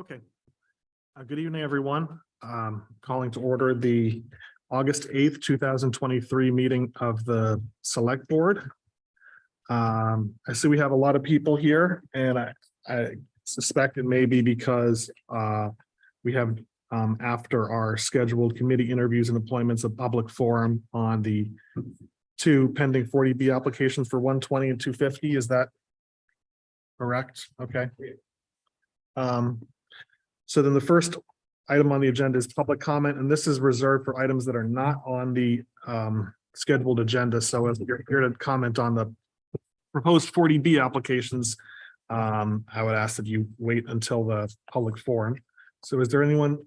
Okay. Good evening, everyone. Calling to order the August 8th, 2023 meeting of the Select Board. I see we have a lot of people here, and I suspect it may be because we have after our scheduled committee interviews and appointments, a public forum on the two pending 40B applications for 120 and 250. Is that correct? Okay. So then the first item on the agenda is public comment, and this is reserved for items that are not on the scheduled agenda. So if you're here to comment on the proposed 40B applications, I would ask that you wait until the public forum. So is there anyone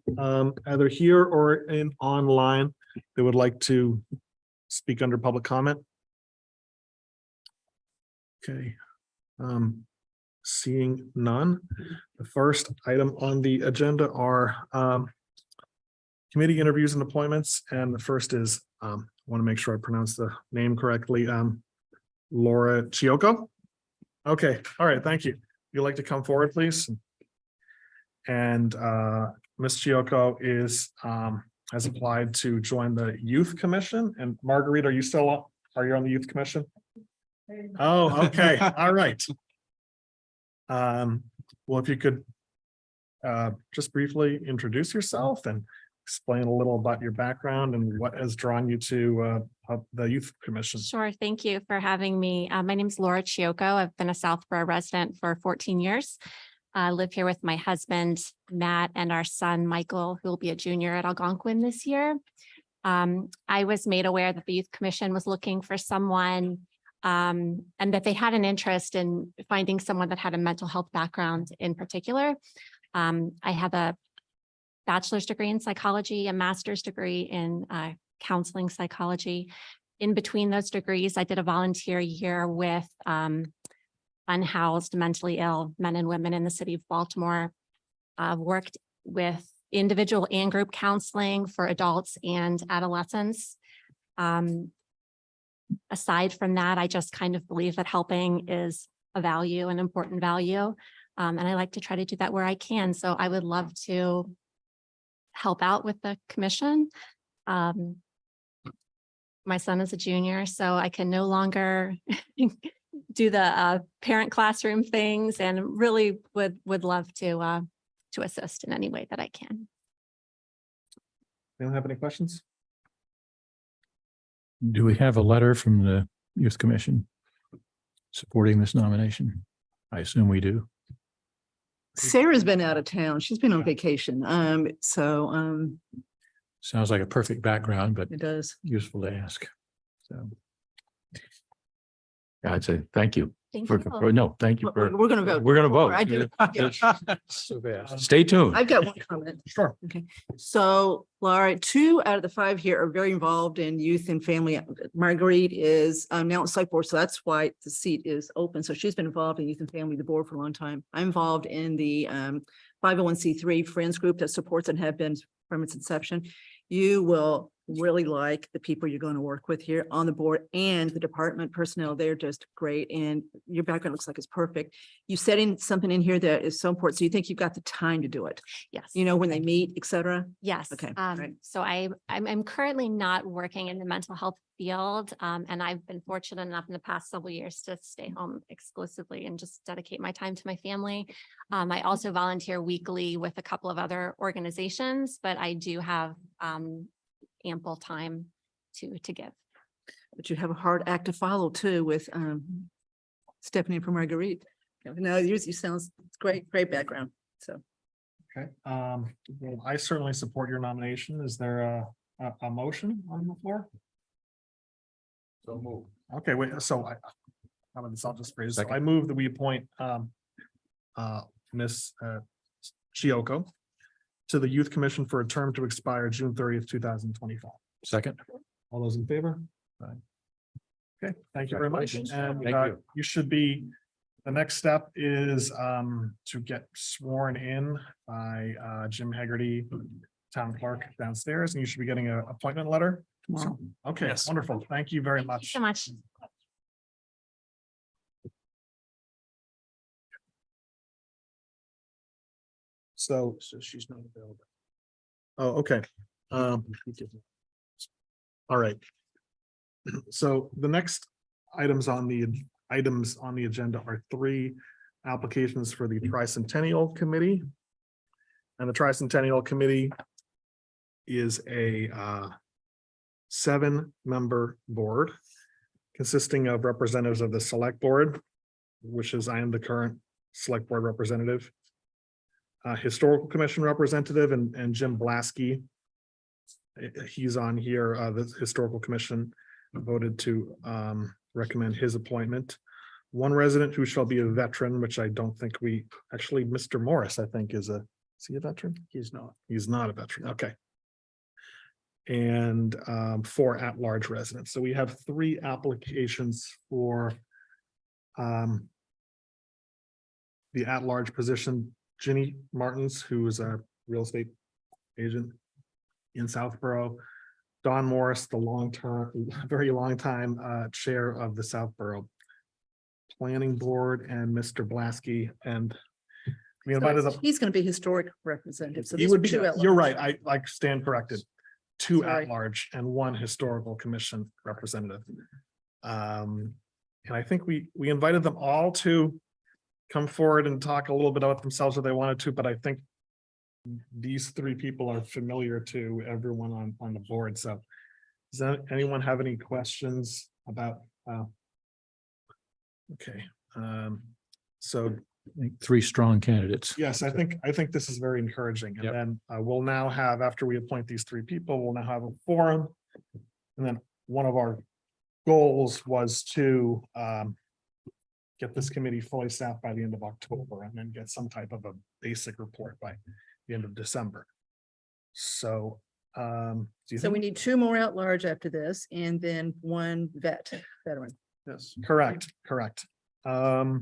either here or in online that would like to speak under public comment? Okay. Seeing none, the first item on the agenda are committee interviews and appointments. And the first is, I want to make sure I pronounce the name correctly, Laura Chioco. Okay, all right, thank you. You'd like to come forward, please? And Ms. Chioco is has applied to join the Youth Commission. And Marguerite, are you on the Youth Commission? Oh, okay, all right. Well, if you could just briefly introduce yourself and explain a little about your background and what has drawn you to the Youth Commission. Sure. Thank you for having me. My name is Laura Chioco. I've been a Southborough resident for 14 years. I live here with my husband, Matt, and our son, Michael, who will be a junior at Algonquin this year. I was made aware that the Youth Commission was looking for someone and that they had an interest in finding someone that had a mental health background in particular. I have a bachelor's degree in psychology, a master's degree in counseling psychology. In between those degrees, I did a volunteer year with unhoused mentally ill men and women in the city of Baltimore. Worked with individual and group counseling for adults and adolescents. Aside from that, I just kind of believe that helping is a value, an important value. And I like to try to do that where I can. So I would love to help out with the commission. My son is a junior, so I can no longer do the parent classroom things, and really would love to assist in any way that I can. Anyone have any questions? Do we have a letter from the Youth Commission supporting this nomination? I assume we do. Sarah's been out of town. She's been on vacation. Sounds like a perfect background, but It does. useful to ask. So. Yeah, I'd say thank you. Thank for- you. No, thank you. We're going to vote. We're going to vote. I do. So fast. Stay tuned. I've got one comment. Sure. So Laura, 2 out of the 5 here are very involved in youth and family. Marguerite is now at Select Board, so that's why the seat is open. So she's been involved in youth and family, the board, for a long time. I'm involved in the 501c3 Friends group that supports and have been from its inception. You will really like the people you're going to work with here on the board, and the department personnel. They're just great. And your background looks like it's perfect. You said in something in here that is so important. So you think you've got the time to do it, Yes. you know, when they meet, et cetera. Yes. Okay, right. So I'm currently not working in the mental health field. And I've been fortunate enough in the past several years to stay home exclusively and just dedicate my time to my family. I also volunteer weekly with a couple of other organizations, but I do have ample time to give. But you have a hard act to follow too with stepping in for Marguerite. No, yours, you sound great background. So Okay. Well, I certainly support your nomination. Is there a motion on the floor? So move. Okay, wait, so how about this? I'll just phrase. So Second. I move that we appoint Ms. Chioco to the Youth Commission for a term to expire June 30th, 2025. Second. All those in favor? Aye. Okay, thank you very much. Congratulations. And Thank you. you should be, the next step is to get sworn in by Jim Haggerty, town clerk downstairs, and you should be getting an appointment letter tomorrow. Okay, Yes. wonderful. Thank you very Thank you much. so much. So she's not available. Oh, okay. All right. So the next items on the agenda are 3 applications for the Tricentennial Committee. And the Tricentennial Committee is a 7-member board consisting of representatives of the Select Board, which is I am the current Select Board representative, Historical Commission representative, and Jim Blasky. He's on here. The Historical Commission voted to recommend his appointment. 1 resident who shall be a veteran, which I don't think we, actually, Mr. Morris, I think is he a veteran? He's not. He's not a veteran. Okay. And 4 at-large residents. So we have 3 applications for the at-large position. Ginny Martins, who is a real estate agent in Southborough. Don Morris, the very long time chair of the Southborough Planning Board, and Mr. Blasky. And we invited them. He's going to be historic representative. So He these would are be, 2 at you're large. right, I stand corrected. 2 Sorry. at-large and 1 historical commission representative. And I think we invited them all to come forward and talk a little bit about themselves if they wanted to, but I think these 3 people are familiar to everyone on the board. So does anyone have any questions about? Okay, so I think 3 strong candidates. yes, I think this is very encouraging. And Yep. then we'll now have, after we appoint these 3 people, we'll now have a forum. And then one of our goals was to get this committee fully staffed by the end of October and then get some type of a basic report by the end of December. So do you So we think? need 2 more at large after this, and then 1 veteran. Yes, correct. Do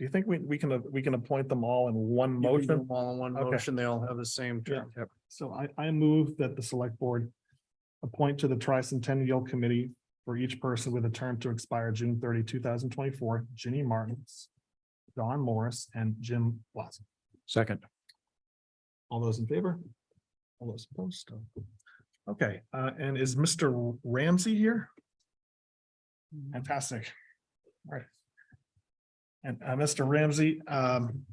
you think we can appoint them all in one You can do motion? them all in one Okay. motion, they all have the same term. Yeah. So I move that the select board appoint to the Tricentennial Committee for each person with a term to expire June 30, 2024, Ginny Martins, Don Morris, and Jim Blossom. Second. All those in favor? All those opposed? Okay, and is Mr. Ramsey here? Fantastic. All right. And Mr. Ramsey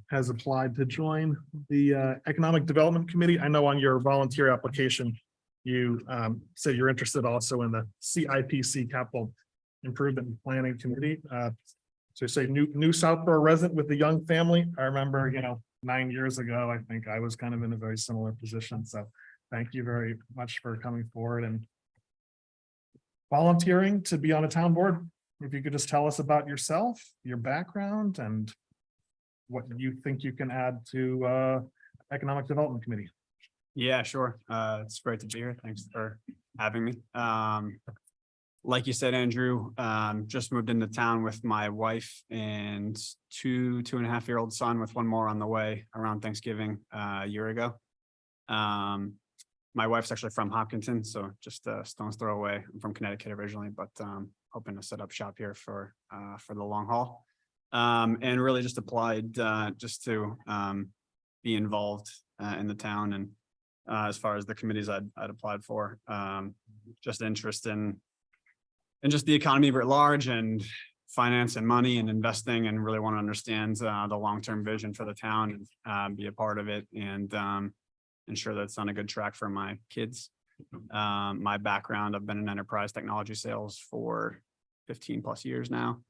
has applied to join the Economic Development Committee. I know on your volunteer application, you said you're interested also in the CIPC Capital Improvement and Planning Committee. So you say new Southborough resident with a young family. I remember, 9 years ago, I think I was kind of in a very similar position. So thank you very much for coming forward and volunteering to be on a town board. If you could just tell us about yourself, your background, and what you think you can add to Economic Development Committee. Yeah, sure. It's great to be here. Thanks for having me. Like you said, Andrew, just moved into town with my wife and 2.5-year-old son, with 1 more on the way around Thanksgiving a year ago. My wife's actually from Hopkinton, so just a stone's throw away. I'm from Connecticut originally, but hoping to set up shop here for the long haul. And really just applied just to be involved in the town, and as far as the committees I'd applied for, just interest in just the economy writ large, and finance and money and investing, and really want to understand the long-term vision for the town, and be a part of it, and ensure that it's on a good track for my kids. My background, I've been in enterprise technology sales for 15+ years now.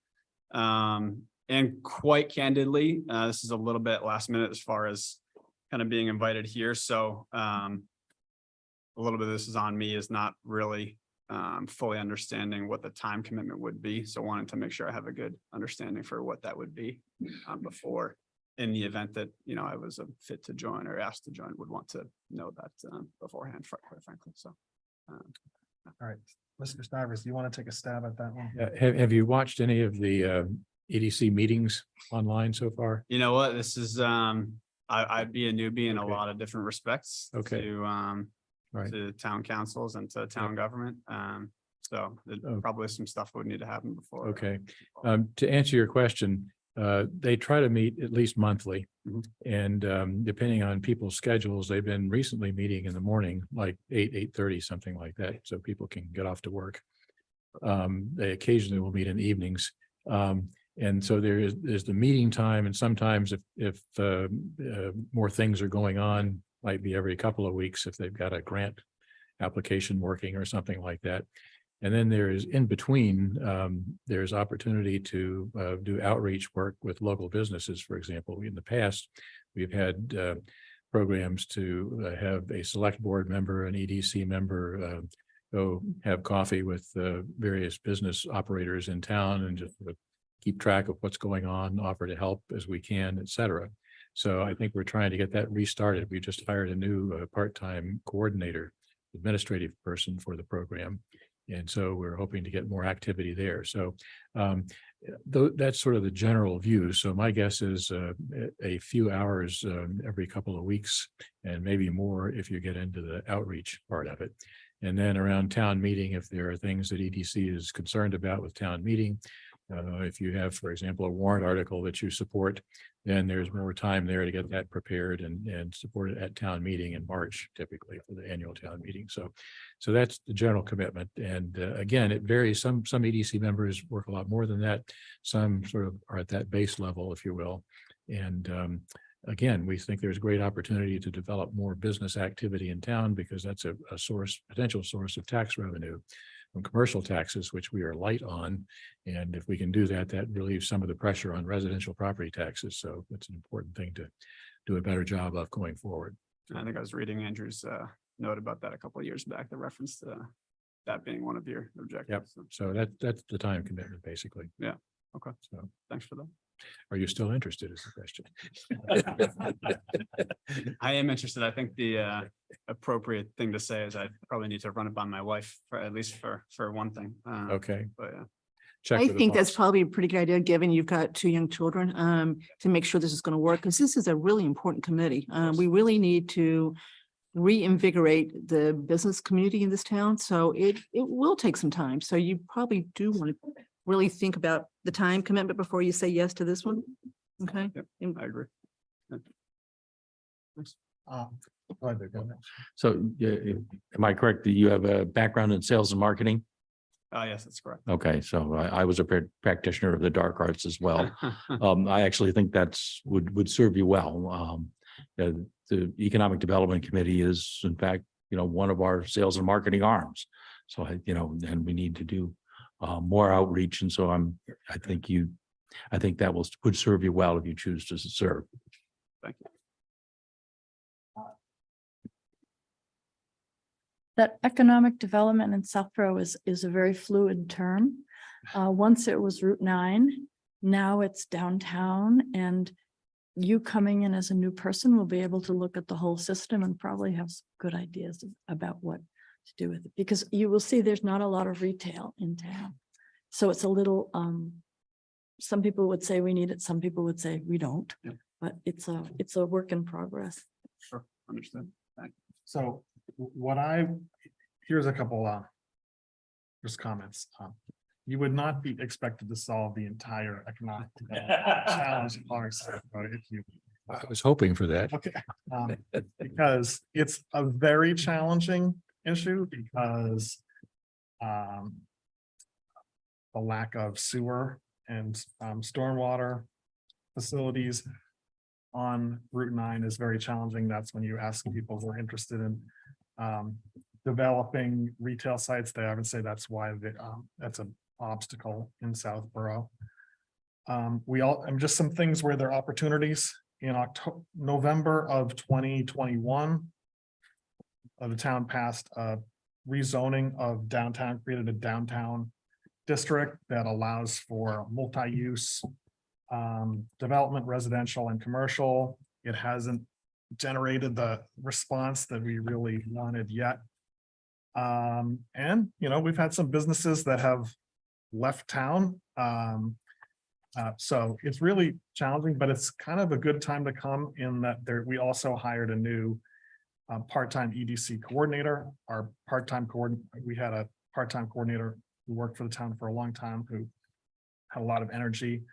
And quite candidly, this is a little bit last minute as far as kind of being invited here. So a little bit of this is on me, is not really fully understanding what the time commitment would be. So wanted to make sure I have a good understanding for what that would be before, in the event that, I was a fit to join or asked to join, would want to know that beforehand, quite frankly. So. All right, Mr. Stivers, do you want to take a stab at that one? Have you watched any of the EDC meetings online so far? You know what, this is, I'd be a newbie in a Okay. lot of different respects. Okay. To Right. to town councils and to town government. So there's Oh. probably some stuff would need to happen before. Okay. To answer your question, They try to meet at least monthly. Mhm. And depending on people's schedules, they've been recently meeting in the morning, like 8:30, something like that, so people can get off to work. They occasionally will meet in the evenings. And so there's the meeting time, and sometimes if more things are going on, might be every couple of weeks if they've got a grant application working or something like that. And then there is in between, there's opportunity to do outreach work with local businesses. For example, in the past, we've had programs to have a select board member, an EDC member, go have coffee with various business operators in town and just keep track of what's going on, offer to help as we can, et cetera. So I think we're trying to get that restarted. We just hired a new part-time coordinator, administrative person for the program. And so we're hoping to get more activity there. So that's sort of the general view. So my guess is a few hours every couple of weeks, and maybe more if you get into the outreach part of it. And then around town meeting, if there are things that EDC is concerned about with town meeting, if you have, for example, a warrant article that you support, then there's more time there to get that prepared and support it at town meeting in March, typically for the annual town meeting. So that's the general commitment. And again, it varies. Some EDC members work a lot more than that. Some sort of are at that base level, if you will. And again, we think there's great opportunity to develop more business activity in town because that's a potential source of tax revenue from commercial taxes, which we are light on. And if we can do that, that relieves some of the pressure on residential property taxes. So it's an important thing to do a better job of going forward. I think I was reading Andrew's note about that a couple of years back, the reference to that being one of your objectives. So, So that's the time commitment, basically. Yeah. Okay. So thanks for that. are you still interested is the question. I am interested. I think the appropriate thing to say is I probably need to run it by my wife for at least for one thing. Okay. But yeah. Check I with the think that's boss. probably a pretty good idea, given you've got two young children, to make sure this is going to work, because this is a really important committee. We really need to reinvigorate the business community in this town. So it will take some time. So you probably do want to really think about the time commitment before you say yes to this one. Okay. Yep. And I agree. Go ahead, Vic, go ahead. So, am I correct that you have a background in sales and marketing? Yes, that's correct. Okay, so I was a practitioner of the dark arts as well. I actually think that's would serve you well. The Economic Development Committee is, in fact, one of our sales and marketing arms. So, and we need to do more outreach. And so I think that would serve you well if you choose to serve. Thank you. That economic development in Southborough is a very fluid term. Once it was Route 9, now it's downtown, and you coming in as a new person will be able to look at the whole system and probably have some good ideas about what to do with it, because you will see there's not a lot of retail in town. So it's a little, some people would say we need it, some people would say we don't, Yeah. but it's a work in progress. Sure. Understood. So here's a couple just comments. You would not be expected to solve the entire economic challenge of Lawrence, if you. I was hoping for that. Okay, because it's a very challenging issue because the lack of sewer and stormwater facilities on Route 9 is very challenging. That's when you ask people who are interested in developing retail sites, they often say that's why that's an obstacle in Southborough. Just some things where there are opportunities. In November of 2021, the town passed a rezoning of downtown, created a downtown district that allows for multi-use development, residential and commercial. It hasn't generated the response that we really wanted yet. And we've had some businesses that have left town. So it's really challenging, but it's kind of a good time to come in that we also hired a new part-time EDC coordinator. We had a part-time coordinator who worked for the town for a long time, who had a lot of energy.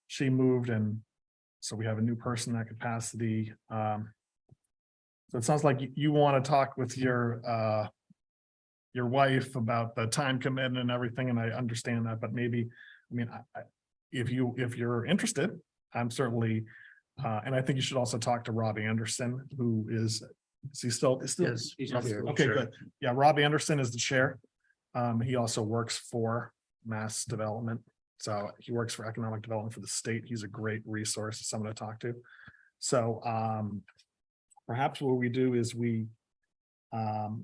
she moved and so we have a new person in that capacity. So it sounds like you want to talk with your wife about the time commitment and everything, and I understand that, but maybe, I mean, if you're interested, I'm certainly, and I think you should also talk to Rob Anderson, who is he still? Yes, he's here. Okay, Sure. good. Yeah, Rob Anderson is the chair. He also works for Mass Development. So he works for economic development for the state. He's a great resource, someone to talk to. So perhaps what we do is we kind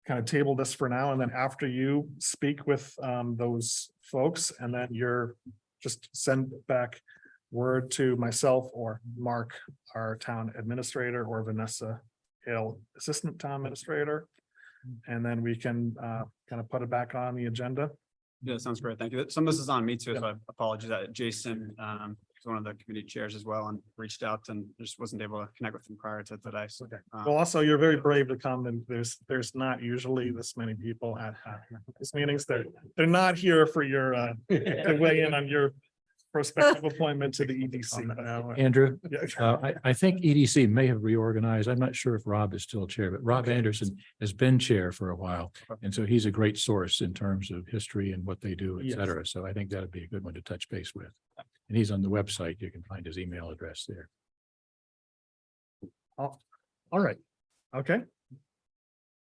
of table this for now, and then after you speak with those folks, and then you're just send back word to myself or Mark, our town administrator, or Vanessa Hale, assistant town administrator. And then we can kind of put it back on the agenda. Yeah, sounds great. Thank you. Some of this is on me too, so I apologize that Jason, is one of the committee chairs as well, and reached out and just wasn't able to connect with him prior to today. So, Well, also, you're very brave to come, and there's not usually this many people at these meetings. They're not here for your to weigh in on your prospective appointment to the EDC. Andrew, Yeah. I think EDC may have reorganized. I'm not sure if Rob is still chair, but Rob Anderson has been chair for a while. And so he's a great source in terms of history and what they do, et Yes. cetera. So I think that'd be a good one to touch base with. And he's on the website. You can find his email address there. All right, okay.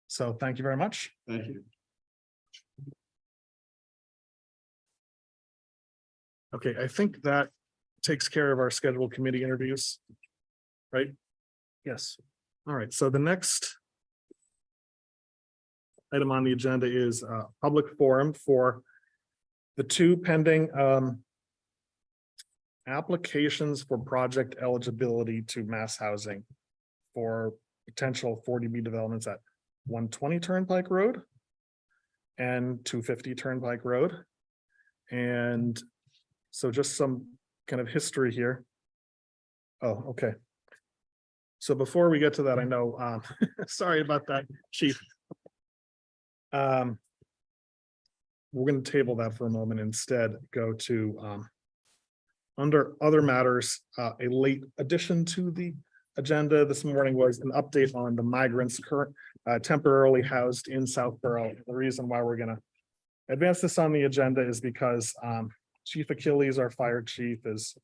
So thank you very much. thank you. Okay, I think that takes care of our scheduled committee interviews. Right? Yes. All right, so the next item on the agenda is a public forum for the two pending applications for project eligibility to mass housing for potential 40B developments at 120 Turnpike Road and 250 Turnpike Road. And so just some kind of history here. Oh, okay. So before we get to that, I know, sorry about that, Chief. We're going to table that for a moment, instead go to under other matters, a late addition to the agenda this morning was an update on the migrants current temporarily housed in Southborough. The reason why we're going to advance this on the agenda is because Chief Achilles, our fire chief, is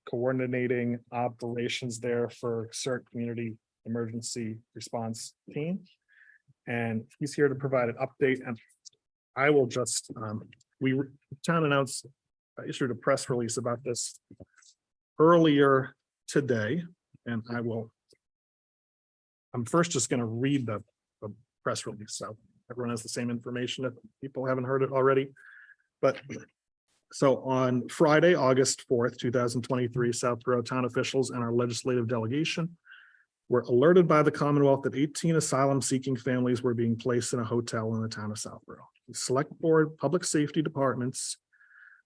coordinating operations there for CERT Community Emergency Response Team. And he's here to provide an update, and I will just, town announced, issued a press release about this earlier today, and I'm first just gonna read the press release, so everyone has the same information if people haven't heard it already. But so on Friday, August 4th, 2023, Southborough town officials and our legislative delegation were alerted by the Commonwealth that 18 asylum-seeking families were being placed in a hotel in the town of Southborough. The Select Board, public safety departments,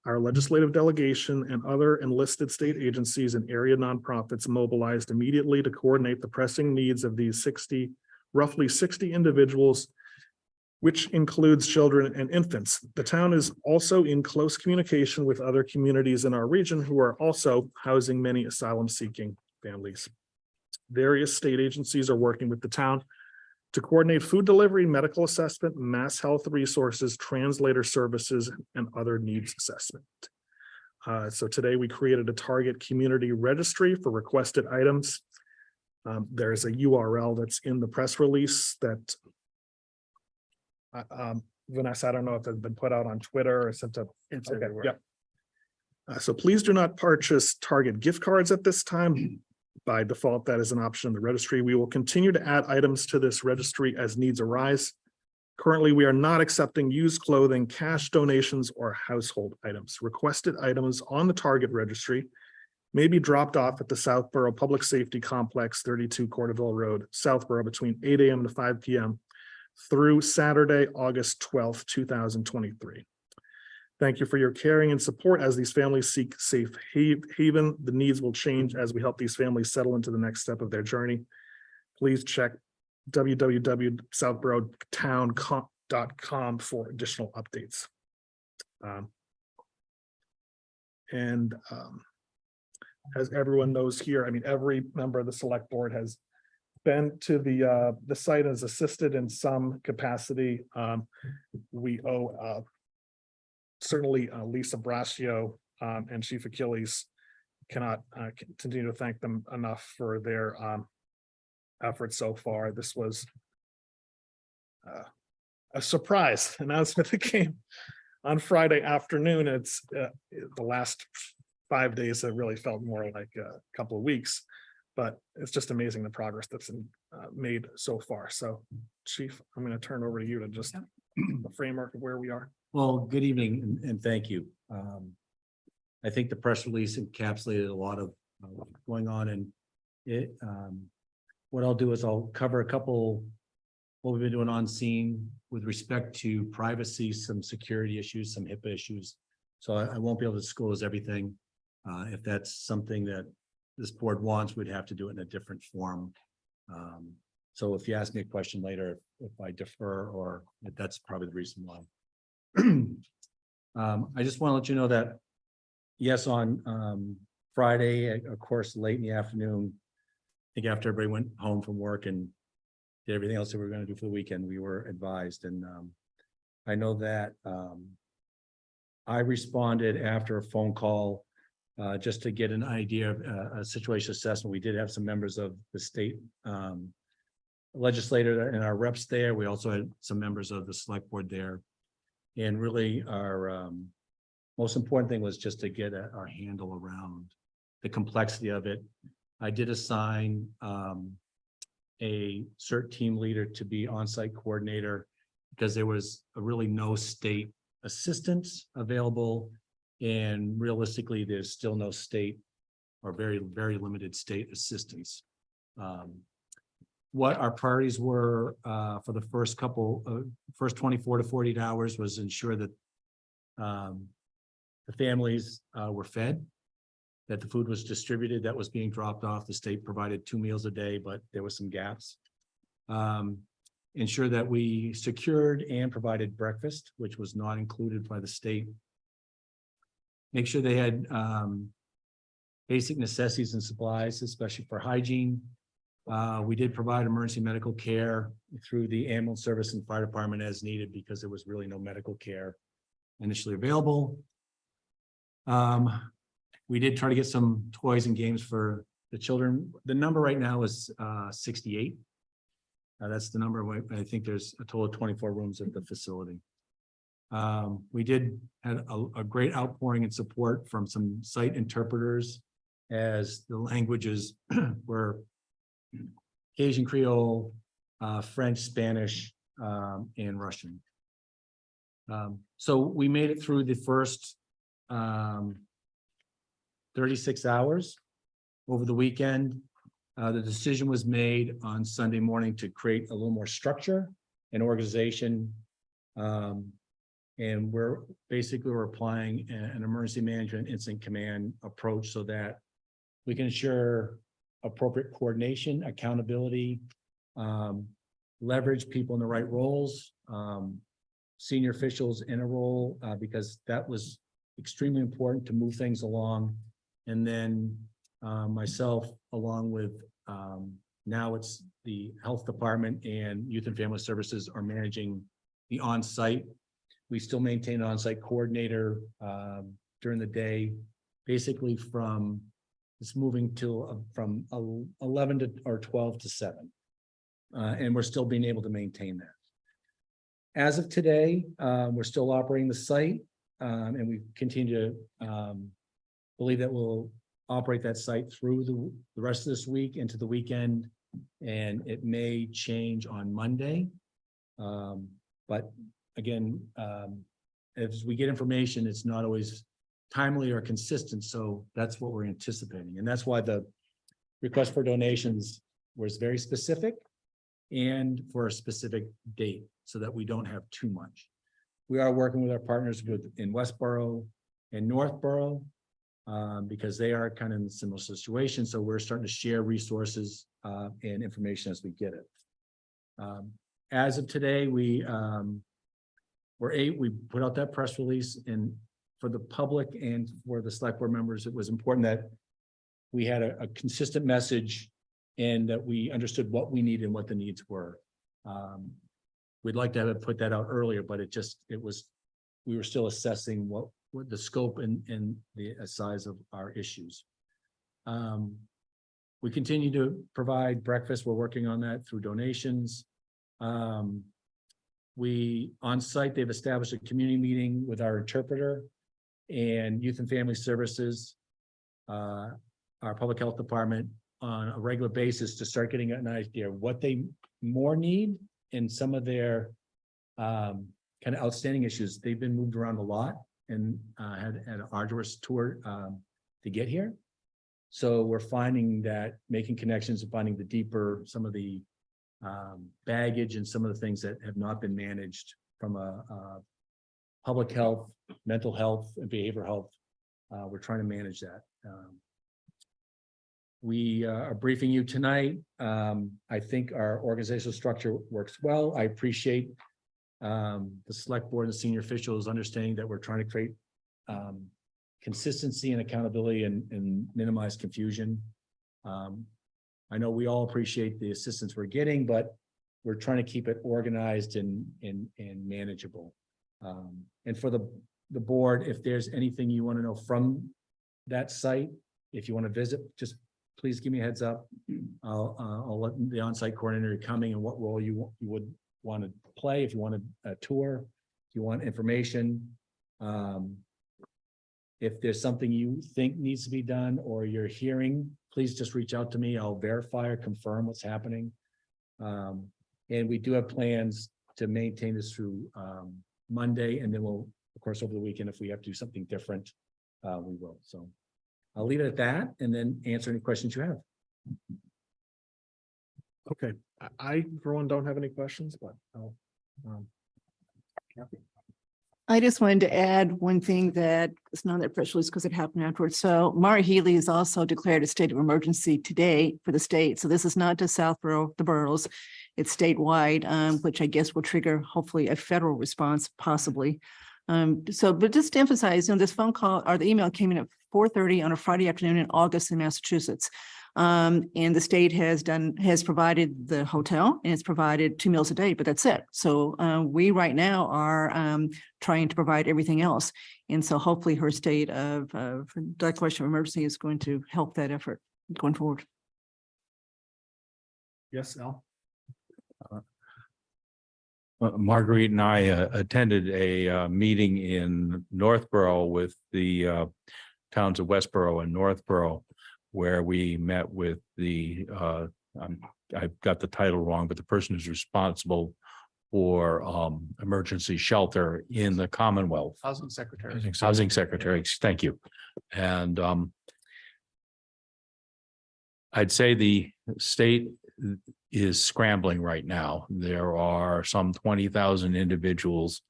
our legislative delegation, and other enlisted state agencies and area nonprofits mobilized immediately to coordinate the pressing needs of these roughly 60 individuals, which includes children and infants. The town is also in close communication with other communities in our region who are also housing many asylum-seeking families. Various state agencies are working with the town to coordinate food delivery, medical assessment, mass health resources, translator services, and other needs assessment. So today we created a target community registry for requested items. There's a URL that's in the press release that Vanessa, I don't know if it's been put out on Twitter or sent to. It's Okay, everywhere. yep. So please do not purchase Target gift cards at this time. By default, that is an option in the registry. We will continue to add items to this registry as needs arise. Currently, we are not accepting used clothing, cash donations, or household items. Requested items on the Target registry may be dropped off at the Southborough Public Safety Complex, 32 Corderville Road, Southborough, between 8 a.m. to 5 p.m. through Saturday, August 12th, 2023. Thank you for your caring and support as these families seek safe haven. The needs will change as we help these families settle into the next step of their journey. Please check www.southboroughtown.com for additional updates. as everyone knows here, I mean, every member of the select board has been to the site, has assisted in some capacity. We owe certainly Lisa Braccio and Chief Achilles cannot continue to thank them enough for their efforts so far. This was a surprise announcement that came on Friday afternoon. It's the last 5 days have really felt more like a couple of weeks, but it's just amazing the progress that's made so far. So Chief, I'm going to turn over to you to just the framework of where we are. Well, good evening and thank you. I think the press release encapsulated a lot of going on, and it, what I'll do is I'll cover a couple what we've been doing on scene with respect to privacy, some security issues, some HIPAA issues. So I won't be able to disclose everything. If that's something that this board wants, we'd have to do it in a different form. So if you ask me a question later, if I defer, or if that's probably the reason why. I just want to let you know that, yes, on Friday, of course, late in the afternoon, I think after everybody went home from work and did everything else that we were going to do for the weekend, we were advised. And I know that I responded after a phone call just to get an idea of a situation assessment. We did have some members of the state legislator and our reps there. We also had some members of the select board there. And really our most important thing was just to get our handle around the complexity of it. I did assign a CERT team leader to be on-site coordinator because there was really no state assistance available. And realistically, there's still no state or very, very limited state assistance. What our priorities were for the first 24 to 48 hours was ensure that the families were fed, that the food was distributed, that was being dropped off. The state provided 2 meals a day, but there were some gaps. Ensure that we secured and provided breakfast, which was not included by the state. Make sure they had basic necessities and supplies, especially for hygiene. We did provide emergency medical care through the ambulance service and fire department as needed because there was really no medical care initially available. We did try to get some toys and games for the children. The number right now is 68. That's the number. I think there's a total of 24 rooms at the facility. We did have a great outpouring and support from some site interpreters as the languages were Asian Creole, French, Spanish, and Russian. So we made it through the first 36 hours over the weekend. The decision was made on Sunday morning to create a little more structure and organization. And we're applying an emergency management incident command approach so that we can ensure appropriate coordination, accountability, leverage people in the right roles, senior officials in a role, because that was extremely important to move things along. And then myself, along with now it's the health department and youth and family services are managing the on-site. We still maintain an on-site coordinator during the day, basically from it's moving to from 11 to or 12 to 7. And we're still being able to maintain that. As of today, we're still operating the site and we continue to believe that we'll operate that site through the rest of this week into the weekend, and it may change on Monday. But again, as we get information, it's not always timely or consistent. So that's what we're anticipating. And that's why the request for donations was very specific and for a specific date so that we don't have too much. We are working with our partners in Westboro and Northborough because they are kind of in a similar situation. So we're starting to share resources and information as we get it. As of today, we put out that press release, and for the public and for the select board members, it was important that we had a consistent message and that we understood what we needed and what the needs were. We'd like to have put that out earlier, but we were still assessing what the scope and the size of our issues. We continue to provide breakfast. We're working on that through donations. On site, they've established a community meeting with our interpreter and Youth and Family Services, our public health department on a regular basis to start getting an idea of what they more need and some of their kind of outstanding issues. They've been moved around a lot and had an arduous tour to get here. So we're finding that making connections and finding the deeper, some of the baggage and some of the things that have not been managed from a public health, mental health, and behavioral health. We're trying to manage that. We are briefing you tonight. I think our organizational structure works well. I appreciate the select board and senior officials understanding that we're trying to create consistency and accountability and minimize confusion. I know we all appreciate the assistance we're getting, but we're trying to keep it organized and manageable. And for the board, if there's anything you want to know from that site, if you want to visit, just please give me a heads up. I'll let the on-site coordinator coming and what role you would want to play. If you want a tour, if you want information. If there's something you think needs to be done or you're hearing, please just reach out to me. I'll verify or confirm what's happening. And we do have plans to maintain this through Monday, and then we'll, of course, over the weekend, if we have to do something different, we will. So I'll leave it at that and then answer any questions you have. Okay, I for one don't have any questions, but I'll. Kathy? I just wanted to add one thing that is not that press release because it happened afterwards. So Mara Healy has also declared a state of emergency today for the state. So this is not just Southborough, the boroughs, it's statewide, which I guess will trigger hopefully a federal response possibly. But just to emphasize, this phone call or the email came in at 4:30 on a Friday afternoon in August in Massachusetts. And the state has provided the hotel and it's provided 2 meals a day, but that's it. So we right now are trying to provide everything else. And so hopefully her state of declaration of emergency is going to help that effort going forward. Yes, Al? Marguerite and I attended a meeting in Northborough with the towns of Westboro and Northborough, where we met with the, I've got the title wrong, but the person who's responsible for emergency shelter in the Commonwealth. Housing Secretary. Housing Secretary, thank you. And I'd say the state is scrambling right now. There are some 20,000 individuals.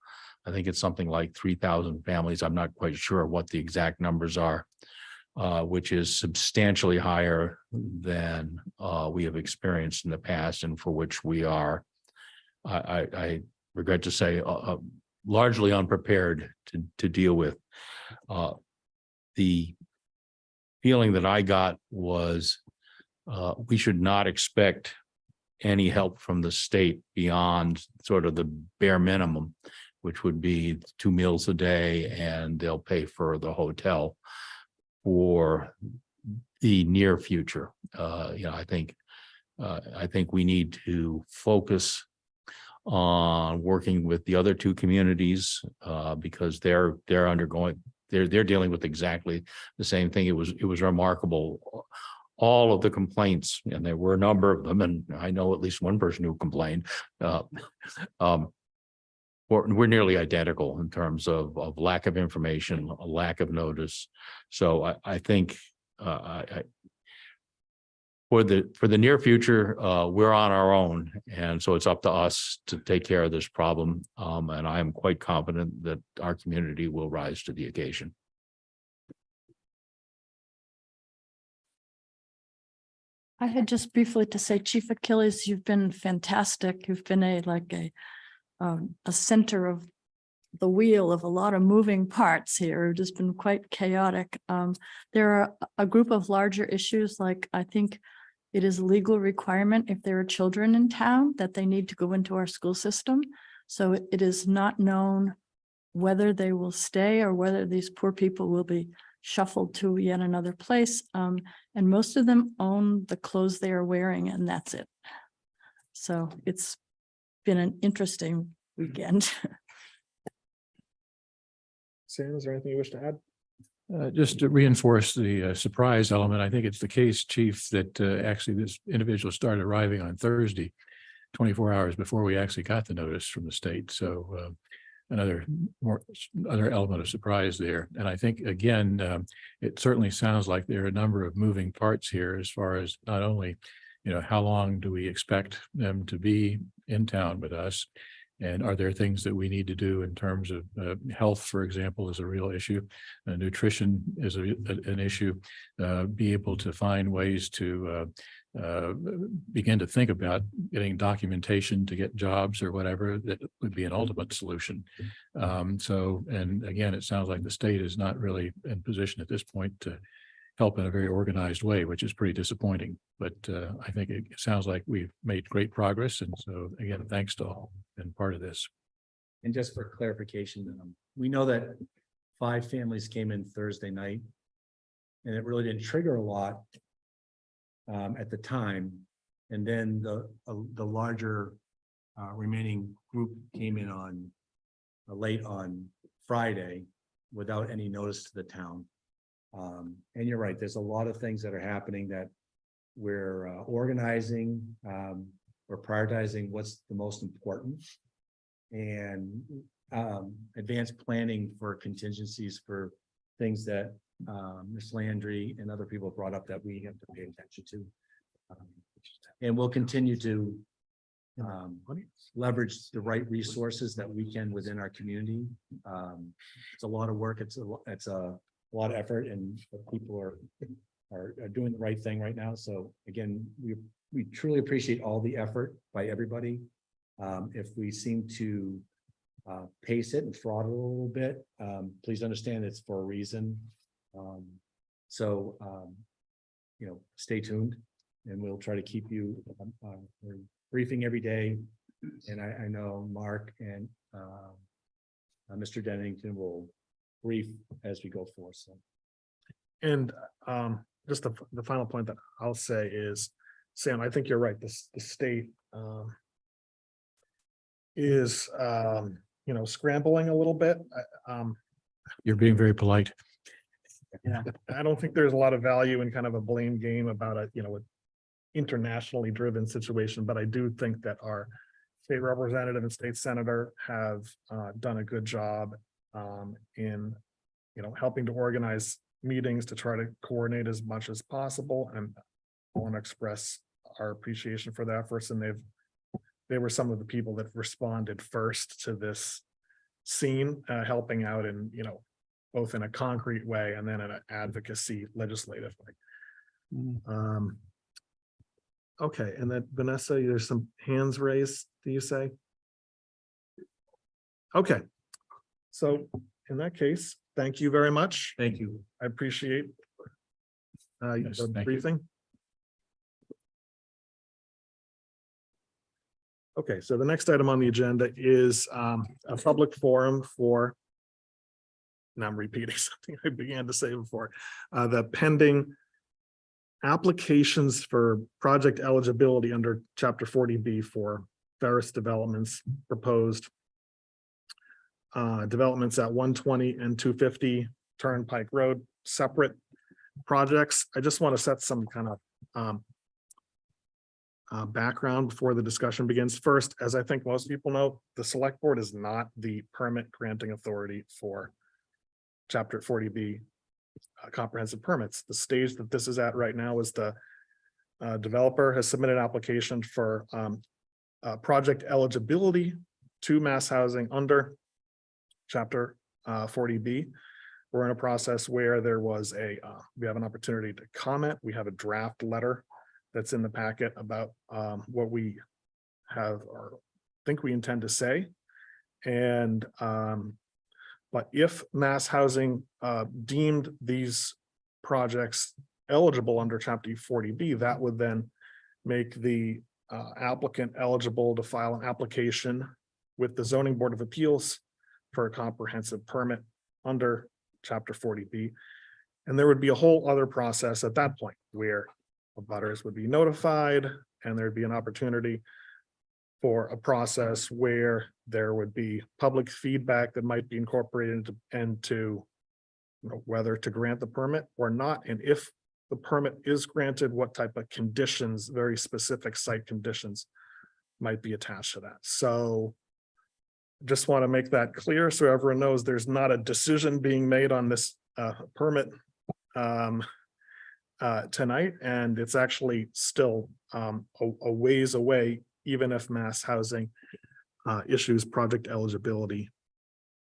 I think it's something like 3,000 families. I'm not quite sure what the exact numbers are, which is substantially higher than we have experienced in the past and for which we are, I regret to say, largely unprepared to deal with. The feeling that I got was we should not expect any help from the state beyond sort of the bare minimum, which would be 2 meals a day, and they'll pay for the hotel for the near future. I think we need to focus on working with the other 2 communities because they're dealing with exactly the same thing. It was remarkable. All of the complaints, and there were a number of them, and I know at least one person who complained, we're nearly identical in terms of lack of information, a lack of notice. So I think for the near future, we're on our own, and so it's up to us to take care of this problem. And I am quite confident that our community will rise to the occasion. I had just briefly to say, Chief Achilles, you've been fantastic. You've been a center of the wheel of a lot of moving parts here. It's just been quite chaotic. There are a group of larger issues, like I think it is a legal requirement if there are children in town that they need to go into our school system. So it is not known whether they will stay or whether these poor people will be shuffled to yet another place. And most of them own the clothes they are wearing, and that's it. So it's been an interesting weekend. Sam, is there anything you wish to add? Just to reinforce the surprise element, I think it's the case, Chief, that actually this individual started arriving on Thursday, 24 hours before we actually got the notice from the state. So another element of surprise there. And I think, again, it certainly sounds like there are a number of moving parts here as far as not only, how long do we expect them to be in town with us? And are there things that we need to do in terms of health, for example, is a real issue. Nutrition is an issue. Be able to find ways to begin to think about getting documentation to get jobs or whatever that would be an ultimate solution. And again, it sounds like the state is not really in position at this point to help in a very organized way, which is pretty disappointing. But I think it sounds like we've made great progress. And so again, thanks to all been part of this. And just for clarification, we know that 5 families came in Thursday night. And it really didn't trigger a lot at the time. And then the larger remaining group came in on late on Friday without any notice to the town. And you're right, there's a lot of things that are happening that we're organizing, we're prioritizing what's the most important, and advanced planning for contingencies for things that Ms. Landry and other people brought up that we have to pay attention to. And we'll continue to leverage the right resources that we can within our community. It's a lot of work. It's a lot of effort, and people are doing the right thing right now. So again, we truly appreciate all the effort by everybody. If we seem to pace it and throttle it a little bit, please understand it's for a reason. Stay tuned, and we'll try to keep you we're briefing every day. And I know Mark and Mr. Dennington will brief as we go forward. So. And just the final point that I'll say is, Sam, I think you're right. The state is scrambling a little bit. You're being very polite. I don't think there's a lot of value in kind of a blame game about an internationally driven situation, but I do think that our state representative and state senator have done a good job in helping to organize meetings to try to coordinate as much as possible. And I want to express our appreciation for the efforts. And they were some of the people that responded first to this scene, helping out in both in a concrete way and then in an advocacy legislative way. Okay, and then Vanessa, there's some hands raised, do you say? Okay, so in that case, thank you very much. Thank you. I appreciate Yes, the thank you. briefing. Okay, so the next item on the agenda is a public forum for, now I'm repeating something I began to say before, the pending applications for project eligibility under Chapter 40B for Ferris Developments proposed developments at 120 and 250 Turnpike Road, separate projects. I just want to set some kind of background before the discussion begins. First, as I think most people know, the select board is not the permit granting authority for Chapter 40B comprehensive permits. The stage that this is at right now is the developer has submitted an application for project eligibility to mass housing under Chapter 40B. We're in a process where there was we have an opportunity to comment. We have a draft letter that's in the packet about what we have or think we intend to say. And But if Mass Housing deemed these projects eligible under chapter 40B, that would then make the applicant eligible to file an application with the zoning board of appeals for a comprehensive permit under chapter 40B. And there would be a whole other process at that point where abutters would be notified and there'd be an opportunity for a process where there would be public feedback that might be incorporated into you know, whether to grant the permit or not, and if the permit is granted, what type of conditions, very specific site conditions might be attached to that. So just want to make that clear so everyone knows there's not a decision being made on this permit tonight, and it's actually still a ways away, even if Mass Housing issues project eligibility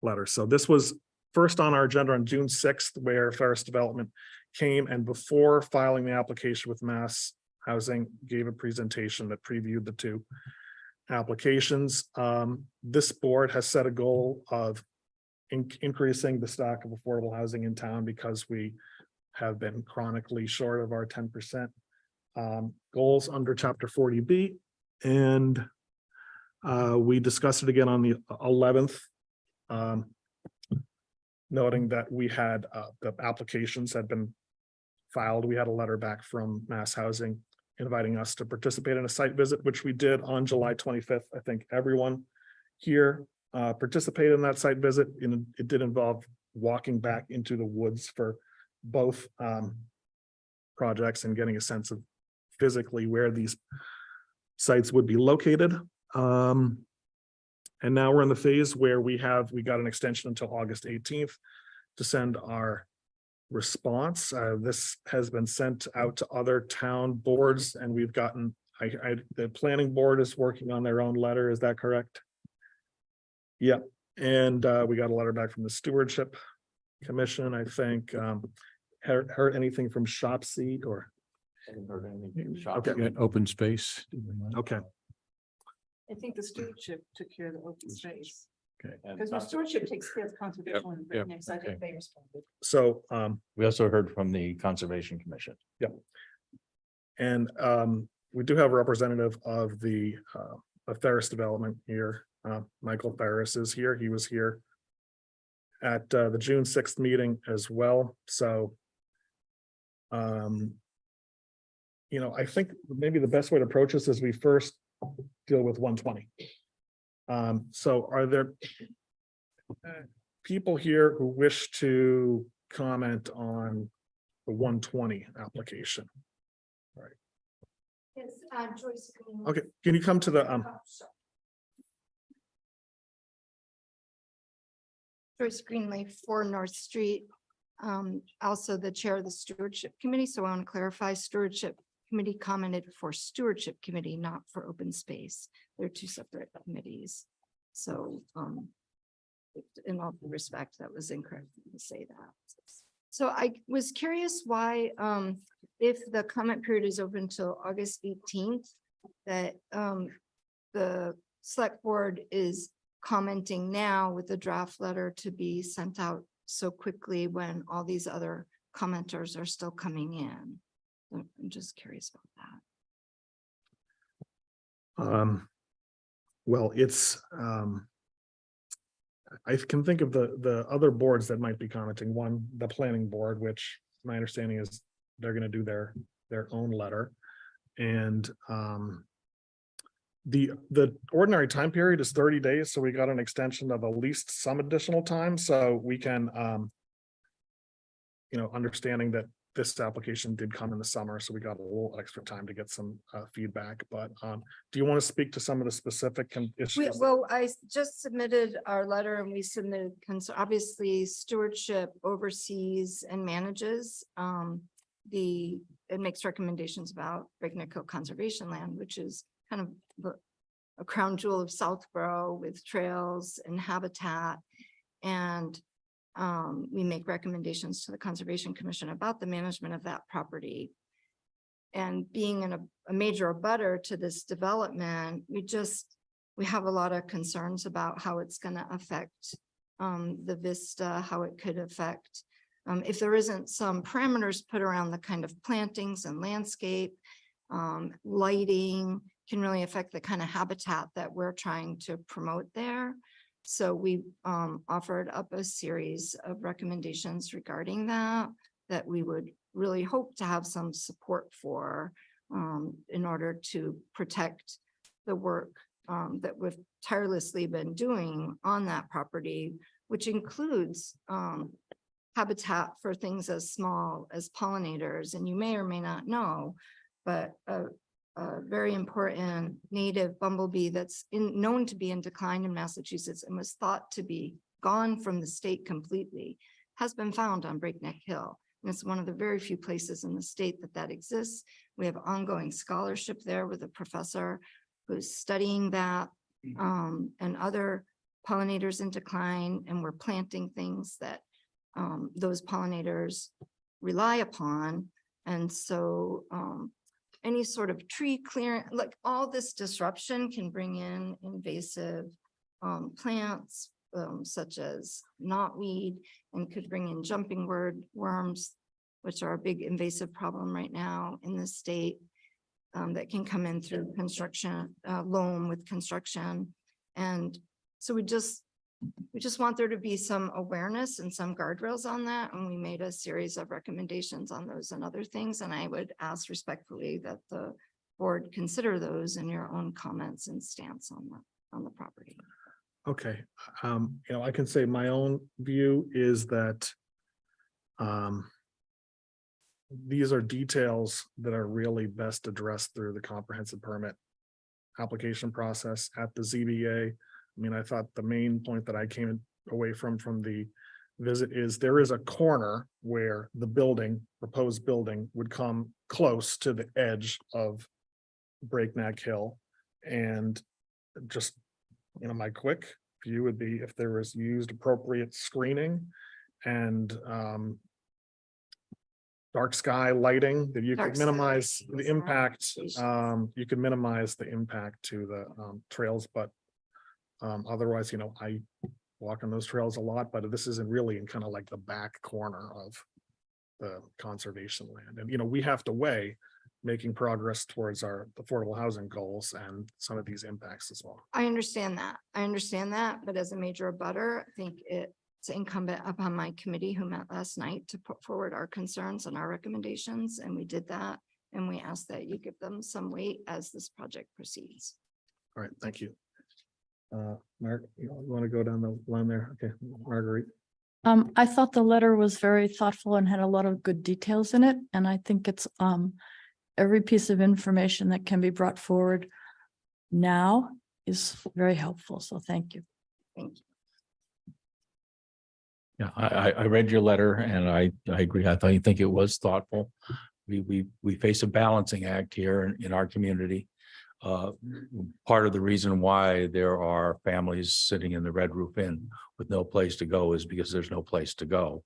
letter. So this was first on our agenda on June 6th, where Ferris Development came and before filing the application with Mass Housing, gave a presentation that previewed the two applications. This board has set a goal of increasing the stock of affordable housing in town because we have been chronically short of our 10% goals under chapter 40B. And we discussed it again on the 11th, noting that we had the applications had been filed. We had a letter back from Mass Housing inviting us to participate in a site visit, which we did on July 25th. I think everyone here participated in that site visit. And it did involve walking back into the woods for both projects and getting a sense of physically where these sites would be located. And now we're in the phase where we got an extension until August 18th to send our response. This has been sent out to other town boards and we've gotten, the planning board is working on their own letter. Is that correct? Yep. And we got a letter back from the Stewardship Commission, I think. Heard anything from Shopsy or? Okay. Got open space. Okay. I think the stewardship took care of the open space. Okay. Because the stewardship takes care of conservation and yep, next, I think okay. they responded. So, We also heard from the Conservation Commission. and we do have a representative of the of Ferris Development here. Michael Ferris is here. He was here at the June 6th meeting as well. So, you know, I think maybe the best way to approach this is we first deal with 120. So are there people here who wish to comment on the 120 application? It's Joyce Green. Okay, can you come to the Joyce Greenleaf, 4 North Street. Also the chair of the Stewardship Committee, so I want to clarify, Stewardship Committee commented for Stewardship Committee, not for Open Space. They're 2 separate committees. So in all due respect, that was incorrect to say that. So I was curious why, if the comment period is open till August 18th, that the select board is commenting now with the draft letter to be sent out so quickly when all these other commenters are still coming in. I'm just curious about that. Well, it's I can think of the other boards that might be commenting. One, the planning board, which my understanding is they're going to do their own letter. And the ordinary time period is 30 days. So we got an extension of at least some additional time. So we can, you know, understanding that this application did come in the summer, so we got a little extra time to get some feedback. But do you want to speak to some of the specific issues? Well, I just submitted our letter and we submitted, obviously stewardship oversees and manages it makes recommendations about Regnico Conservation Land, which is kind of a crown jewel of Southborough with trails and habitat. And we make recommendations to the Conservation Commission about the management of that property. And being a major abutter to this development, we have a lot of concerns about how it's going to affect the vista, how it could affect. If there isn't some parameters put around the kind of plantings and landscape, lighting can really affect the kind of habitat that we're trying to promote there. So we offered up a series of recommendations regarding that, that we would really hope to have some support for in order to protect the work that we've tirelessly been doing on that property, which includes habitat for things as small as pollinators. And you may or may not know, but a very important native bumblebee that's known to be in decline in Massachusetts and was thought to be gone from the state completely has been found on Breakneck Hill. And it's one of the very few places in the state that exists. We have ongoing scholarship there with a professor who's studying that and other pollinators in decline, and we're planting things that those pollinators rely upon. And so any sort of tree clearing, like all this disruption can bring in invasive plants such as knotweed, and could bring in jumping worms, which are a big invasive problem right now in the state, that can come in through construction, loam with construction. And so we just want there to be some awareness and some guardrails on that. And we made a series of recommendations on those and other things. And I would ask respectfully that the board consider those in your own comments and stance on the property. Okay, I can say my own view is that these are details that are really best addressed through the comprehensive permit application process at the ZBA. I mean, I thought the main point that I came away from the visit is there is a corner where the proposed building would come close to the edge of Breakneck Hill. And just, my quick view would be if there was used appropriate screening and dark sky lighting, that you Dark could sky minimize the lighting, impact. exactly. You could minimize the impact to the trails, but otherwise, I walk on those trails a lot, but this isn't really in kind of like the back corner of the conservation land. And, we have to weigh making progress towards our affordable housing goals and some of these impacts as well. I understand that. But as a major abutter, I think it's incumbent upon my committee who met last night to put forward our concerns and our recommendations. And we did that. And we ask that you give them some weight as this project proceeds. All right, thank you. Mark, you want to go down the line there? Okay, Marguerite. I thought the letter was very thoughtful and had a lot of good details in it, and I think it's every piece of information that can be brought forward now is very helpful, so thank you. Thank you. Yeah, I read your letter and I agree. I think it was thoughtful. We face a balancing act here in our community. Part of the reason why there are families sitting in the Red Roof Inn with no place to go is because there's no place to go.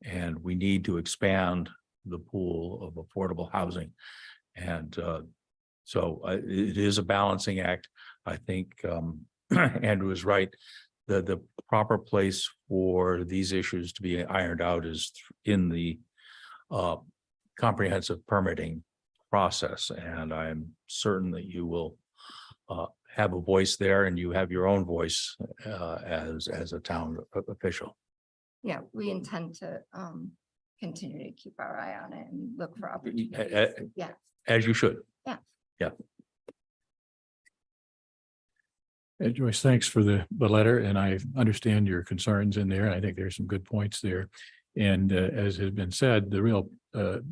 And we need to expand the pool of affordable housing. And so it is a balancing act. I think Andrew is right. The proper place for these issues to be ironed out is in the comprehensive permitting process. And I'm certain that you will have a voice there, and you have your own voice as a town official. Yeah, we intend to continue to keep our eye on it and look for opportunities. Yeah. As you should. Joyce, thanks for the letter, and I understand your concerns in there. I think there's some good points there. And as has been said, the real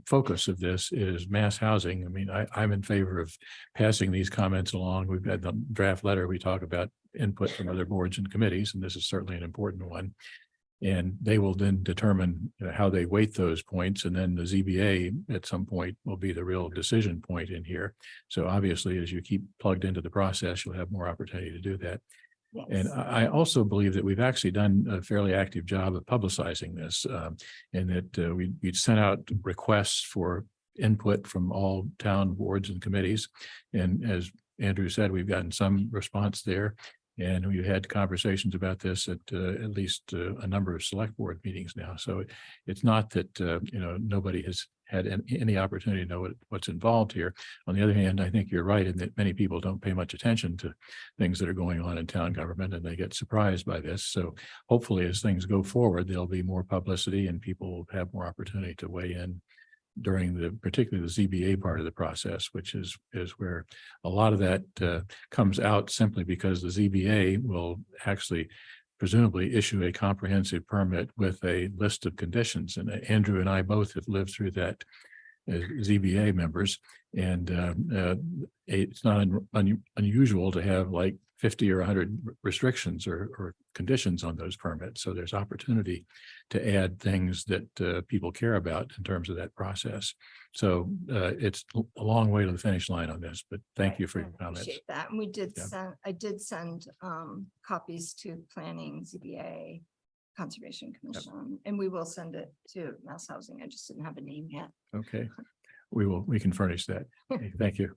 focus of this is mass housing. I mean, I'm in favor of passing these comments along. We've had the draft letter. We talk about input from other boards and committees, and this is certainly an important one. And they will then determine how they weight those points. And then the ZBA at some point will be the real decision point in here. So obviously, as you keep plugged into the process, you'll have more opportunity to do that. Yes. And I also believe that we've actually done a fairly active job of publicizing this, and that we sent out requests for input from all town boards and committees. And as Andrew said, we've gotten some response there. And we've had conversations about this at least a number of select board meetings now. So it's not that, nobody has had any opportunity to know what's involved here. On the other hand, I think you're right in that many people don't pay much attention to things that are going on in town government, and they get surprised by this. So hopefully, as things go forward, there'll be more publicity and people will have more opportunity to weigh in during particularly the ZBA part of the process, which is where a lot of that comes out simply because the ZBA will actually presumably issue a comprehensive permit with a list of conditions. And Andrew and I both have lived through that as ZBA members. And it's not unusual to have like 50 or 100 restrictions or conditions on those permits. So there's opportunity to add things that people care about in terms of that process. So it's a long way to the finish line on this, but thank you for your comments. Appreciate that. And we did Yeah. send, I did send copies to planning, ZBA, Conservation Commission, and we will send it to Mass Housing. I just didn't have a name yet. Okay, we can furnish that. Okay, thank you.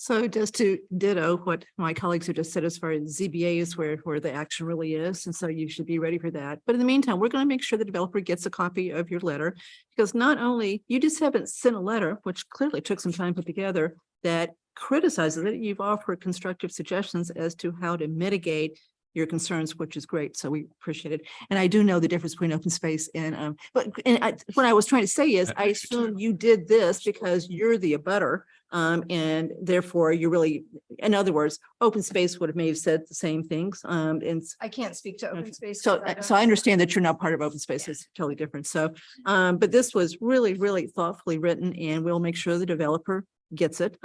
So just to ditto what my colleagues have just said, as far as ZBA is where the action really is. And so you should be ready for that. But in the meantime, we're going to make sure the developer gets a copy of your letter. Because not only, you just haven't sent a letter, which clearly took some time to put together, that criticizes it. You've offered constructive suggestions as to how to mitigate your concerns, which is great. So we appreciate it. And I do know the difference between open space and, what I was trying to say is, I assume you did this because you're the abutter. And therefore you're really, in other words, open space would have may have said the same things. And I can't speak to Okay. open space. so, because so I don't- understand that you're not part of open space. It's totally different. So, but this was really, really thoughtfully written, and we'll make sure the developer gets it.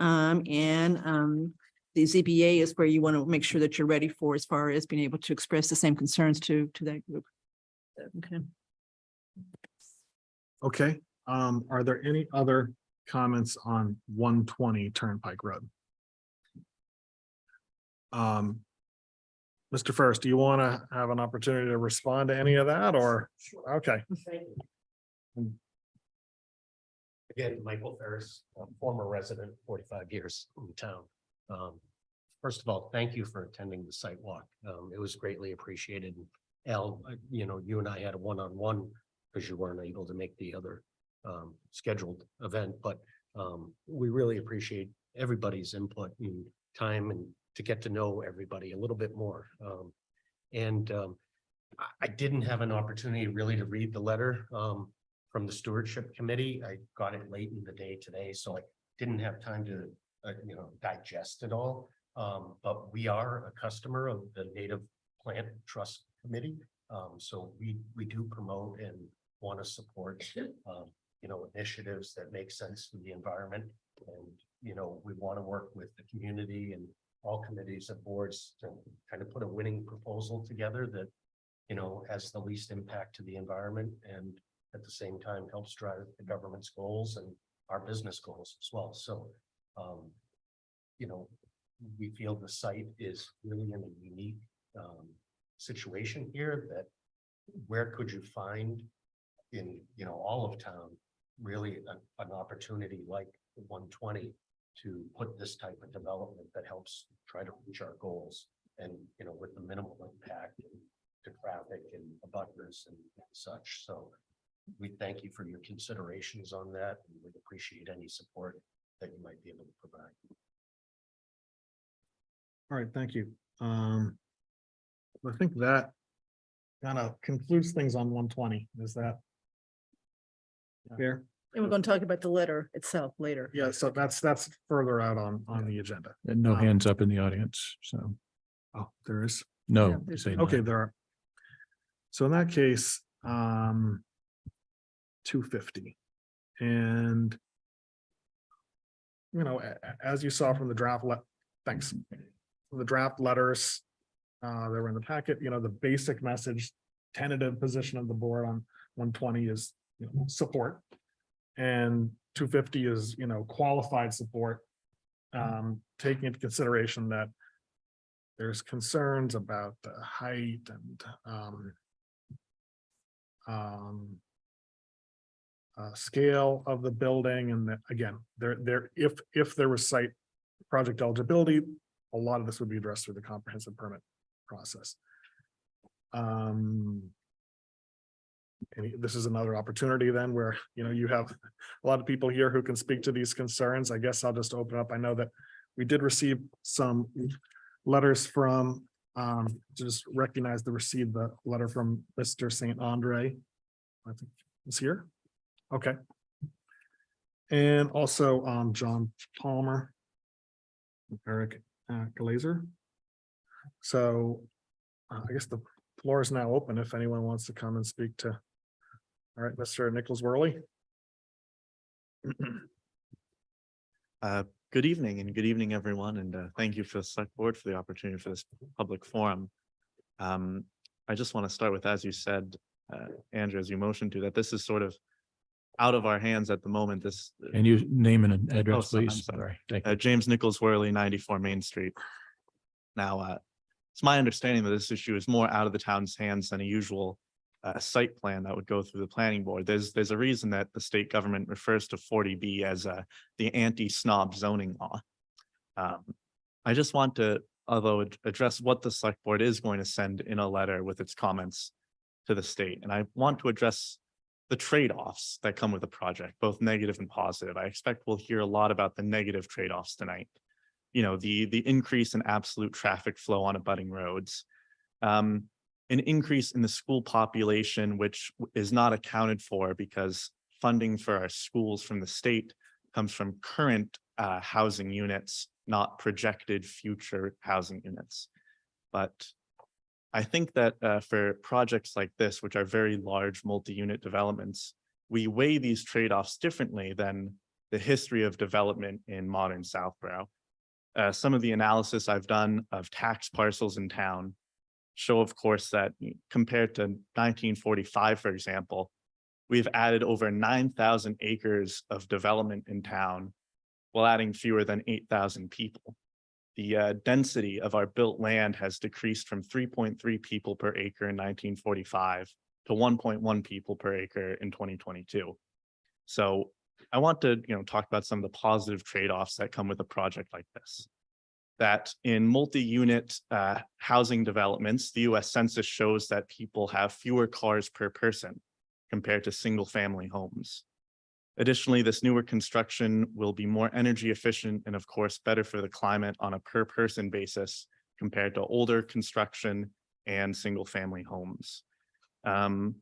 The ZBA is where you want to make sure that you're ready for, as far as being able to express the same concerns to that group. Okay. Okay, are there any other comments on 120 Turnpike Road? Mr. First, do you want to have an opportunity to respond to any of that, or? Okay, Again, Michael Ferris, a former resident, 45 years in town. First of all, thank you for attending the site walk. It was greatly appreciated. Al, you and I had a one-on-one because you weren't able to make the other scheduled event, but we really appreciate everybody's input and time and to get to know everybody a little bit more. I didn't have an opportunity really to read the letter from the stewardship committee. I got it late in the day today, so I didn't have time to, digest it all. But we are a customer of the Native Plant Trust Committee. So we do promote and want to support, initiatives that make sense for the environment. And, we want to work with the community and all committees and boards to kind of put a winning proposal together that, has the least impact to the environment and at the same time helps drive the government's goals and our business goals as well. So, we feel the site is really in a unique situation here, that where could you find in, all of town, really an opportunity like 120 to put this type of development that helps try to reach our goals and, with the minimal impact to traffic and abutters and such. So we thank you for your considerations on that, and we'd appreciate any support that you might be able to provide. all right, thank you. I think that kind of concludes things on 120. Is that fair? And we're going to talk about the letter itself later. Yeah, so that's further out on the agenda. And no hands up in the audience, so Oh, there is. Yeah, no. there's- say no. Okay, there are. So in that case, 250. And as you saw from the draft, thanks. From the draft letters that were in the packet, the basic message, tentative position of the board on 120 is, support. And 250 is, qualified support. Taking into consideration that there's concerns about the height and scale of the building, and that, again, if there was site project eligibility, a lot of this would be addressed through the comprehensive permit process. This is another opportunity then where, you have a lot of people here who can speak to these concerns. I guess I'll just open up. I know that we did receive some letters from, just recognize the letter from Mr. St. Andre. I think he's here. Okay. And also John Palmer. Eric Glazer. So I guess the floor is now open if anyone wants to come and speak to. All right, Mr. Nichols Worley. Good evening and good evening, everyone, and thank you for the select board for the opportunity for this public forum. I just want to start with, as you said, Andrew, as you motioned to, that this is sort of out of our hands at the moment. This And you name and Oh, address, sorry, I'm please. sorry. Sorry. Thank you. James Nichols Worley, 94 Main Street. Now, it's my understanding that this issue is more out of the town's hands than a usual site plan that would go through the planning board. There's a reason that the state government refers to 40B as the anti-snob zoning law. I just want to, although address what the select board is going to send in a letter with its comments to the state. And I want to address the trade-offs that come with the project, both negative and positive. I expect we'll hear a lot about the negative trade-offs tonight. The increase in absolute traffic flow on abutting roads. An increase in the school population, which is not accounted for because funding for our schools from the state comes from current housing units, not projected future housing units. But I think that for projects like this, which are very large multi-unit developments, we weigh these trade-offs differently than the history of development in modern Southborough. Some of the analysis I've done of tax parcels in town show, of course, that compared to 1945, for example, we've added over 9,000 acres of development in town while adding fewer than 8,000 people. The density of our built land has decreased from 3.3 people per acre in 1945 to 1.1 people per acre in 2022. So I want to, talk about some of the positive trade-offs that come with a project like this. That in multi-unit housing developments, the US Census shows that people have fewer cars per person compared to single-family homes. Additionally, this newer construction will be more energy efficient and, of course, better for the climate on a per-person basis compared to older construction and single-family homes. Well,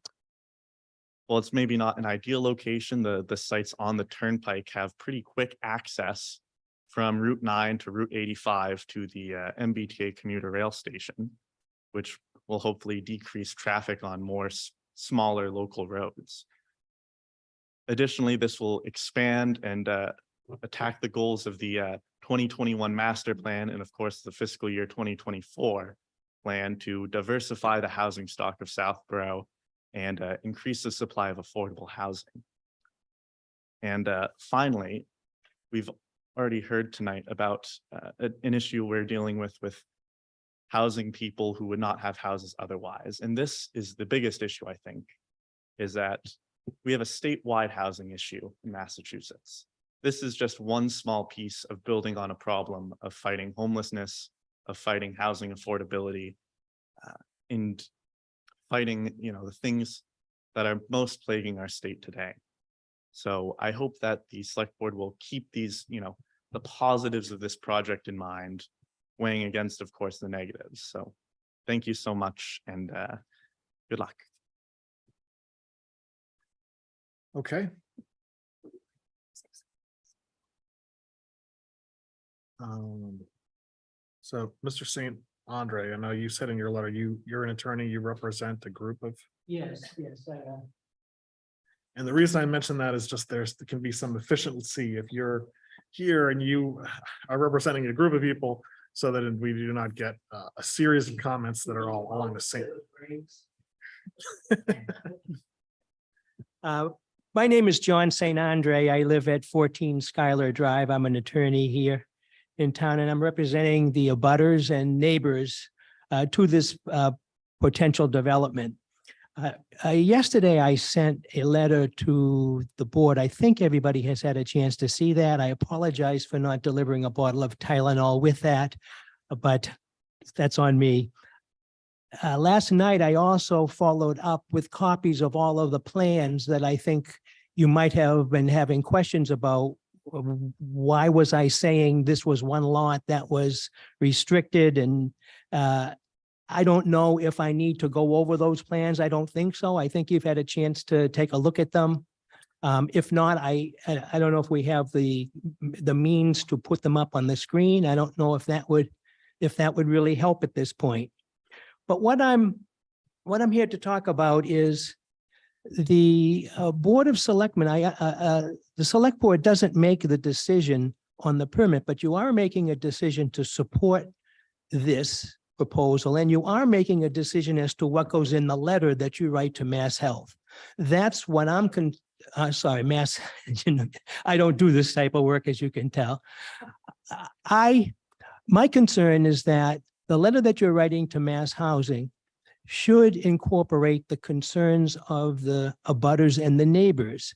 it's maybe not an ideal location. The sites on the turnpike have pretty quick access from Route 9 to Route 85 to the MBTA commuter rail station, which will hopefully decrease traffic on more smaller local roads. Additionally, this will expand and attack the goals of the 2021 master plan and, of course, the fiscal year 2024 plan to diversify the housing stock of Southborough and increase the supply of affordable housing. And finally, we've already heard tonight about an issue we're dealing with housing people who would not have houses otherwise. And this is the biggest issue, I think, is that we have a statewide housing issue in Massachusetts. This is just one small piece of building on a problem of fighting homelessness, of fighting housing affordability, and fighting, the things that are most plaguing our state today. So I hope that the select board will keep these, the positives of this project in mind, weighing against, of course, the negatives. So thank you so much and good luck. Okay. So Mr. St. Andre, I know you said in your letter, you're an attorney, you represent a group of. Yes, I And the reason I mention that is just there can be some efficiency if you're here and you are representing a group of people so that we do not get a series of comments that are all along the same. My name is John St. Andre. I live at 14 Schuyler Drive. I'm an attorney here in town, and I'm representing the abutters and neighbors to this potential development. Yesterday, I sent a letter to the board. I think everybody has had a chance to see that. I apologize for not delivering a bottle of Tylenol with that. but that's on me. Last night, I also followed up with copies of all of the plans that I think you might have been having questions about. Why was I saying this was one lot that was restricted? And I don't know if I need to go over those plans. I don't think so. I think you've had a chance to take a look at them. If not, I don't know if we have the means to put them up on the screen. I don't know if that would really help at this point. But what I'm here to talk about is the Board of Selectmen. The Select Board doesn't make the decision on the permit, but you are making a decision to support this proposal, and you are making a decision as to what goes in the letter that you write to Mass Health. That's what sorry, Mass, I don't do this type of work, as you can tell. My concern is that the letter that you're writing to Mass Housing should incorporate the concerns of the abutters and the neighbors.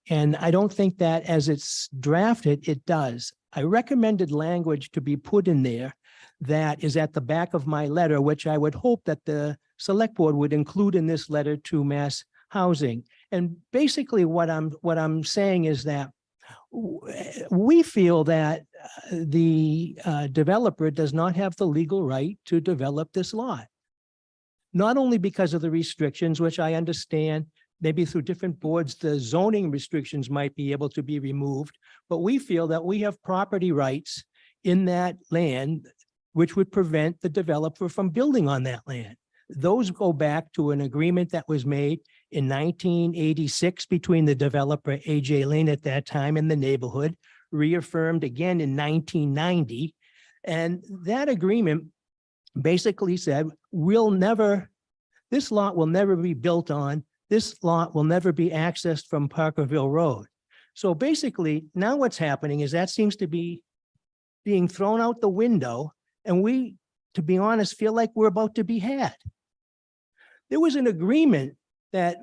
And I don't think that as it's drafted, it does. I recommended language to be put in there that is at the back of my letter, which I would hope that the Select Board would include in this letter to Mass Housing. And basically what I'm saying is that we feel that the developer does not have the legal right to develop this lot. Not only because of the restrictions, which I understand, maybe through different boards, the zoning restrictions might be able to be removed, but we feel that we have property rights in that land which would prevent the developer from building on that land. Those go back to an agreement that was made in 1986 between the developer A.J. Lane at that time and the neighborhood, reaffirmed again in 1990. And that agreement basically said, this lot will never be built on, this lot will never be accessed from Parkerville Road. So basically, now what's happening is that seems to be being thrown out the window, and we, to be honest, feel like we're about to be had. There was an agreement that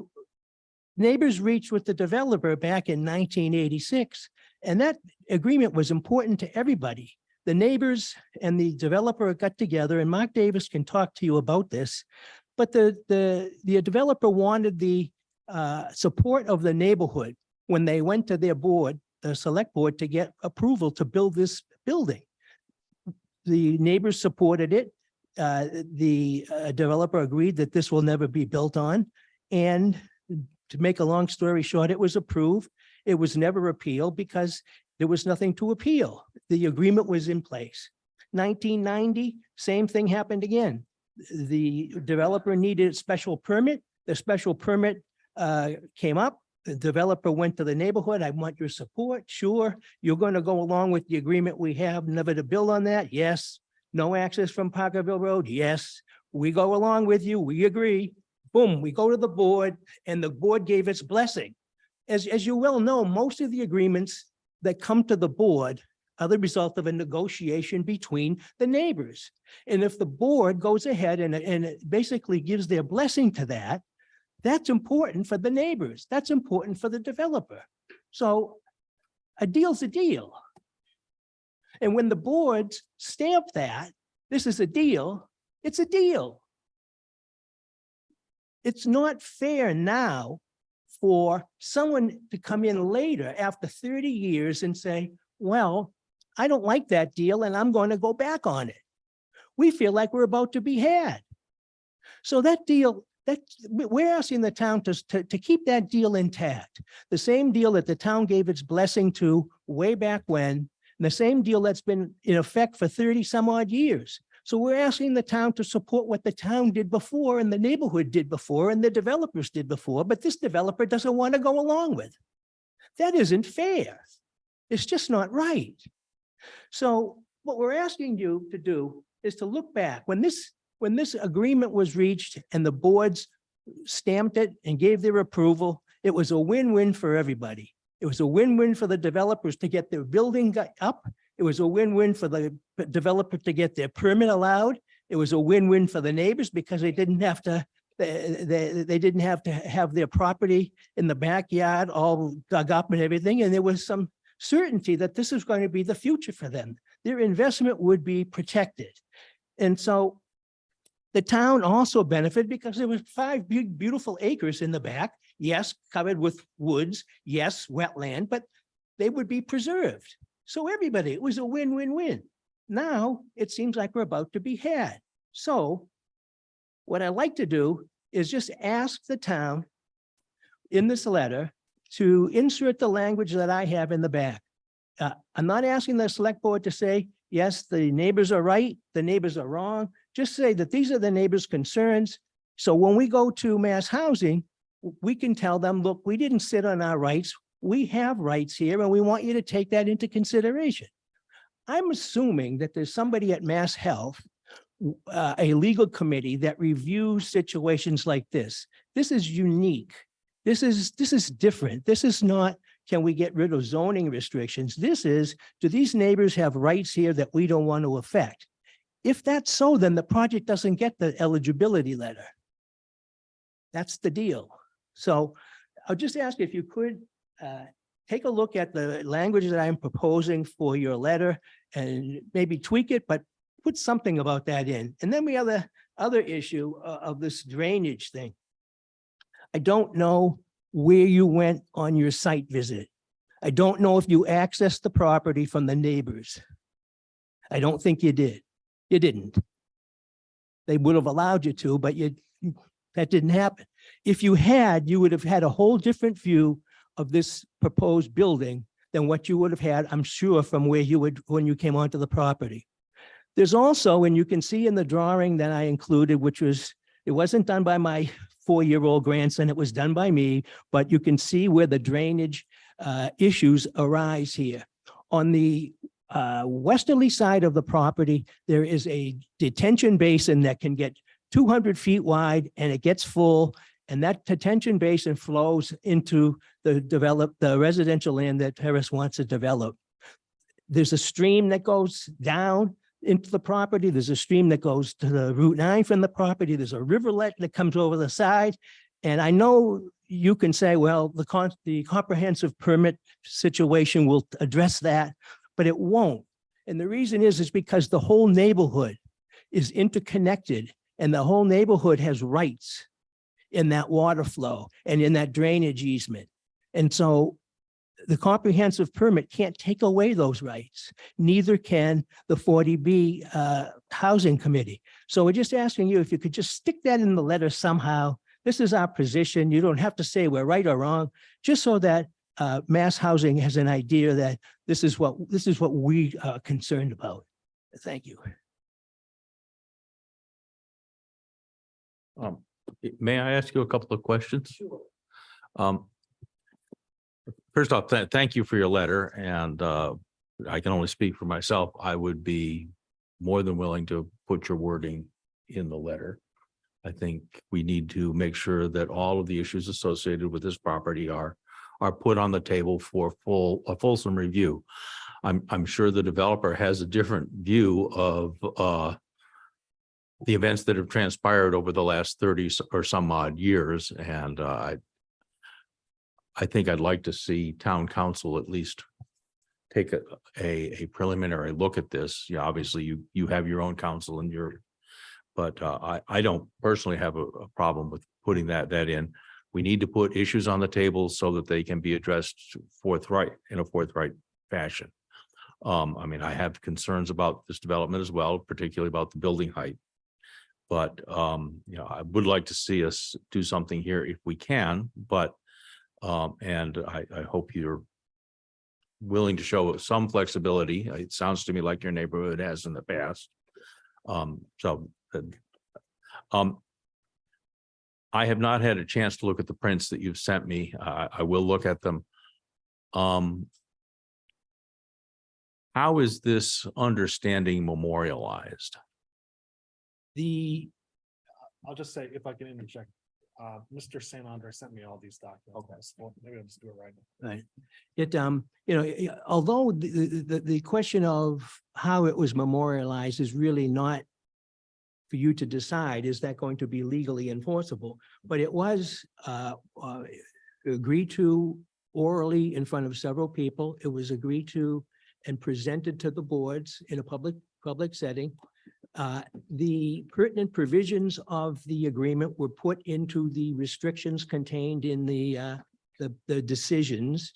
neighbors reached with the developer back in 1986, and that agreement was important to everybody. The neighbors and the developer got together, and Mark Davis can talk to you about this, but the developer wanted the support of the neighborhood when they went to their board, the Select Board, to get approval to build this building. The neighbors supported it. The developer agreed that this will never be built on. And to make a long story short, it was approved. It was never appealed because there was nothing to appeal. The agreement was in place. 1990, same thing happened again. The developer needed a special permit. The special permit came up. The developer went to the neighborhood. I want your support. Sure. You're going to go along with the agreement we have, never to build on that. Yes. No access from Parkerville Road. Yes. We go along with you. We agree. Boom. We go to the board, and the board gave its blessing. As you well know, most of the agreements that come to the board are the result of a negotiation between the neighbors. And if the board goes ahead and it basically gives their blessing to that, that's important for the neighbors. That's important for the developer. So a deal's a deal. And when the boards stamp that, this is a deal, it's a deal. It's not fair now for someone to come in later after 30 years and say, well, I don't like that deal and I'm going to go back on it. We feel like we're about to be had. So that deal, we're asking the town to keep that deal intact. The same deal that the town gave its blessing to way back when, and the same deal that's been in effect for 30 some odd years. So we're asking the town to support what the town did before and the neighborhood did before and the developers did before, but this developer doesn't want to go along with. That isn't fair. It's just not right. So what we're asking you to do is to look back. When this agreement was reached and the boards stamped it and gave their approval, it was a win-win for everybody. It was a win-win for the developers to get their building up. It was a win-win for the developer to get their permit allowed. It was a win-win for the neighbors because they didn't have to have their property in the backyard all dug up and everything. And there was some certainty that this is going to be the future for them. Their investment would be protected. And so the town also benefited because there was 5 big, beautiful acres in the back. Yes, covered with woods, yes, wetland, but they would be preserved. So everybody, it was a win-win-win. Now it seems like we're about to be had. So what I like to do is just ask the town in this letter to insert the language that I have in the back. I'm not asking the select board to say, yes, the neighbors are right, the neighbors are wrong. Just say that these are the neighbors' concerns. So when we go to mass housing, we can tell them, look, we didn't sit on our rights. We have rights here and we want you to take that into consideration. I'm assuming that there's somebody at Mass Health, a legal committee that reviews situations like this. This is unique. This is different. This is not, can we get rid of zoning restrictions? This is, do these neighbors have rights here that we don't want to affect? If that's so, then the project doesn't get the eligibility letter. That's the deal. So I'll just ask if you could take a look at the language that I'm proposing for your letter and maybe tweak it, but put something about that in. And then we have the other issue of this drainage thing. I don't know where you went on your site visit. I don't know if you accessed the property from the neighbors. I don't think you did. You didn't. They would have allowed you to, but that didn't happen. If you had, you would have had a whole different view of this proposed building than what you would have had, I'm sure, from where you would, when you came onto the property. There's also, and you can see in the drawing that I included, which was, it wasn't done by my 4-year-old grandson, it was done by me, but you can see where the drainage issues arise here. On the westerly side of the property, there is a detention basin that can get 200 feet wide and it gets full. And that detention basin flows into the residential land that Harris wants to develop. There's a stream that goes down into the property. There's a stream that goes to the Route 9 from the property. There's a rivulet that comes over the side. And I know you can say, well, the comprehensive permit situation will address that, but it won't. And the reason is because the whole neighborhood is interconnected and the whole neighborhood has rights in that water flow and in that drainage easement. And so the comprehensive permit can't take away those rights. Neither can the 40B housing committee. So we're just asking you if you could just stick that in the letter somehow. This is our position. You don't have to say we're right or wrong, just so that mass housing has an idea that this is what we are concerned about. Thank you. May I ask you a couple of questions? Sure. First off, thank you for your letter, and I can only speak for myself. I would be more than willing to put your wording in the letter. I think we need to make sure that all of the issues associated with this property are put on the table for a fulsome review. I'm sure the developer has a different view of the events that have transpired over the last 30 or some odd years, and I think I'd like to see town council at least take a preliminary look at this. Yeah, obviously you have your own council and but I don't personally have a problem with putting that in. We need to put issues on the table so that they can be addressed in a forthright fashion. I mean, I have concerns about this development as well, particularly about the building height. But I would like to see us do something here if we can, but and I hope you're willing to show some flexibility. It sounds to me like your neighborhood has in the past. I have not had a chance to look at the prints that you've sent me. I will look at them. How is this understanding memorialized? I'll just say, if I can interject, Mr. St. Andre sent me all these documents. Okay. Well, maybe I'll just do it right now. Right. It, although the question of how it was memorialized is really not for you to decide, is that going to be legally enforceable? But it was agreed to orally in front of several people. It was agreed to and presented to the boards in a public setting. The pertinent provisions of the agreement were put into the restrictions contained in the decisions.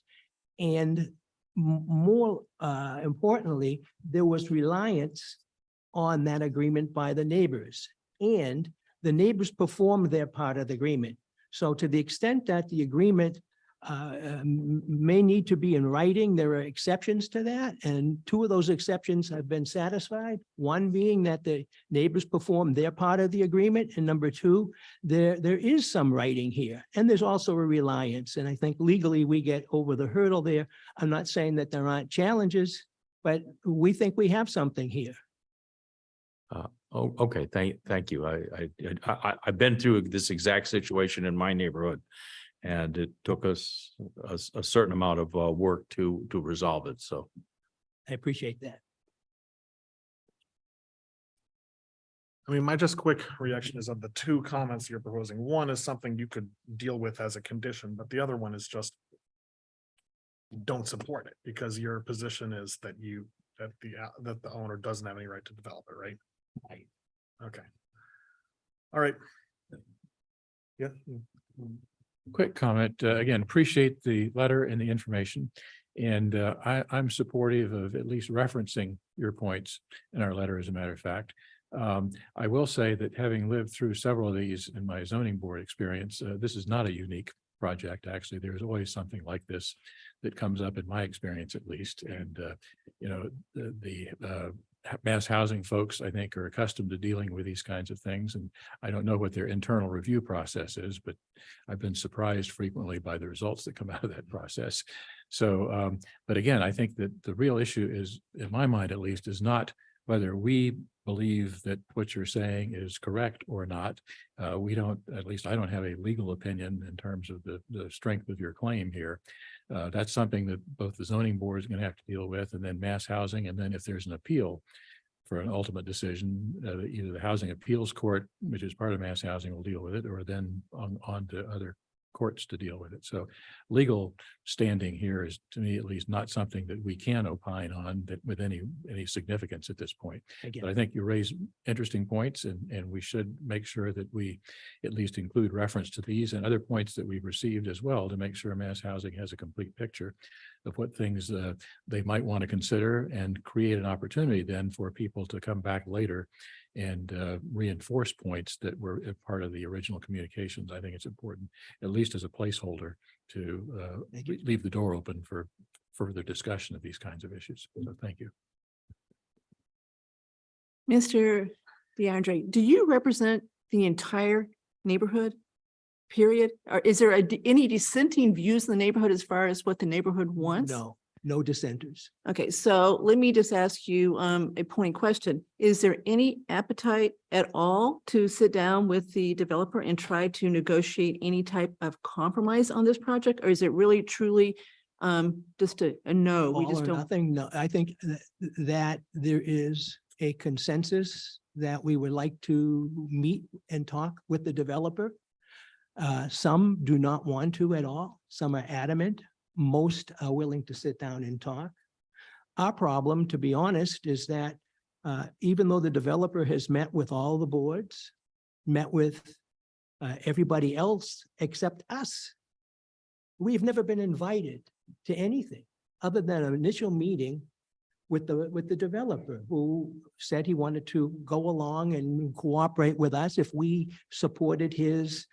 And more importantly, there was reliance on that agreement by the neighbors. And the neighbors performed their part of the agreement. So to the extent that the agreement may need to be in writing, there are exceptions to that. And two of those exceptions have been satisfied. One being that the neighbors performed their part of the agreement. And number two, there is some writing here. And there's also a reliance. And I think legally we get over the hurdle there. I'm not saying that there aren't challenges, but we think we have something here. Oh, okay, thank you. I've been through this exact situation in my neighborhood. And it took us a certain amount of work to resolve it, so. I appreciate that. I mean, my just quick reaction is of the two comments you're proposing. One is something you could deal with as a condition, but the other one is just don't support it because your position is that the owner doesn't have any right to develop it, right? Right. Okay. All right. Yeah. Quick comment, again, appreciate the letter and the information. And I'm supportive of at least referencing your points in our letter, as a matter of fact. I will say that having lived through several of these in my zoning board experience, this is not a unique project. Actually, there's always something like this that comes up in my experience, at least. And, you know, the mass housing folks, I think, are accustomed to dealing with these kinds of things. And I don't know what their internal review process is, but I've been surprised frequently by the results that come out of that process. So, but again, I think that the real issue is, in my mind at least, is not whether we believe that what you're saying is correct or not. We don't, at least I don't have a legal opinion in terms of the strength of your claim here. That's something that both the zoning board is going to have to deal with, and then mass housing. And then if there's an appeal for an ultimate decision, either the Housing Appeals Court, which is part of mass housing, will deal with it, or then on to other courts to deal with it. So legal standing here is, to me at least, not something that we can opine on that with any significance at this point. But I think you raise interesting points, and we should make sure that we at least include reference to these and other points that we've received as well, to make sure mass housing has a complete picture of what things they might want to consider, and create an opportunity then for people to come back later and reinforce points that were a part of the original communications. I think it's important, at least as a placeholder, to leave the door open for further discussion of these kinds of issues. So thank you. Mr. DeAndre, do you represent the entire neighborhood? Period? Or is there any dissenting views in the neighborhood as far as what the neighborhood wants? No, no dissenters. Okay, so let me just ask you a point question. Is there any appetite at all to sit down with the developer and try to negotiate any type of compromise on this project? Or is it really truly just a no? We All just or don't. nothing. No, I think that there is a consensus that we would like to meet and talk with the developer. Some do not want to at all. Some are adamant. Most are willing to sit down and talk. Our problem, to be honest, is that even though the developer has met with all the boards, met with everybody else except us, we've never been invited to anything other than an initial meeting with the developer, who said he wanted to go along and cooperate with us if we supported his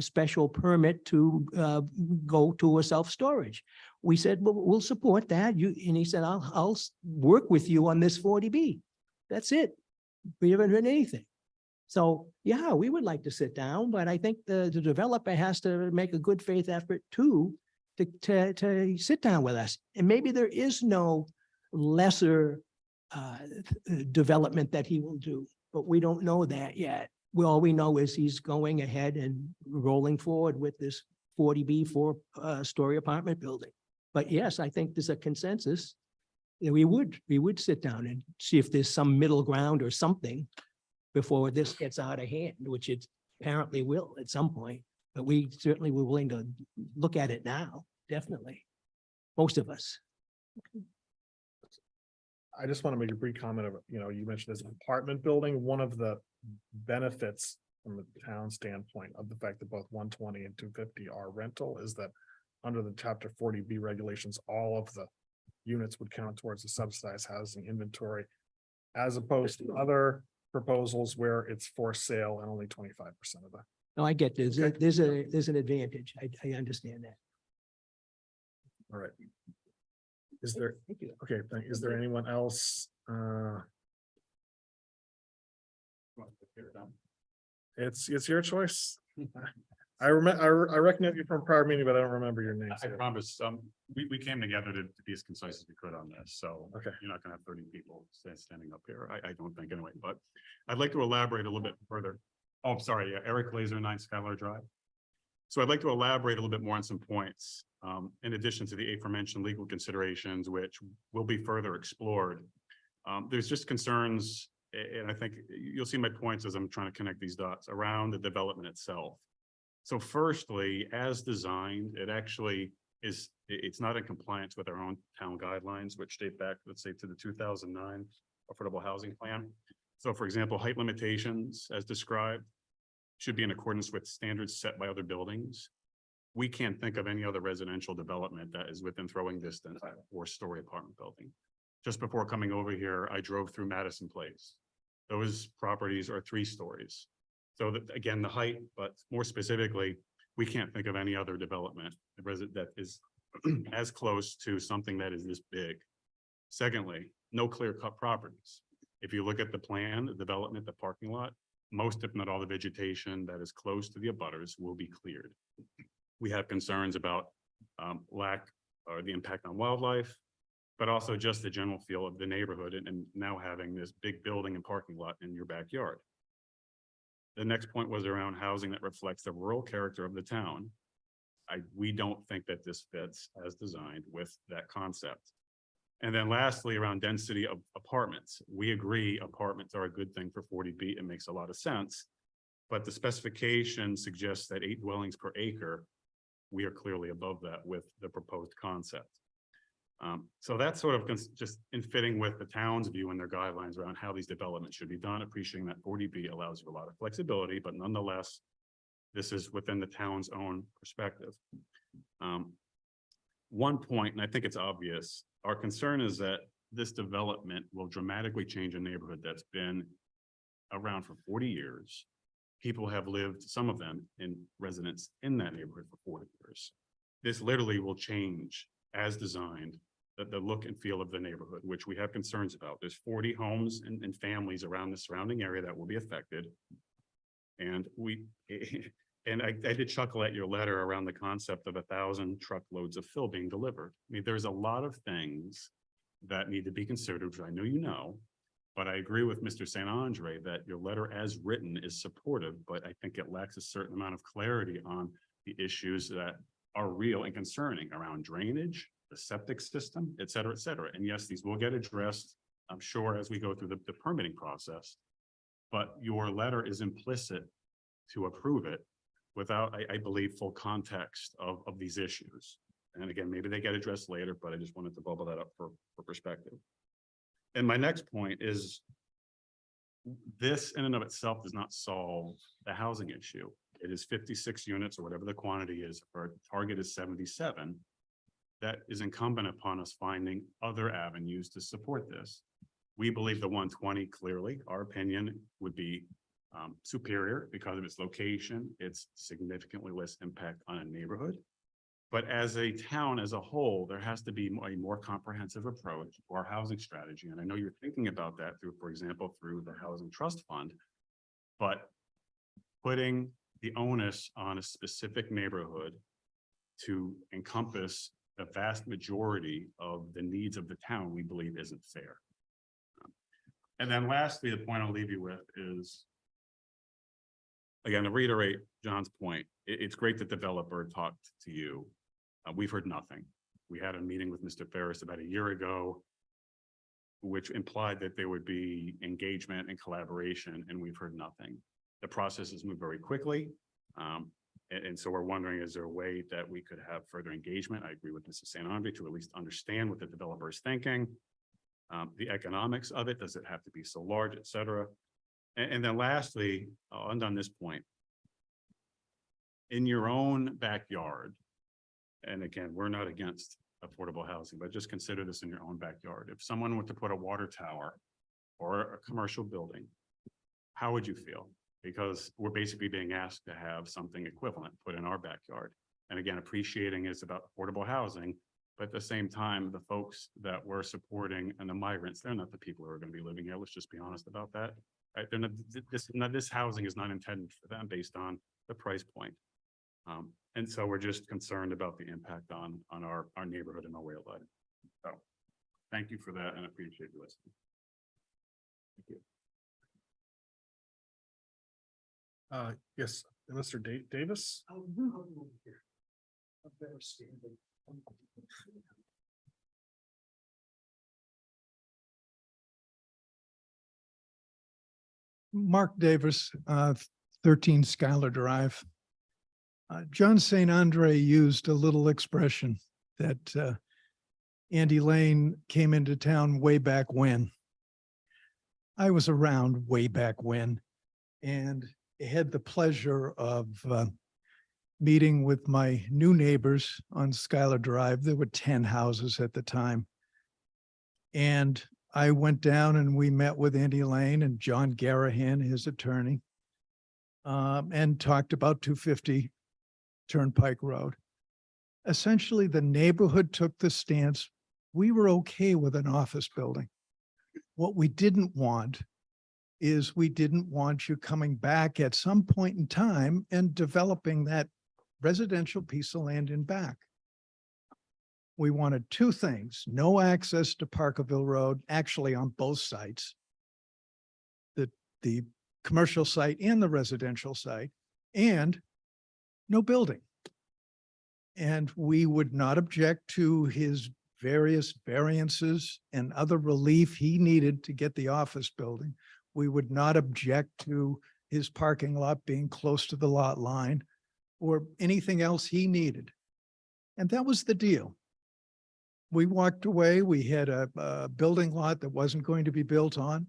special permit to go to a self-storage. We said, well, we'll support that. And he said, I'll work with you on this 40B. That's it. We haven't heard anything. So yeah, we would like to sit down, but I think the developer has to make a good faith effort too, to sit down with us. And maybe there is no lesser development that he will do, but we don't know that yet. All we know is he's going ahead and rolling forward with this 40B four-story apartment building. But yes, I think there's a consensus that we would sit down and see if there's some middle ground or something before this gets out of hand, which it apparently will at some point. But we certainly were willing to look at it now, definitely. Most of us. I just want to make a brief comment of, you mentioned this apartment building, one of the benefits from the town standpoint of the fact that both 120 and 250 are rental is that under the chapter 40B regulations, all of the units would count towards the subsidized housing inventory as opposed to other proposals where it's for sale and only 25% of the. No, I get this. Okay. There's an advantage. I understand that. All right. Is there, Thank you. okay, is there anyone else? It's your choice. I recognize you from prior meeting, but I don't remember your name. I promise, we came together to be as concise as we could on this, so. Okay. You're not gonna have 30 people standing up here, I don't think anyway, but I'd like to elaborate a little bit further. Oh, I'm sorry, yeah, Eric Laser, 9 Skylar Drive. So I'd like to elaborate a little bit more on some points, in addition to the aforementioned legal considerations, which will be further explored. There's just concerns, and I think you'll see my points as I'm trying to connect these dots around the development itself. So firstly, as designed, it actually is, it's not in compliance with our own town guidelines, which date back, let's say, to the 2009 Affordable Housing Plan. So for example, height limitations as described should be in accordance with standards set by other buildings. We can't think of any other residential development that is within throwing distance of a 4-story apartment building. Just before coming over here, I drove through Madison Place. Those properties are 3 stories. So that, again, the height, but more specifically, we can't think of any other development that is as close to something that is this big. Secondly, no clear-cut properties. If you look at the plan, the development, the parking lot, most, if not all, the vegetation that is close to the abutters will be cleared. We have concerns about lack or the impact on wildlife, but also just the general feel of the neighborhood and now having this big building and parking lot in your backyard. The next point was around housing that reflects the rural character of the town. We don't think that this fits as designed with that concept. And then lastly, around density of apartments. We agree apartments are a good thing for 40B. It makes a lot of sense. But the specification suggests that 8 dwellings per acre. We are clearly above that with the proposed concept. So that's sort of just in fitting with the town's view and their guidelines around how these developments should be done, appreciating that 40B allows you a lot of flexibility, but nonetheless, this is within the town's own perspective. One point, and I think it's obvious, our concern is that this development will dramatically change a neighborhood that's been around for 40 years. People have lived, some of them in residence in that neighborhood for 40 years. This literally will change as designed the look and feel of the neighborhood, which we have concerns about. There's 40 homes and families around the surrounding area that will be affected. And I did chuckle at your letter around the concept of 1,000 truckloads of fill being delivered. I mean, there's a lot of things that need to be considered, which I know you know, but I agree with Mr. St. Andre that your letter as written is supportive, but I think it lacks a certain amount of clarity on the issues that are real and concerning around drainage, the septic system, et cetera, et cetera. And yes, these will get addressed, I'm sure, as we go through the permitting process. But your letter is implicit to approve it without, I believe, full context of these issues. And again, maybe they get addressed later, but I just wanted to bubble that up for perspective. And my next point is this in and of itself does not solve the housing issue. It is 56 units or whatever the quantity is, our target is 77. That is incumbent upon us finding other avenues to support this. We believe the 120 clearly, our opinion would be superior because of its location. It's significantly less impact on a neighborhood. But as a town as a whole, there has to be a more comprehensive approach to our housing strategy. And I know you're thinking about that through, for example, through the Housing Trust Fund. But putting the onus on a specific neighborhood to encompass the vast majority of the needs of the town, we believe isn't fair. And then lastly, the point I'll leave you with is, again, to reiterate John's point, it's great that the developer talked to you. We've heard nothing. We had a meeting with Mr. Ferris about a year ago, which implied that there would be engagement and collaboration, and we've heard nothing. The process has moved very quickly. And so we're wondering, is there a way that we could have further engagement? I agree with Mrs. St. Andre to at least understand what the developer is thinking. The economics of it, does it have to be so large, et cetera? And then lastly, I'll end on this point. In your own backyard, and again, we're not against affordable housing, but just consider this in your own backyard. If someone were to put a water tower or a commercial building, how would you feel? Because we're basically being asked to have something equivalent put in our backyard. And again, appreciating is about affordable housing, but at the same time, the folks that we're supporting and the migrants, they're not the people who are going to be living here. Let's just be honest about that. Right? They're not, this housing is not intended for them based on the price point. And so we're just concerned about the impact on our neighborhood and our way of life. So thank you for that and appreciate you listening. Thank you. Yes, Mr. Davis. Mark Davis, 13 Schuyler Drive. John St. Andre used a little expression that Andy Lane came into town way back when. I was around way back when and had the pleasure of meeting with my new neighbors on Schuyler Drive. There were 10 houses at the time. And I went down and we met with Andy Lane and John Garahan, his attorney, and talked about 250 Turnpike Road. Essentially, the neighborhood took the stance, we were okay with an office building. What we didn't want is we didn't want you coming back at some point in time and developing that residential piece of land in back. We wanted two things: no access to Parkerville Road, actually on both sites, the commercial site and the residential site, and no building. And we would not object to his various variances and other relief he needed to get the office building. We would not object to his parking lot being close to the lot line or anything else he needed. And that was the deal. We walked away. We had a building lot that wasn't going to be built on,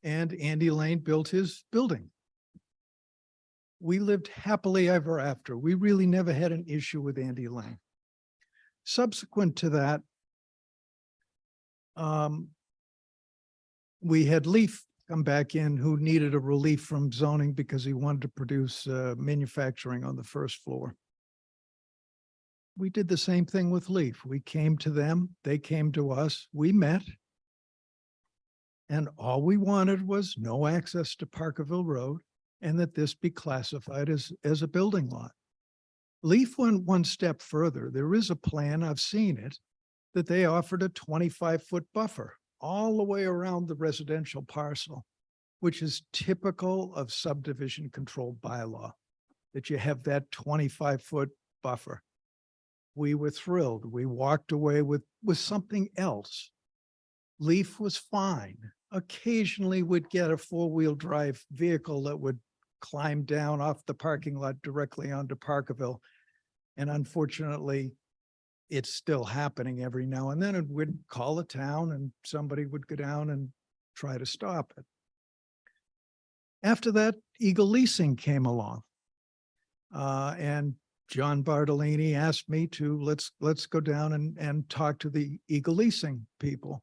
and Andy Lane built his building. We lived happily ever after. We really never had an issue with Andy Lane. Subsequent to that, we had Leaf come back in, who needed a relief from zoning because he wanted to produce manufacturing on the first floor. We did the same thing with Leaf. We came to them, they came to us, we met. And all we wanted was no access to Parkerville Road and that this be classified as a building lot. Leaf went one step further. There is a plan, I've seen it, that they offered a 25-foot buffer all the way around the residential parcel, which is typical of subdivision control bylaw, that you have that 25-foot buffer. We were thrilled. We walked away with something else. Leaf was fine. Occasionally we'd get a four-wheel drive vehicle that would climb down off the parking lot directly onto Parkerville. And unfortunately, it's still happening every now and then. And we'd call the town and somebody would go down and try to stop it. After that, Eagle Leasing came along. And John Bartolini asked me to, let's go down and talk to the Eagle Leasing people.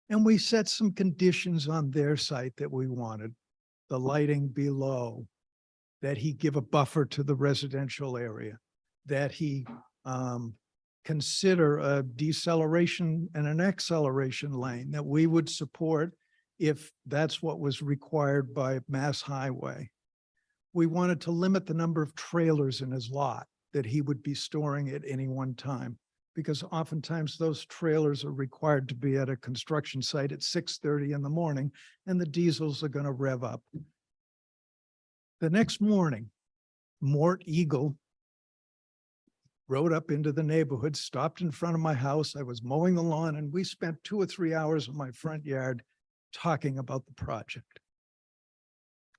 And we set some conditions on their site that we wanted. The lighting below, that he give a buffer to the residential area, that he consider a deceleration and an acceleration lane that we would support if that's what was required by Mass Highway. We wanted to limit the number of trailers in his lot that he would be storing at any one time, because oftentimes those trailers are required to be at a construction site at 6:30 in the morning, and the diesels are going to rev up. The next morning, Mort Eagle rode up into the neighborhood, stopped in front of my house. I was mowing the lawn, and we spent 2 or 3 hours in my front yard talking about the project.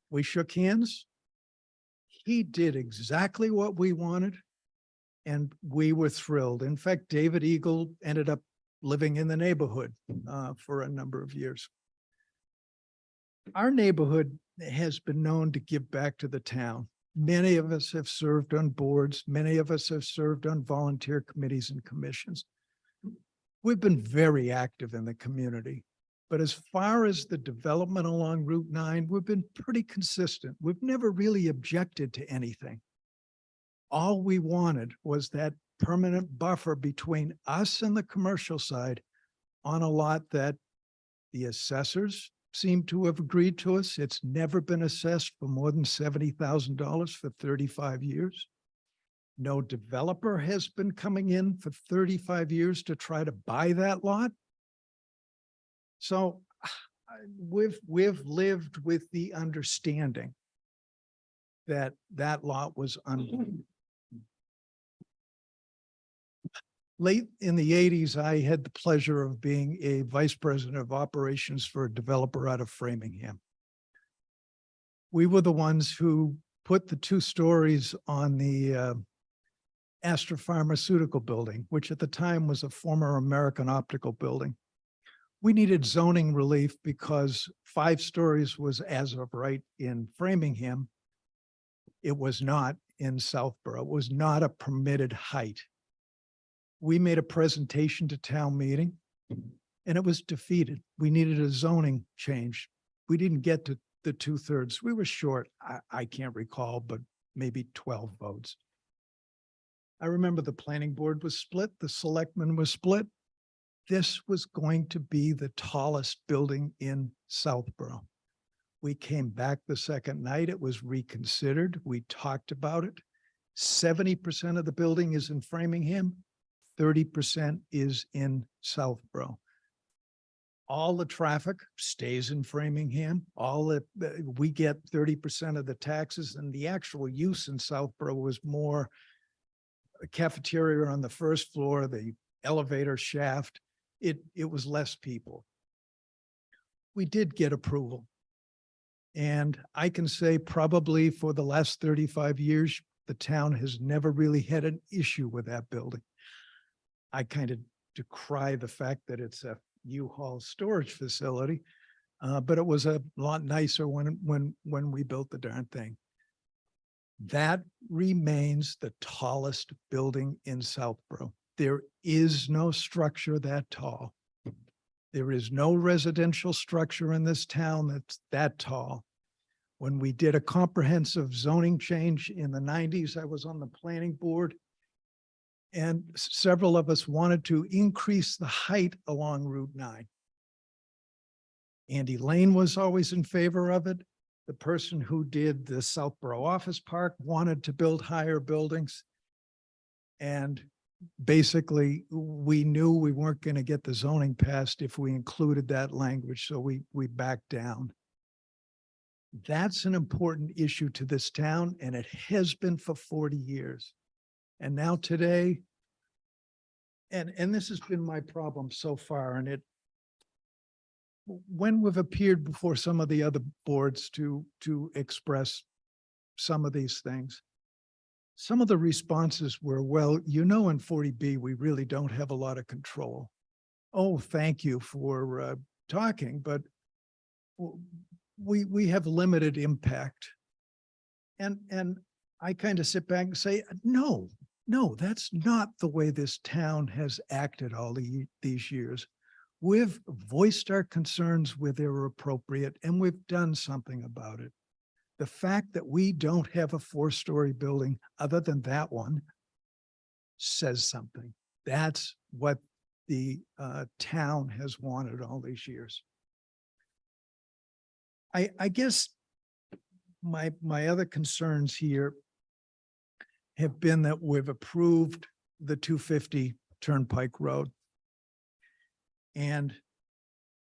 We shook hands. He did exactly what we wanted, and we were thrilled. In fact, David Eagle ended up living in the neighborhood for a number of years. Our neighborhood has been known to give back to the town. Many of us have served on boards. Many of us have served on volunteer committees and commissions. We've been very active in the community. But as far as the development along Route 9, we've been pretty consistent. We've never really objected to anything. All we wanted was that permanent buffer between us and the commercial side on a lot that the assessors seem to have agreed to us. It's never been assessed for more than $70,000 for 35 years. No developer has been coming in for 35 years to try to buy that lot. So we've lived with the understanding that that lot was late in the 80s, I had the pleasure of being a vice president of operations for a developer out of Framingham. We were the ones who put the 2 stories on the Astra Pharmaceutical building, which at the time was a former American Optical building. We needed zoning relief because 5 stories was as of right in Framingham. It was not in Southborough. It was not a permitted height. We made a presentation to town meeting and it was defeated. We needed a zoning change. We didn't get to the 2/3. We were short. I can't recall, but maybe 12 votes. I remember the planning board was split. The selectmen was split. This was going to be the tallest building in Southborough. We came back the second night. It was reconsidered. We talked about it. 70% of the building is in Framingham. 30% is in Southborough. All the traffic stays in Framingham. We get 30% of the taxes, and the actual use in Southborough was more a cafeteria on the first floor, the elevator shaft. It was less people. We did get approval. And I can say probably for the last 35 years, the town has never really had an issue with that building. I kind of decry the fact that it's a U-Haul storage facility, but it was a lot nicer when we built the darn thing. That remains the tallest building in Southborough. There is no structure that tall. There is no residential structure in this town that's that tall. When we did a comprehensive zoning change in the 90s, I was on the planning board. And several of us wanted to increase the height along Route 9. Andy Lane was always in favor of it. The person who did the Southborough Office Park wanted to build higher buildings. And basically, we knew we weren't going to get the zoning passed if we included that language, so we backed down. That's an important issue to this town, and it has been for 40 years. And now today, and this has been my problem so far, and when we've appeared before some of the other boards to express some of these things, some of the responses were, well, you know, in 40B, we really don't have a lot of control. Oh, thank you for talking, but we have limited impact. And I kind of sit back and say, no, that's not the way this town has acted all these years. We've voiced our concerns where they were appropriate, and we've done something about it. The fact that we don't have a 4-story building other than that one says something. That's what the town has wanted all these years. I guess my other concerns here have been that we've approved the 250 Turnpike Road and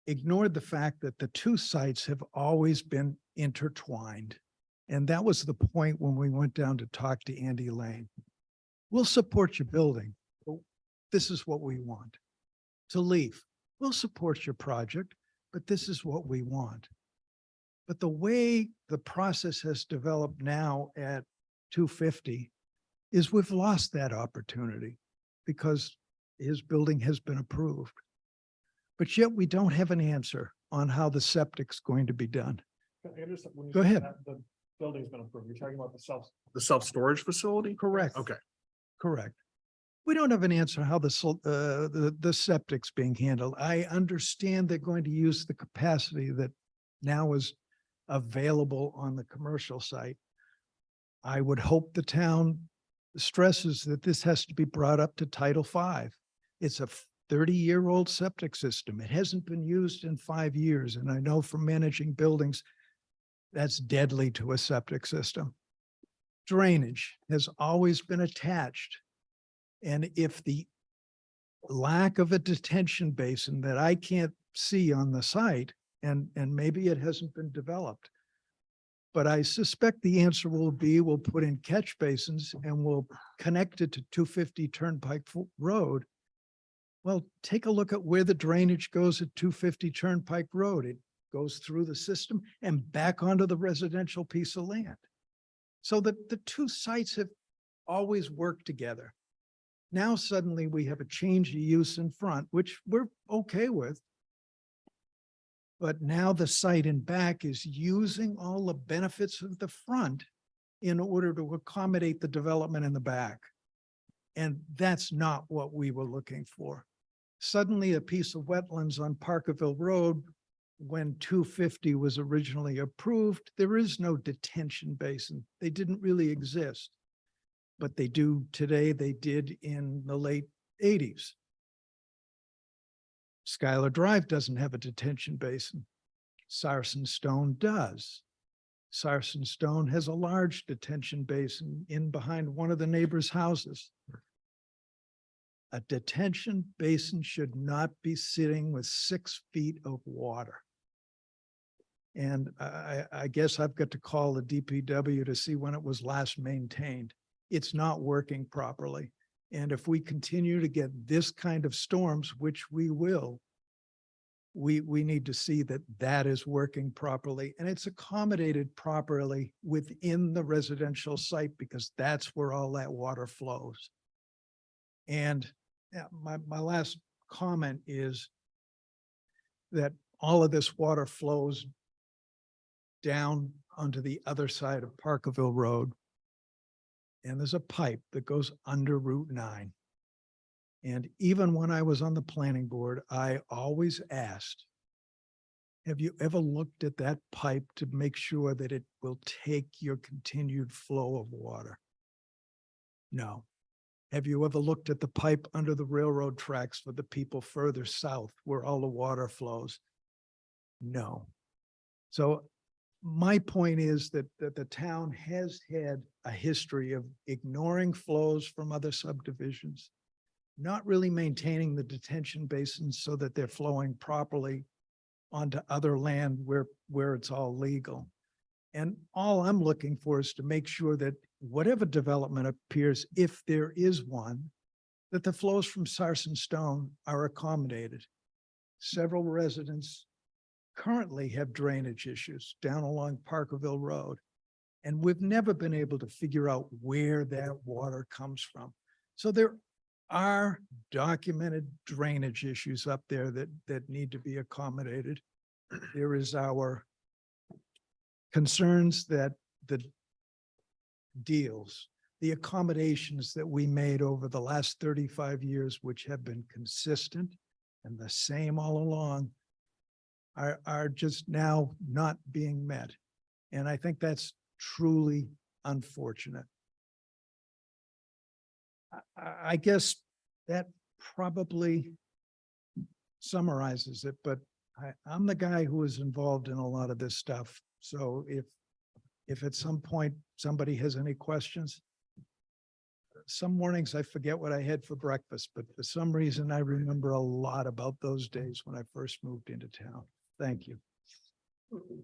ignored the fact that the 2 sites have always been intertwined. And that was the point when we went down to talk to Andy Lane. We'll support your building, but this is what we want. To leave, we'll support your project, but this is what we want. But the way the process has developed now at 250 is we've lost that opportunity because his building has been approved. But yet we don't have an answer on how the septic's going to be done. Go ahead. The building's been approved. You're talking about the self-storage facility? Correct. Okay. Correct. We don't have an answer how the septic's being handled. I understand they're going to use the capacity that now is available on the commercial site. I would hope the town stresses that this has to be brought up to Title V. It's a 30-year-old septic system. It hasn't been used in 5 years. And I know from managing buildings, that's deadly to a septic system. Drainage has always been attached. And if the lack of a detention basin that I can't see on the site, and maybe it hasn't been developed, but I suspect the answer will be, we'll put in catch basins and we'll connect it to 250 Turnpike Road. Well, take a look at where the drainage goes at 250 Turnpike Road. It goes through the system and back onto the residential piece of land. So that the two sites have always worked together. Now suddenly we have a change of use in front, which we're okay with. But now the site in back is using all the benefits of the front in order to accommodate the development in the back. And that's not what we were looking for. Suddenly a piece of wetlands on Parkerville Road, when 250 was originally approved, there is no detention basin. They didn't really exist. But they do today, they did in the late 80s. Schuyler Drive doesn't have a detention basin. Saracen Stone does. Saracen Stone has a large detention basin in behind one of the neighbors' houses. A detention basin should not be sitting with 6 feet of water. And I guess I've got to call the DPW to see when it was last maintained. It's not working properly. And if we continue to get this kind of storms, which we will, we need to see that that is working properly and it's accommodated properly within the residential site, because that's where all that water flows. And my last comment is that all of this water flows down onto the other side of Parkerville Road. And there's a pipe that goes under Route 9. And even when I was on the planning board, I always asked, have you ever looked at that pipe to make sure that it will take your continued flow of water? No. Have you ever looked at the pipe under the railroad tracks for the people further south where all the water flows? No. So my point is that the town has had a history of ignoring flows from other subdivisions, not really maintaining the detention basins so that they're flowing properly onto other land where it's all legal. And all I'm looking for is to make sure that whatever development appears, if there is one, that the flows from Saracen Stone are accommodated. Several residents currently have drainage issues down along Parkerville Road. And we've never been able to figure out where that water comes from. So there are documented drainage issues up there that need to be accommodated. There is our concerns that the deals, the accommodations that we made over the last 35 years, which have been consistent and the same all along, are just now not being met. And I think that's truly unfortunate. I guess that probably summarizes it, but I'm the guy who is involved in a lot of this stuff. So if at some point somebody has any questions, some mornings I forget what I had for breakfast, but for some reason I remember a lot about those days when I first moved into town. Thank you. Okay.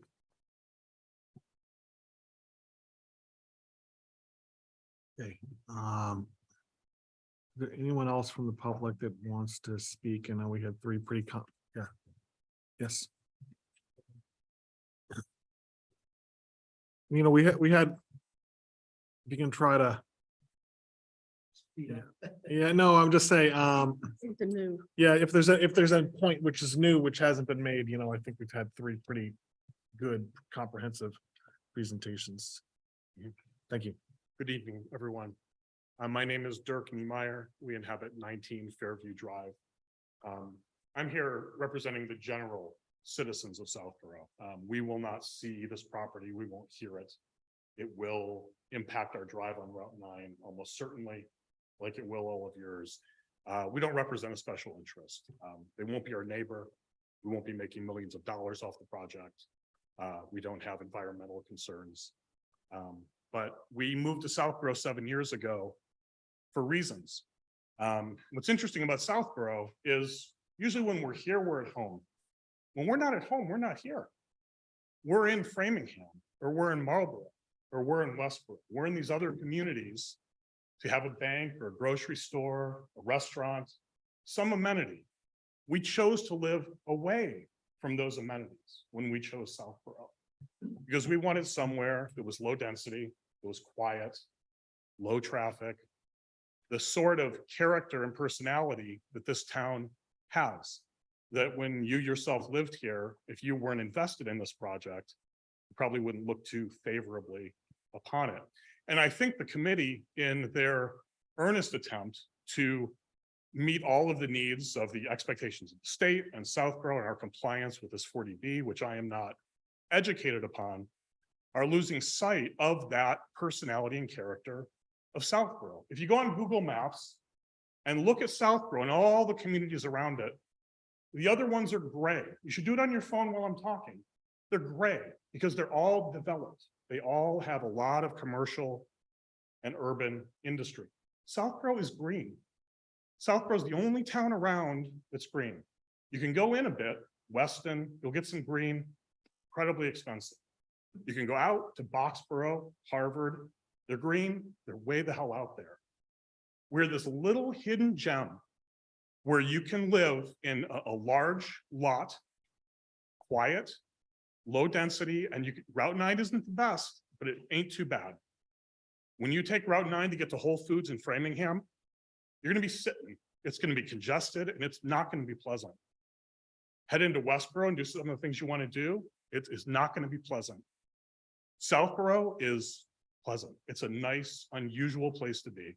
Is there anyone else from the public that wants to speak? And then we had three pretty yeah. Yes. You know, we had, you can try to Yeah, no, I'm just saying, The new. yeah, if there's a point which is new, which hasn't been made, you know, I think we've had three pretty good comprehensive presentations. Thank you. Good evening, everyone. My name is Dirk Niemeyer. We inhabit 19 Fairview Drive. I'm here representing the general citizens of Southborough. We will not see this property. We won't hear it. It will impact our drive on Route 9 almost certainly, like it will all of yours. We don't represent a special interest. They won't be our neighbor. We won't be making millions of dollars off the project. We don't have environmental concerns. But we moved to Southborough 7 years ago for reasons. What's interesting about Southborough is usually when we're here, we're at home. When we're not at home, we're not here. We're in Framingham, or we're in Marlborough, or we're in Westbrook. We're in these other communities to have a bank or a grocery store, a restaurant, some amenity. We chose to live away from those amenities when we chose Southborough because we wanted somewhere that was low density, that was quiet, low traffic, the sort of character and personality that this town has. That when you yourself lived here, if you weren't invested in this project, you probably wouldn't look too favorably upon it. And I think the committee, in their earnest attempt to meet all of the needs of the expectations of the state and Southborough and our compliance with this 40B, which I am not educated upon, are losing sight of that personality and character of Southborough. If you go on Google Maps and look at Southborough and all the communities around it, the other ones are gray. You should do it on your phone while I'm talking. They're gray because they're all developed. They all have a lot of commercial and urban industry. Southborough is green. Southborough is the only town around that's green. You can go in a bit, Weston, you'll get some green, incredibly expensive. You can go out to Boxborough, Harvard, they're green, they're way the hell out there. We're this little hidden gem where you can live in a large lot, quiet, low density, and Route 9 isn't the best, but it ain't too bad. When you take Route 9 to get to Whole Foods in Framingham, you're gonna be sitting, it's gonna be congested, and it's not gonna be pleasant. Head into Westborough and do some of the things you wanna do, it is not gonna be pleasant. Southborough is pleasant. It's a nice, unusual place to be.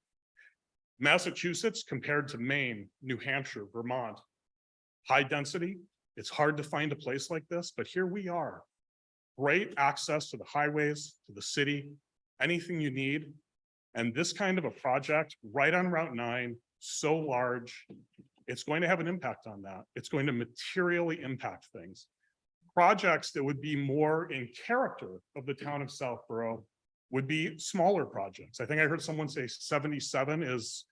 Massachusetts compared to Maine, New Hampshire, Vermont, high density. It's hard to find a place like this, but here we are. Great access to the highways, to the city, anything you need. And this kind of a project right on Route 9, so large, it's going to have an impact on that. It's going to materially impact things. Projects that would be more in character of the town of Southborough would be smaller projects. I think I heard someone say 77 is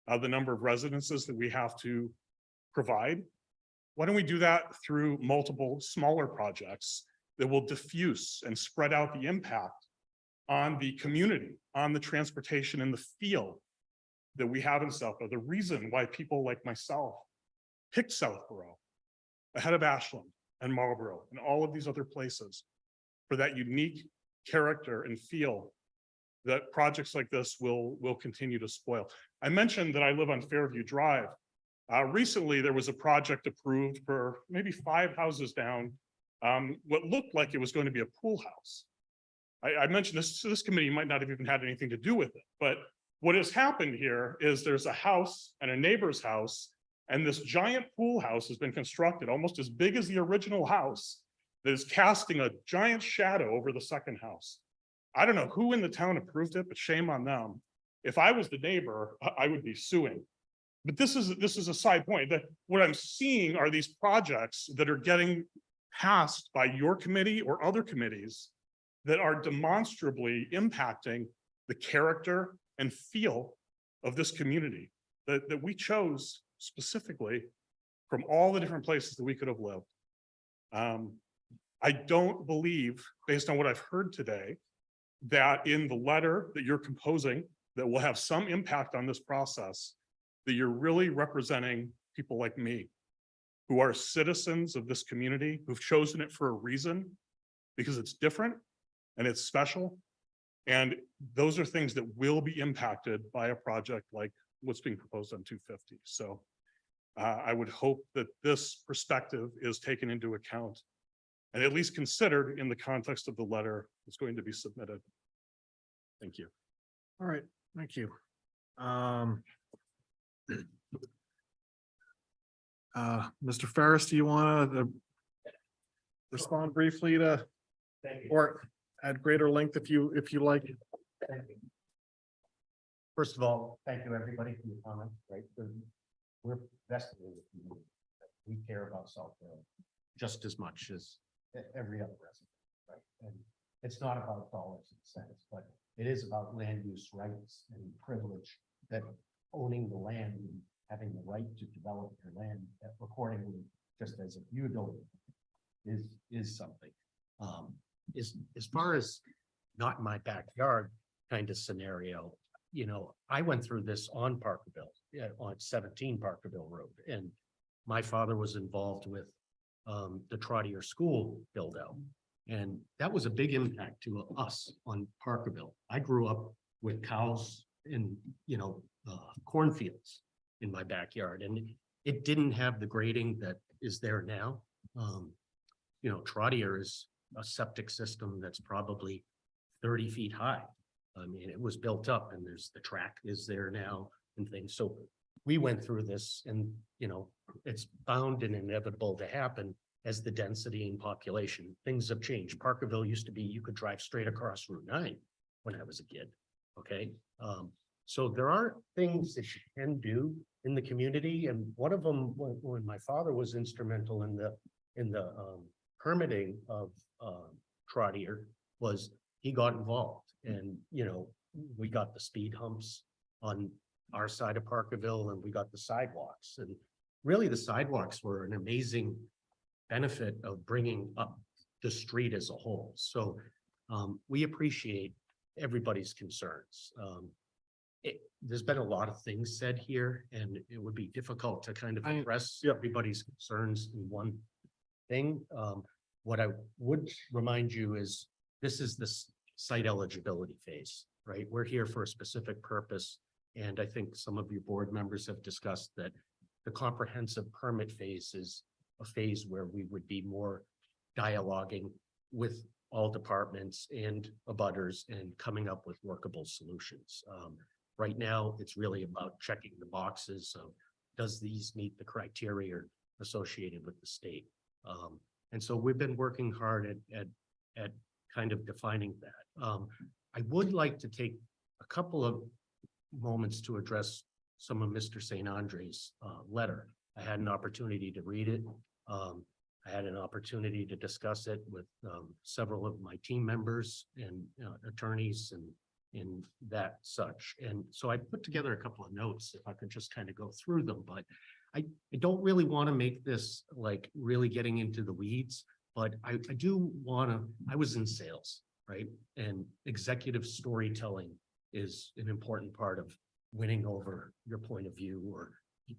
the number of residences that we have to provide. Why don't we do that through multiple smaller projects that will diffuse and spread out the impact on the community, on the transportation and the feel that we have in Southborough. The reason why people like myself picked Southborough ahead of Ashland and Marlborough and all of these other places for that unique character and feel that projects like this will continue to spoil. I mentioned that I live on Fairview Drive. Recently, there was a project approved for maybe 5 houses down, what looked like it was going to be a pool house. I mentioned this committee might not have even had anything to do with it, but what has happened here is there's a house and a neighbor's house, and this giant pool house has been constructed almost as big as the original house that is casting a giant shadow over the second house. I don't know who in the town approved it, but shame on them. If I was the neighbor, I would be suing. But this is a side point that what I'm seeing are these projects that are getting passed by your committee or other committees that are demonstrably impacting the character and feel of this community that we chose specifically from all the different places that we could have lived. I don't believe, based on what I've heard today, that in the letter that you're composing that will have some impact on this process, that you're really representing people like me, who are citizens of this community, who've chosen it for a reason, because it's different and it's special. And those are things that will be impacted by a project like what's being proposed on 250. So I would hope that this perspective is taken into account and at least considered in the context of the letter that's going to be submitted. Thank you. All right, thank you. Mr. Ferris, do you want to respond briefly to, or add greater length if you like? First of all, thank you, everybody, for your comments, right? We're vested in the community. We care about Southborough just as much as every other resident, right? And it's not about dollars and cents, but it is about land use rights and privilege, that owning the land and having the right to develop your land accordingly, just as if you don't, is something. As far as not in my backyard kind of scenario, you know, I went through this on Parkerville, on 17 Parkerville Road, and my father was involved with the Trottier School build out. And that was a big impact to us on Parkerville. I grew up with cows in, you know, cornfields in my backyard, and it didn't have the grading that is there now. You know, Trottier is a septic system that's probably 30 feet high. I mean, it was built up and there's the track is there now and things. So we went through this and, you know, it's bound and inevitable to happen as the density and population, things have changed. Parkerville used to be, you could drive straight across Route 9 when I was a kid. Okay. So there are things that you can do in the community. And one of them, when my father was instrumental in the permitting of Trottier, was he got involved. And, you know, we got the speed humps on our side of Parkerville and we got the sidewalks. And really the sidewalks were an amazing benefit of bringing up the street as a whole. So we appreciate everybody's concerns. There's been a lot of things said here and it would be difficult to kind of address everybody's concerns in one thing. What I would remind you is this is the site eligibility phase, right? We're here for a specific purpose. And I think some of your board members have discussed that the comprehensive permit phase is a phase where we would be more dialoguing with all departments and abutters and coming up with workable solutions. Right now, it's really about checking the boxes of, does these meet the criteria associated with the state? And so we've been working hard at kind of defining that. I would like to take a couple of moments to address some of Mr. St. Andre's letter. I had an opportunity to read it. I had an opportunity to discuss it with several of my team members and attorneys and in that such. And so I put together a couple of notes, if I could just kind of go through them, but I don't really want to make this like really getting into the weeds, but I do want to, I was in sales, right? And executive storytelling is an important part of winning over your point of view or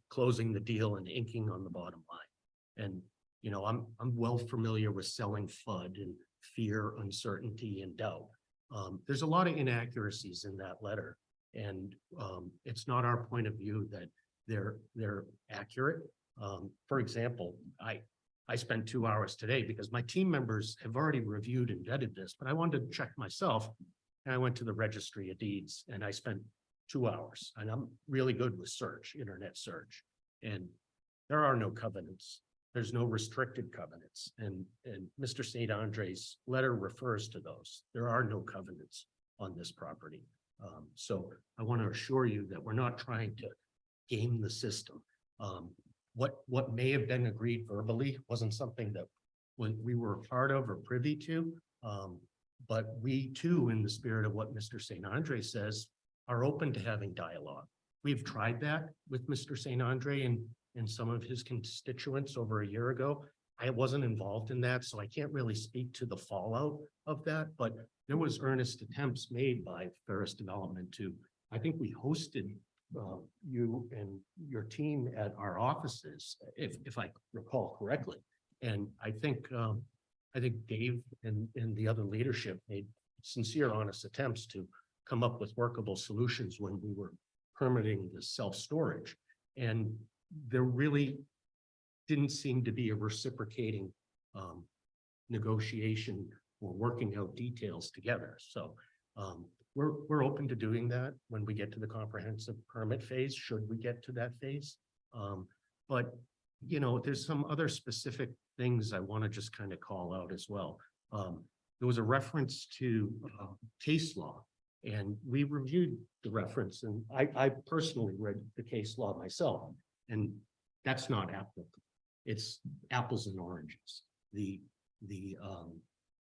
closing the deal and inking on the bottom line. And, you know, I'm well familiar with selling FUD and fear, uncertainty, and doubt. There's a lot of inaccuracies in that letter, and it's not our point of view that they're accurate. For example, I spent 2 hours today because my team members have already reviewed and vetted this, but I wanted to check myself. And I went to the Registry of Deeds and I spent 2 hours, and I'm really good with search, internet search. And there are no covenants. There's no restricted covenants. And Mr. St. Andre's letter refers to those. There are no covenants on this property. So I want to assure you that we're not trying to game the system. What may have been agreed verbally wasn't something that we were a part of or privy to. But we too, in the spirit of what Mr. St. Andre says, are open to having dialogue. We've tried that with Mr. St. Andre and some of his constituents over a year ago. I wasn't involved in that, so I can't really speak to the fallout of that, but there was earnest attempts made by Ferris Development to, I think we hosted you and your team at our offices, if I recall correctly. And I think Dave and the other leadership made sincere, honest attempts to come up with workable solutions when we were permitting the self-storage. And there really didn't seem to be a reciprocating negotiation or working out details together. So we're open to doing that when we get to the comprehensive permit phase, should we get to that phase. But, you know, there's some other specific things I want to just kind of call out as well. There was a reference to case law, and we reviewed the reference, and I personally read the case law myself, and that's not applicable. It's apples and oranges. The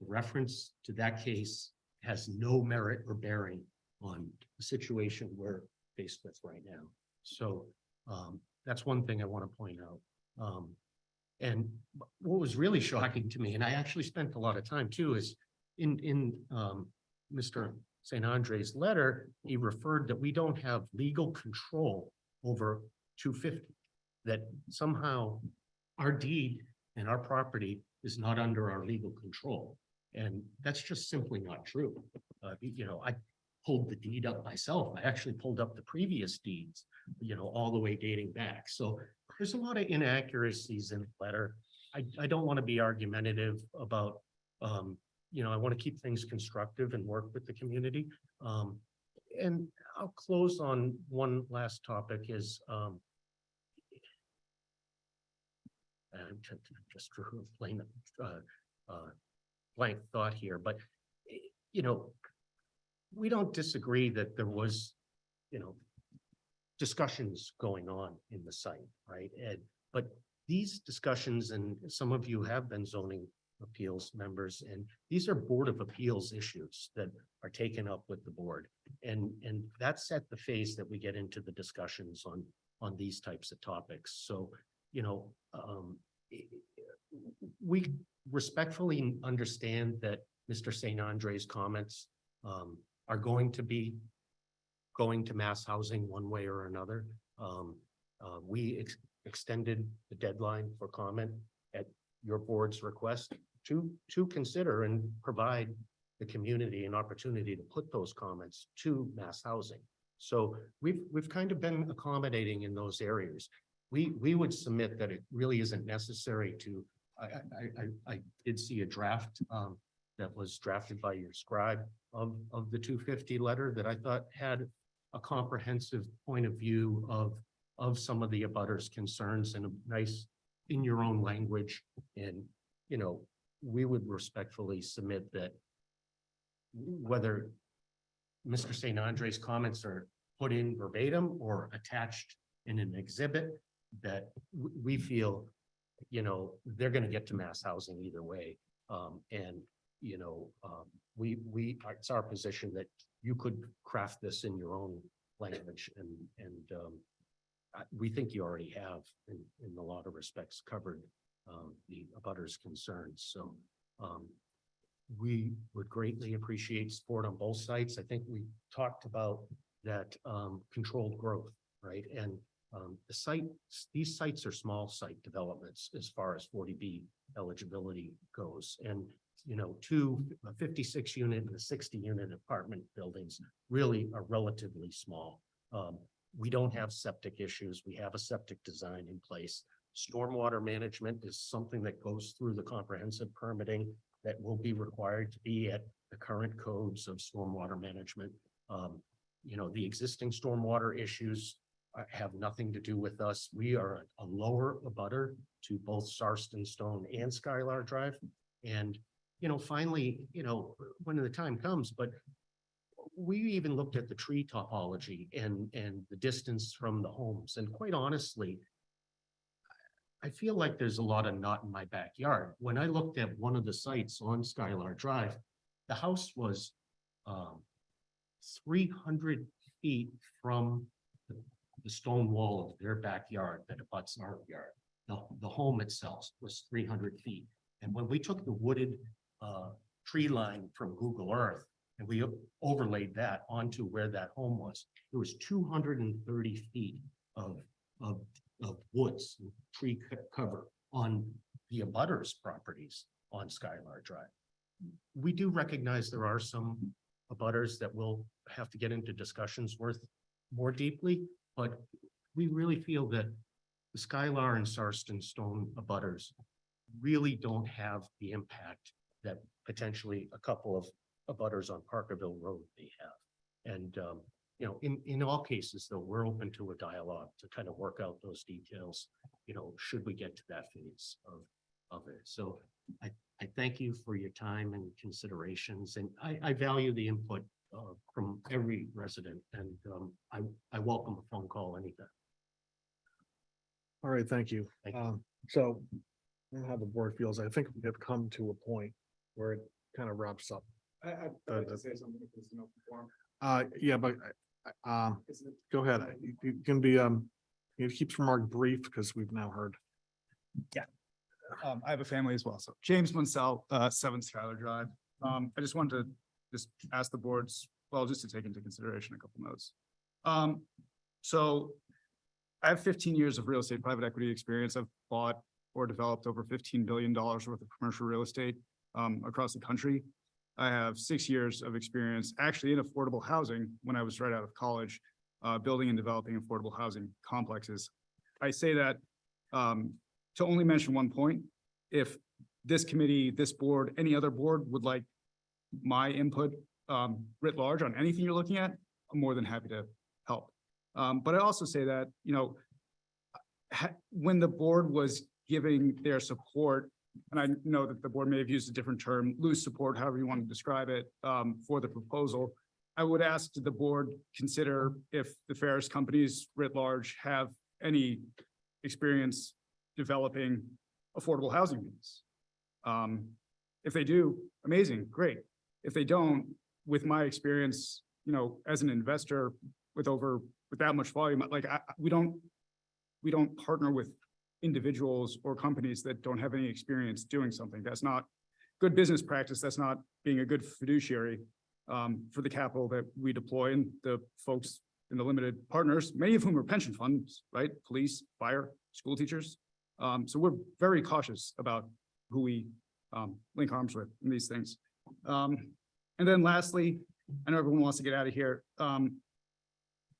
reference to that case has no merit or bearing on the situation we're faced with right now. So that's one thing I want to point out. And what was really shocking to me, and I actually spent a lot of time too, is in Mr. St. Andre's letter, he referred that we don't have legal control over 250, that somehow our deed and our property is not under our legal control. And that's just simply not true. You know, I pulled the deed up myself. I actually pulled up the previous deeds, you know, all the way dating back. So there's a lot of inaccuracies in the letter. I don't want to be argumentative about, you know, I want to keep things constructive and work with the community. And I'll close on one last topic is, I'm just plain blank thought here, but you know, we don't disagree that there was, you know, discussions going on in the site, right? But these discussions, and some of you have been zoning appeals members, and these are Board of Appeals issues that are taken up with the board. And that's at the phase that we get into the discussions on these types of topics. So, you know, we respectfully understand that Mr. St. Andre's comments are going to be going to mass housing one way or another. We extended the deadline for comment at your board's request to consider and provide the community an opportunity to put those comments to mass housing. So we've kind of been accommodating in those areas. We would submit that it really isn't necessary to, I did see a draft that was drafted by your scribe of the 250 letter that I thought had a comprehensive point of view of some of the abutters' concerns and a nice in your own language. And, you know, we would respectfully submit that whether Mr. St. Andre's comments are put in verbatim or attached in an exhibit, that we feel, you know, they're going to get to mass housing either way. And, you know, it's our position that you could craft this in your own language, and we think you already have in a lot of respects covered the abutters' concerns. So we would greatly appreciate support on both sites. I think we talked about that controlled growth, right? And these sites are small site developments as far as 40B eligibility goes. And, you know, a 56 unit and a 60 unit apartment buildings really are relatively small. We don't have septic issues. We have a septic design in place. Stormwater management is something that goes through the comprehensive permitting that will be required to be at the current codes of stormwater management. You know, the existing stormwater issues have nothing to do with us. We are a lower abutter to both Sarston Stone and Skylar Drive. And, you know, finally, you know, when the time comes, but we even looked at the tree topology and the distance from the homes. And quite honestly, I feel like there's a lot of not in my backyard. When I looked at one of the sites on Skylar Drive, the house was 300 feet from the stone wall of their backyard that abuts our yard. The home itself was 300 feet. And when we took the wooded tree line from Google Earth and we overlaid that onto where that home was, there was 230 feet of woods, tree cover on the abutters' properties on Skylar Drive. We do recognize there are some abutters that will have to get into discussions with more deeply, but we really feel that the Skylar and Sarston Stone abutters really don't have the impact that potentially a couple of abutters on Parkerville Road may have. And, you know, in all cases, though, we're open to a dialogue to kind of work out those details, you know, should we get to that phase of it. So I thank you for your time and considerations, and I value the input from every resident, and I welcome a phone call anytime. All right, thank you. Thank you. So I don't know how the board feels. I think we have come to a point where it kind of wraps up. I'd like to say something if there's an open forum. Yeah, but go ahead. You can be, it keeps remark brief because we've now heard. I have a family as well. So James Munsell, 7 Skylar Drive. I just wanted to just ask the boards, well, just to take into consideration a couple notes. So I have 15 years of real estate private equity experience. I've bought or developed over $15 billion worth of commercial real estate across the country. I have 6 years of experience actually in affordable housing when I was right out of college, building and developing affordable housing complexes. I say that to only mention one point. If this committee, this board, any other board would like my input writ large on anything you're looking at, I'm more than happy to help. But I also say that, you know, when the board was giving their support, and I know that the board may have used a different term, loose support, however you want to describe it, for the proposal, I would ask the board consider if the Ferris companies writ large have any experience developing affordable housing units. If they do, amazing, great. If they don't, with my experience, you know, as an investor with that much volume, like we don't partner with individuals or companies that don't have any experience doing something. That's not good business practice. That's not being a good fiduciary for the capital that we deploy, and the folks in the limited partners, many of whom are pension funds, right? Police, fire, school teachers. So we're very cautious about who we link arms with in these things. And then lastly, I know everyone wants to get out of here. And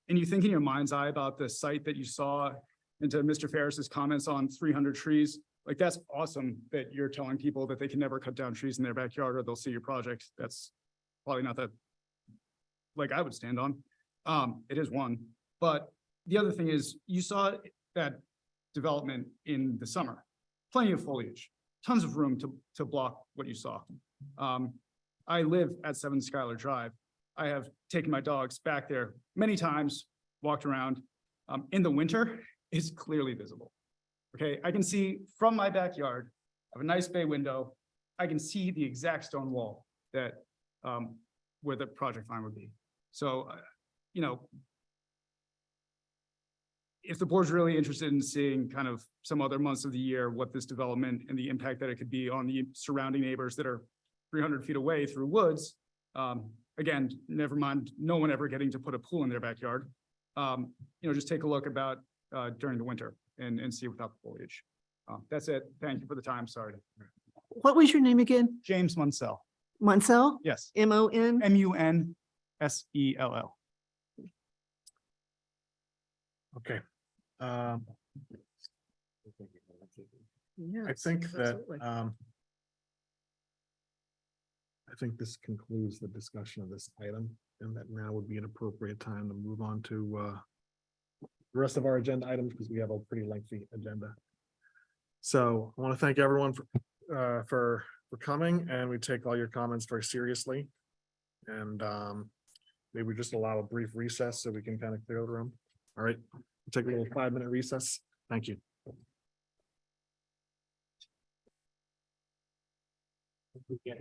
you think in your mind's eye about the site that you saw, into Mr. Ferris's comments on 300 trees, like that's awesome that you're telling people that they can never cut down trees in their backyard or they'll see your project. That's probably not that like I would stand on. It is one, but the other thing is you saw that development in the summer, plenty of foliage, tons of room to block what you saw. I live at 7 Skylar Drive. I have taken my dogs back there many times, walked around. In the winter, it's clearly visible. Okay, I can see from my backyard, I have a nice bay window. I can see the exact stone wall that where the project line would be. So, you know, if the board's really interested in seeing kind of some other months of the year, what this development and the impact that it could be on the surrounding neighbors that are 300 feet away through woods, again, never mind, no one ever getting to put a pool in their backyard. You know, just take a look about during the winter and see without the foliage. That's it. Thank you for the time. Sorry. What was your name again? James Munsell. Munsell? Yes. M-O-N? Munsell. Okay. I Yes, think that, absolutely. I think this concludes the discussion of this item, and that now would be an appropriate time to move on to the rest of our agenda items, because we have a pretty lengthy agenda. So I want to thank everyone for coming, and we take all your comments very seriously. And maybe we just allow a brief recess so we can kind of clear the room. All right, we'll take a little 5-minute recess. Thank you. Yeah.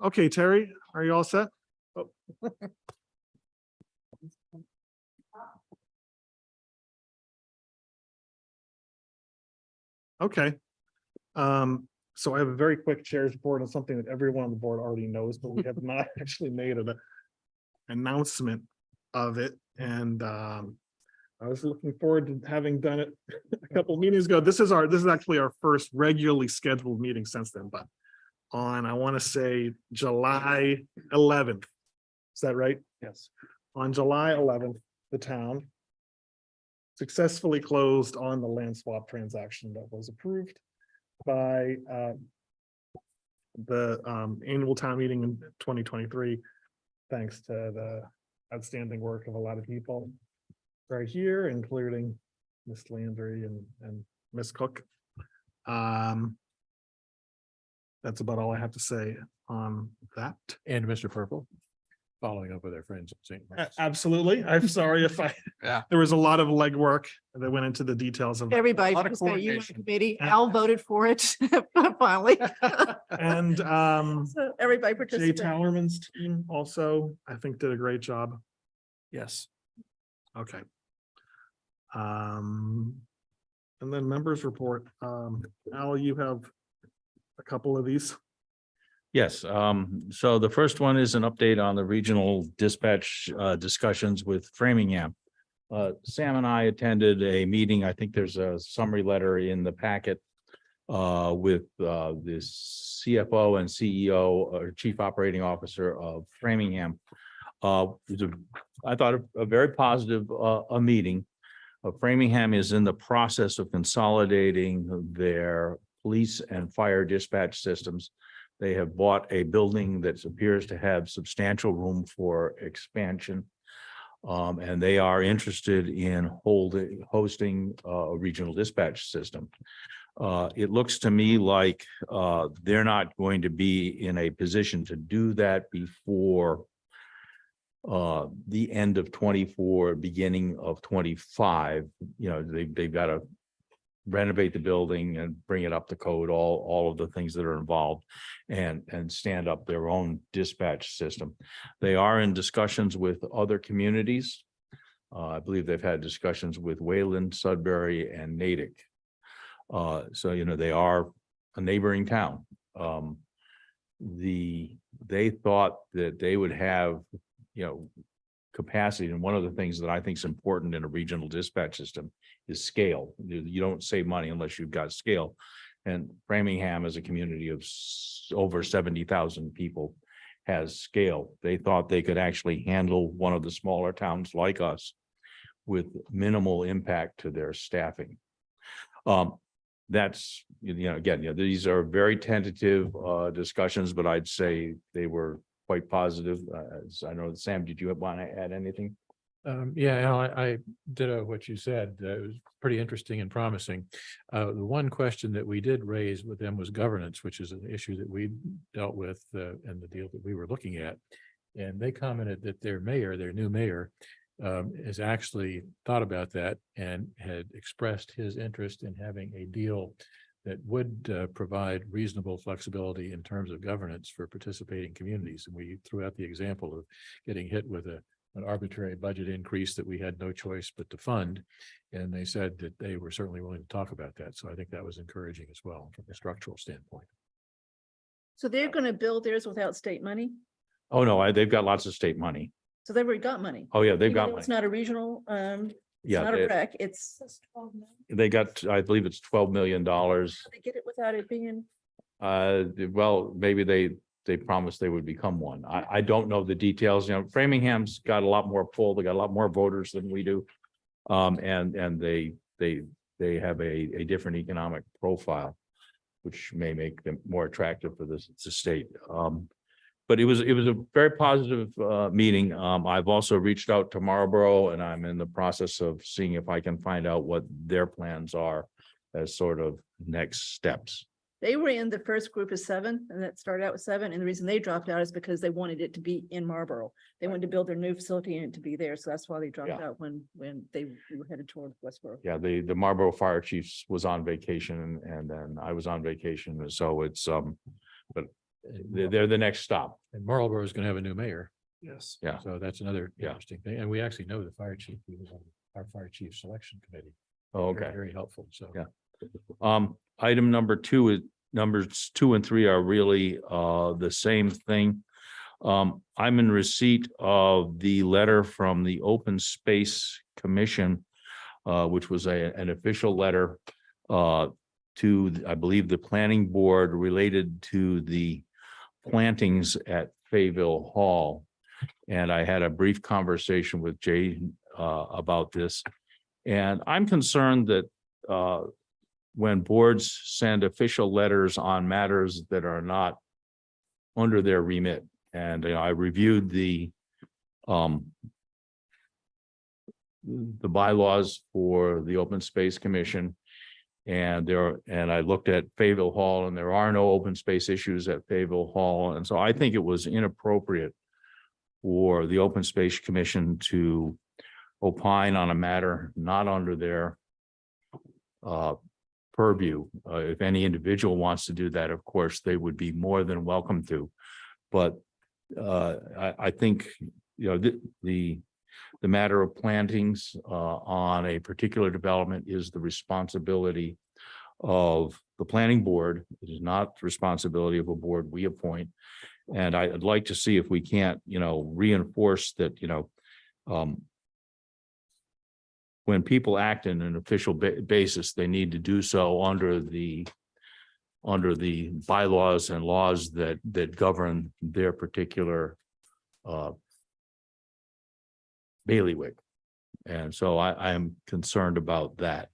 Okay, Terry, are you all set? Oh. Okay. So I have a very quick chair's report on something that everyone on the board already knows, but we have not actually made an announcement of it. And I was looking forward to having done it a couple meetings ago. This is actually our first regularly scheduled meeting since then, but on, I want to say July 11th. Is that right? Yes. On July 11th, the town successfully closed on the land swap transaction that was approved by the annual town meeting in 2023, thanks to the outstanding work of a lot of people right here, including Miss Landry and Miss Cook. That's about all I have to say on that. And Mr. Purple, following up with our friends at St. Mark's. Absolutely. I'm sorry if there was a lot of legwork that went into the details of. Everybody, lot of participated. You were on the coordination. committee, Al voted for it finally. And So everybody Jay participated. Tallerman's team also, I think, did a great job. Yes. Okay. And then members report. Al, you have a couple of these. Yes, so the first one is an update on the regional dispatch discussions with Framingham. Sam and I attended a meeting. I think there's a summary letter in the packet with the CFO and CEO or Chief Operating Officer of Framingham. It was I thought a very positive a meeting. Framingham is in the process of consolidating their police and fire dispatch systems. They have bought a building that appears to have substantial room for expansion. And they are interested in hosting a regional dispatch system. It looks to me like they're not going to be in a position to do that before the end of 24, beginning of 25. You know, they've got to renovate the building and bring it up to code, all of the things that are involved, and stand up their own dispatch system. They are in discussions with other communities. I believe they've had discussions with Wayland, Sudbury, and Natick. So, you know, they are a neighboring town. They thought that they would have, you know, capacity. And one of the things that I think is important in a regional dispatch system is scale. You don't save money unless you've got scale. And Framingham, as a community of over 70,000 people, has scale. They thought they could actually handle one of the smaller towns like us with minimal impact to their staffing. That's, you know, again, you know, these are very tentative discussions, but I'd say they were quite positive. I know, Sam, did you want to add anything? Yeah, Al, I ditto what you said. It was pretty interesting and promising. The one question that we did raise with them was governance, which is an issue that we dealt with in the deal that we were looking at. And they commented that their new mayor, has actually thought about that and had expressed his interest in having a deal that would provide reasonable flexibility in terms of governance for participating communities. And we threw out the example of getting hit with an arbitrary budget increase that we had no choice but to fund. And they said that they were certainly willing to talk about that. So I think that was encouraging as well from a structural standpoint. So they're going to build theirs without state money? Oh, no, they've got lots of state money. So they've already got money. Oh, yeah, they've Even got though money. It's not a regional, it's Yeah, not a rec, it's, they got, I believe it's $12 million. they get it without it being, Well, maybe they promised they would become one. I don't know the details. You know, Framingham's got a lot more pull. They got a lot more voters than we do. And they have a different economic profile, which may make them more attractive for this state. But it was a very positive meeting. I've also reached out to Marlboro, and I'm in the process of seeing if I can find out what their plans are as sort of next steps. they were in the first group of 7, and that started out with 7, and the reason they dropped out is because they wanted it to be in Marlboro. They wanted to build their new facility and it to be there, so that's why they dropped Yeah. out when they were headed toward Westboro. Yeah, the Marlboro Fire Chiefs was on vacation, and then I was on vacation, and so it's but they're the next stop. And Marlboro is going to have a new mayor. Yes. Yeah. So that's another Yeah. interesting thing. And we actually know the fire chief. He was on our fire chief selection committee. Oh, Very, okay. Very helpful. So. Yeah. Item number 2 is, numbers 2 and 3 are really the same thing. I'm in receipt of the letter from the Open Space Commission, which was an official letter to, I believe, the planning board related to the plantings at Fayville Hall. And I had a brief conversation with Jay about this. And I'm concerned that when boards send official letters on matters that are not under their remit, and I reviewed the bylaws for the Open Space Commission. And I looked at Fayville Hall, and there are no open space issues at Fayville Hall. And so I think it was inappropriate for the Open Space Commission to opine on a matter not under their purview. If any individual wants to do that, of course, they would be more than welcome to. But I think, the matter of plantings on a particular development is the responsibility of the planning board. It is not the responsibility of a board we appoint. And I'd like to see if we can't, reinforce that, when people act in an official basis, they need to do so under the bylaws and laws that govern their particular bailiwick. And so I am concerned about that.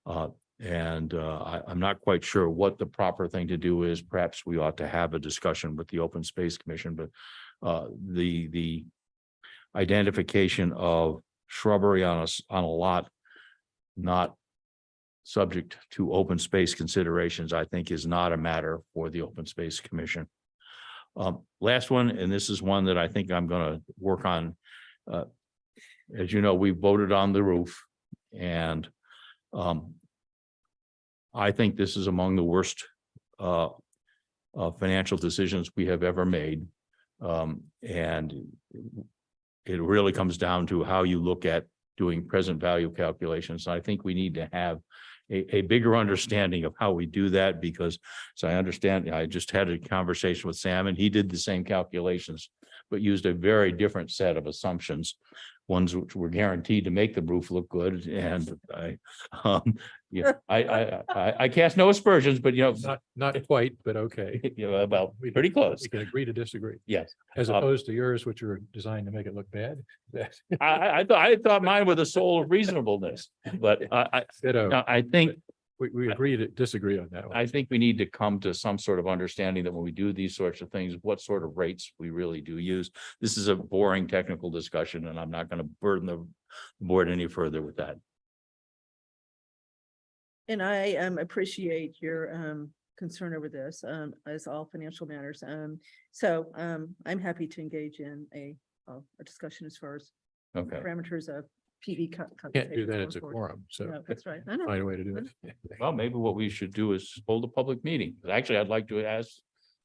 I'm not quite sure what the proper thing to do is. Perhaps we ought to have a discussion with the Open Space Commission, but the identification of shrubbery on a lot not subject to open space considerations, I think, is not a matter for the Open Space Commission. Last one, and this is one that I think I'm going to work on. As you know, we voted on the roof, and I think this is among the worst financial decisions we have ever made. And it really comes down to how you look at doing present value calculations. I think we need to have a bigger understanding of how we do that, because, so I understand, I just had a conversation with Sam, and he did the same calculations, but used a very different set of assumptions. Ones which were guaranteed to make the roof look good, and I cast no aspersions, but Not quite, but okay. About pretty close. We can agree to disagree. Yes, As opposed to yours, which are designed to make it look bad. I thought mine were the soul of reasonableness, but I think We agree to disagree on that one. I think we need to come to some sort of understanding that when we do these sorts of things, what sort of rates we really do use. This is a boring technical discussion, and I'm not going to burden the board any further with that. And I appreciate your concern over this, as all financial matters. So I'm happy to engage in a discussion as far as Okay. parameters of PV. Can't do that, it's a quorum, so. No, that's right. I know. Find a way to do it. Well, maybe what we should do is hold a public meeting. Actually, I'd like to ask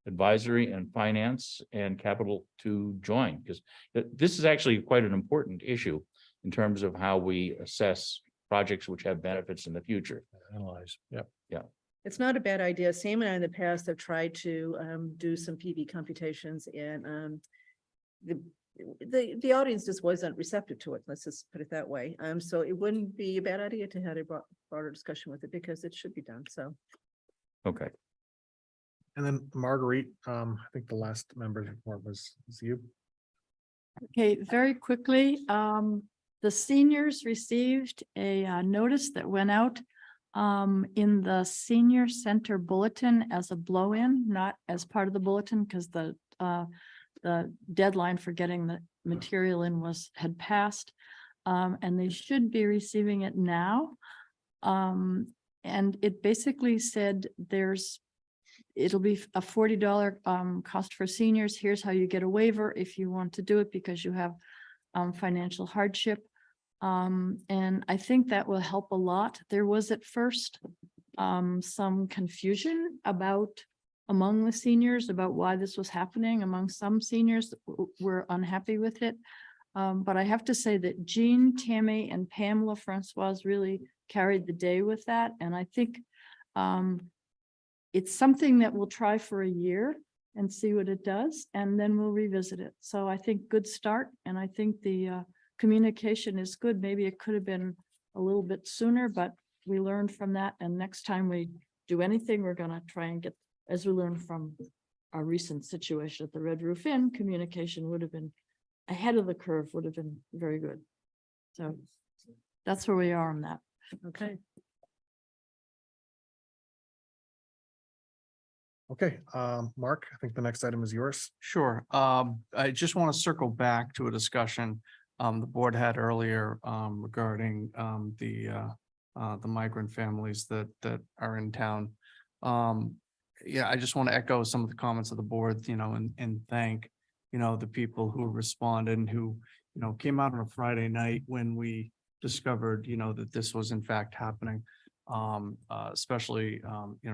advisory and finance and capital to join, because this is actually quite an important issue in terms of how we assess projects which have benefits in the future. Analyze, yep. It's not a bad idea. Sam and I in the past have tried to do some PV computations, and the audience just wasn't receptive to it. Let's just put it that way. So it wouldn't be a bad idea to have a broader discussion with it, because it should be done. So Okay. And then Marguerite, I think the last member's report was you. Okay, very quickly, the seniors received a notice that went out in the senior center bulletin as a blow-in, not as part of the bulletin, because the deadline for getting the material in had passed. And they should be receiving it now. And it basically said it'll be a $40 cost for seniors. Here's how you get a waiver if you want to do it because you have financial hardship. And I think that will help a lot. There was at first some confusion about among the seniors about why this was happening. Among some seniors were unhappy with it. But I have to say that Jean, Tammy, and Pamela Francoise really carried the day with that. And I think it's something that we'll try for a year and see what it does, and then we'll revisit it. So I think good start, and I think the communication is good. Maybe it could have been a little bit sooner, but we learned from that. And next time we do anything, we're gonna try and get, as we learned from our recent situation at the Red Roof Inn, communication would have been ahead of the curve, would have been very good. So that's where we are on that. Okay. Okay, Mark, I think the next item is yours. Sure. I just want to circle back to a discussion the board had earlier regarding the migrant families that are in town. Yeah, I just want to echo some of the comments of the board, and thank, the people who responded and who, came out on a Friday night when we discovered, that this was in fact happening. Especially,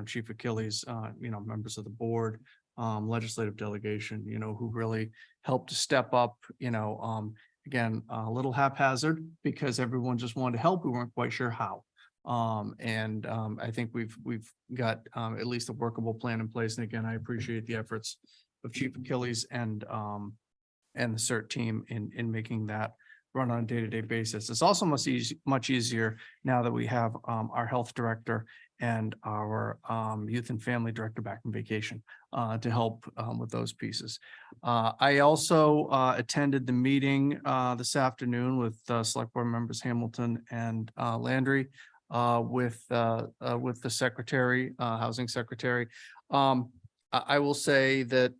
Chief Achilles, members of the board, legislative delegation, who really helped to step up, again, a little haphazard because everyone just wanted to help. We weren't quite sure how. I think we've got at least a workable plan in place. And again, I appreciate the efforts of Chief Achilles and the CERT team in making that run on a day-to-day basis. It's also much easier now that we have our health director and our youth and family director back from vacation to help with those pieces. I also attended the meeting this afternoon with select board members Hamilton and Landry with the secretary, housing secretary. I will say that,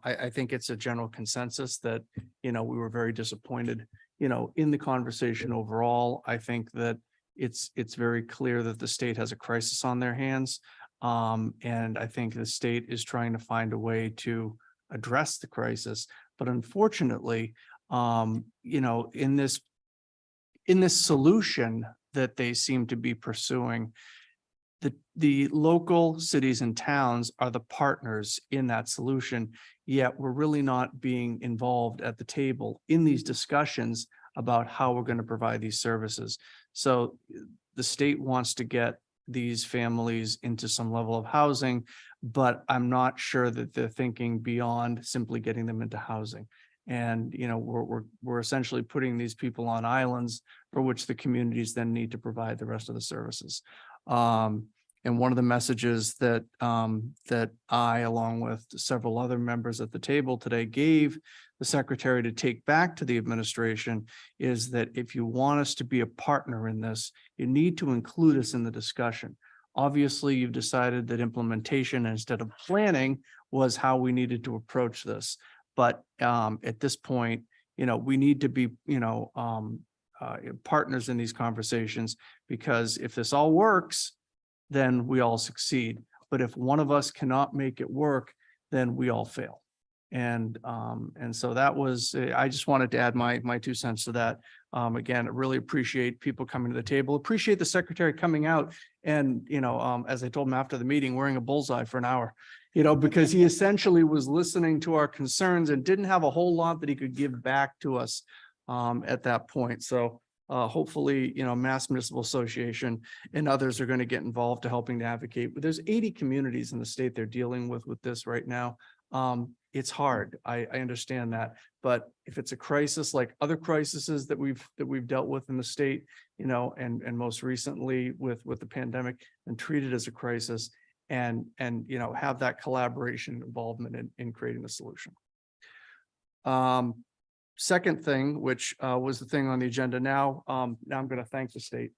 I think it's a general consensus that, we were very disappointed, in the conversation overall. I think that it's very clear that the state has a crisis on their hands. And I think the state is trying to find a way to address the crisis. But unfortunately, in this solution that they seem to be pursuing, the local cities and towns are the partners in that solution, yet we're really not being involved at the table in these discussions about how we're going to provide these services. So the state wants to get these families into some level of housing, but I'm not sure that they're thinking beyond simply getting them into housing. And, we're essentially putting these people on islands for which the communities then need to provide the rest of the services. And one of the messages that I, along with several other members at the table today, gave the secretary to take back to the administration is that if you want us to be a partner in this, you need to include us in the discussion. Obviously, you've decided that implementation instead of planning was how we needed to approach this. But at this point, we need to be, partners in these conversations, because if this all works, then we all succeed. But if one of us cannot make it work, then we all fail. And so that was, I just wanted to add my 2 cents to that. Again, I really appreciate people coming to the table, appreciate the secretary coming out and, as I told him after the meeting, wearing a bullseye for an hour, because he essentially was listening to our concerns and didn't have a whole lot that he could give back to us at that point. So hopefully, Mass Municipal Association and others are going to get involved to helping to advocate. But there's 80 communities in the state they're dealing with this right now. It's hard. I understand that. But if it's a crisis like other crises that we've dealt with in the state, and most recently with the pandemic, and treat it as a crisis and have that collaboration and involvement in creating the solution. Second thing, which was the thing on the agenda now I'm going to thank the state,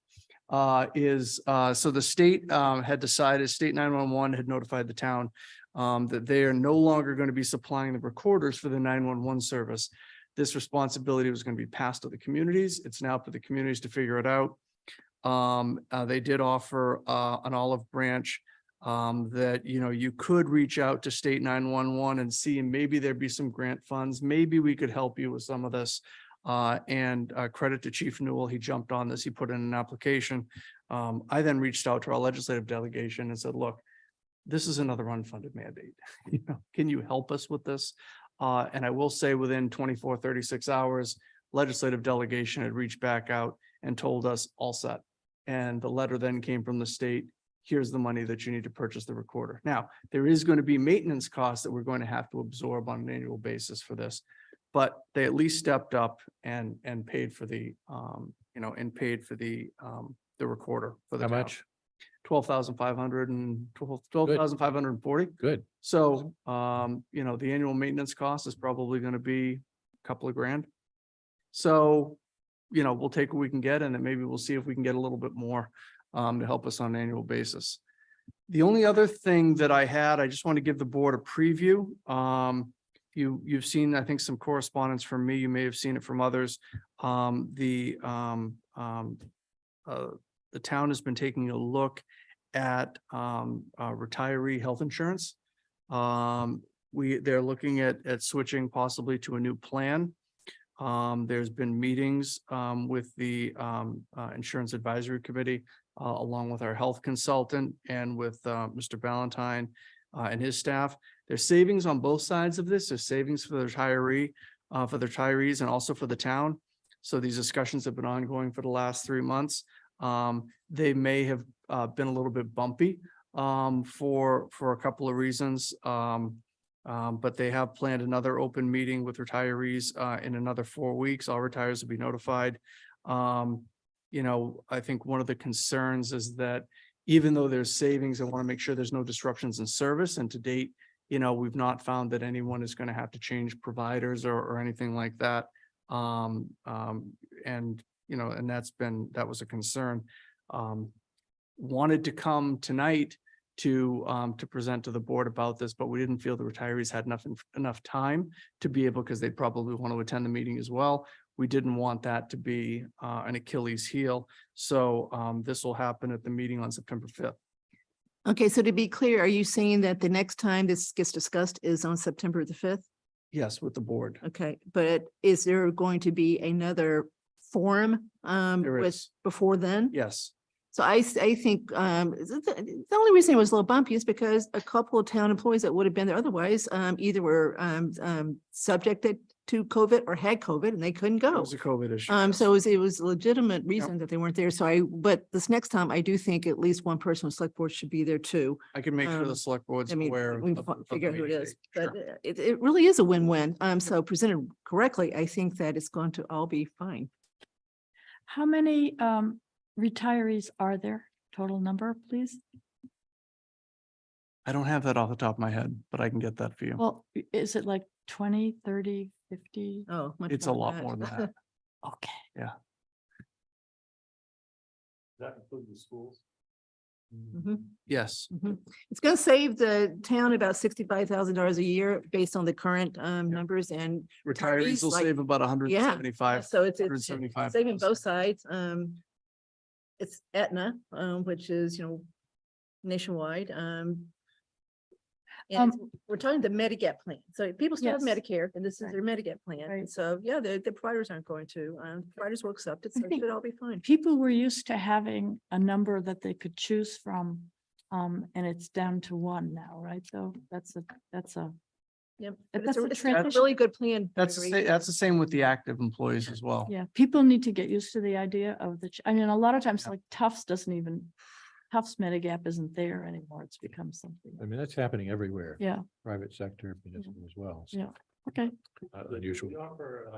is so the state had decided, State 911 had notified the town that they are no longer going to be supplying the recorders for the 911 service. This responsibility was going to be passed to the communities. It's now up to the communities to figure it out. They did offer an olive branch that, you could reach out to State 911 and see, and maybe there'd be some grant funds. Maybe we could help you with some of this. And credit to Chief Newell. He jumped on this. He put in an application. I then reached out to our legislative delegation and said, look, this is another unfunded mandate. You know, can you help us with this? And I will say within 24, 36 hours, legislative delegation had reached back out and told us all set. And the letter then came from the state. Here's the money that you need to purchase the recorder. Now, there is going to be maintenance costs that we're going to have to absorb on an annual basis for this. But they at least stepped up and paid for the, the recorder for the How town. much? 12,500 and 12,540. Good. So, the annual maintenance cost is probably going to be a couple of grand. So, we'll take what we can get, and then maybe we'll see if we can get a little bit more to help us on an annual basis. The only other thing that I had, I just want to give the board a preview. You've seen, I think, some correspondence from me. You may have seen it from others. The town has been taking a look at retiree health insurance. They're looking at switching possibly to a new plan. There's been meetings with the Insurance Advisory Committee, along with our health consultant and with Mr. Ballantyne and his staff. There's savings on both sides of this. There's savings for the retirees and also for the town. So these discussions have been ongoing for the last 3 months. They may have been a little bit bumpy for a couple of reasons. But they have planned another open meeting with retirees in another 4 weeks. All retirees will be notified. I think one of the concerns is that even though there's savings, I want to make sure there's no disruptions in service. And to date, we've not found that anyone is going to have to change providers or anything like that. And that was a concern. Wanted to come tonight to present to the board about this, but we didn't feel the retirees had enough time to be able, because they probably want to attend the meeting as well. We didn't want that to be an Achilles heel. So this will happen at the meeting on September 5th. Okay, so to be clear, are you saying that the next time this gets discussed is on September the 5th? Yes, with the board. Okay, but is there going to be another forum There with is. before then? Yes. So I think the only reason it was a little bumpy is because a couple of town employees that would have been there otherwise either were subjected to COVID or had COVID and they couldn't It go. was a COVID issue. So it was a legitimate reason that they weren't there. So but this next time, I do think at least one person on select board should be there too. I can make sure the Um, select board's I mean, aware. we of- can of figure out the who it meeting is, date. but Sure. it really is a win-win. So presented correctly, I think that it's going to all be fine. How many retirees are there? Total number, please? I don't have that off the top of my head, but I can get that for you. Well, is it like 20, 30, 50? Oh. much It's a lot more than that. Okay. That include the schools? Mhm. Yes. Mhm. It's going to save the town about $65,000 a year based on the current numbers and Retirees will like- save about 175. so it's 175. saving both sides. It's Aetna, which is, nationwide. And we're talking the Medigap plan. So people still have Yes. Medicare and this is Right. their Medigap plan. Right. So yeah, the providers aren't going to, providers will accept it. So I it think- should all be fine. People were used to having a number that they could choose from. And it's down to one now, right? So that's a Yep. But But that's a it's a transition. really good plan. That's, Gregory. that's the same with the active employees as well. Yeah, people need to get used to the idea of I mean, a lot of times Yeah. like Tufts Tufts Medigap isn't there anymore. It's become something. I mean, that's happening everywhere. Yeah, Private sector, municipal as well. so yeah. Okay. Not unusual. Offer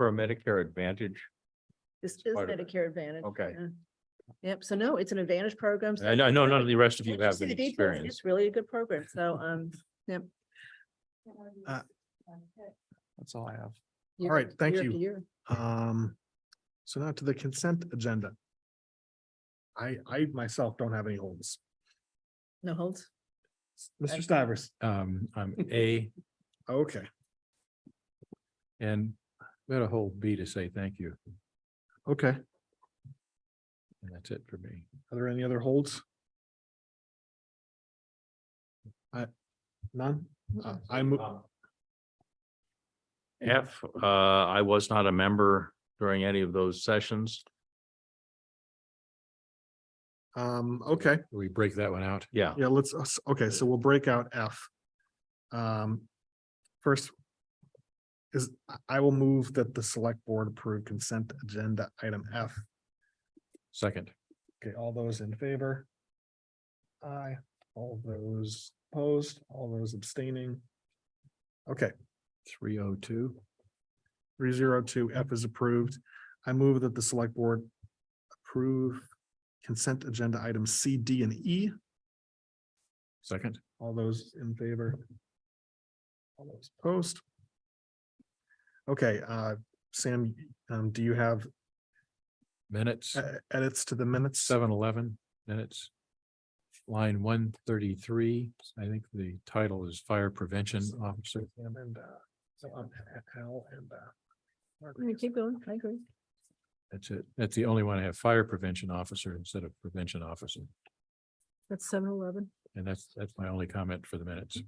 a Medicare Advantage. This is part of it. Medicare Advantage. Okay. yeah. Yep. So no, it's an Advantage program. so- I know none of the rest of you Once have see any the details, experience. It's really a good program. So, yep. That's all I have. All right, thank Year you. after year. So now to the consent agenda. I myself don't have any holds. No holds. Mr. Stivers. I'm A, Okay, and we had a whole B to say thank you, okay. and that's it for me. Are there any other holds? None? I move, F, I was not a member during any of those sessions. Okay, We break that one out. Yeah. yeah, okay, so we'll break out F. First is, I will move that the select board approve consent agenda item F. Second, Okay, all those in favor? Aye. All those opposed, all those abstaining. Okay, 302. 302 F is approved. I move that the select board approve consent agenda items C, D, and E. Second, All those in favor? All those opposed? Okay, Sam, do you have minutes, edits to the minutes? 7-11 minutes. Line 133, I think the title is Fire Prevention Officer. And, Al and, You keep going, I agree. That's it. That's the only one I have, Fire Prevention Officer instead of Prevention Officer. That's 7-11. And that's my only comment for the minutes.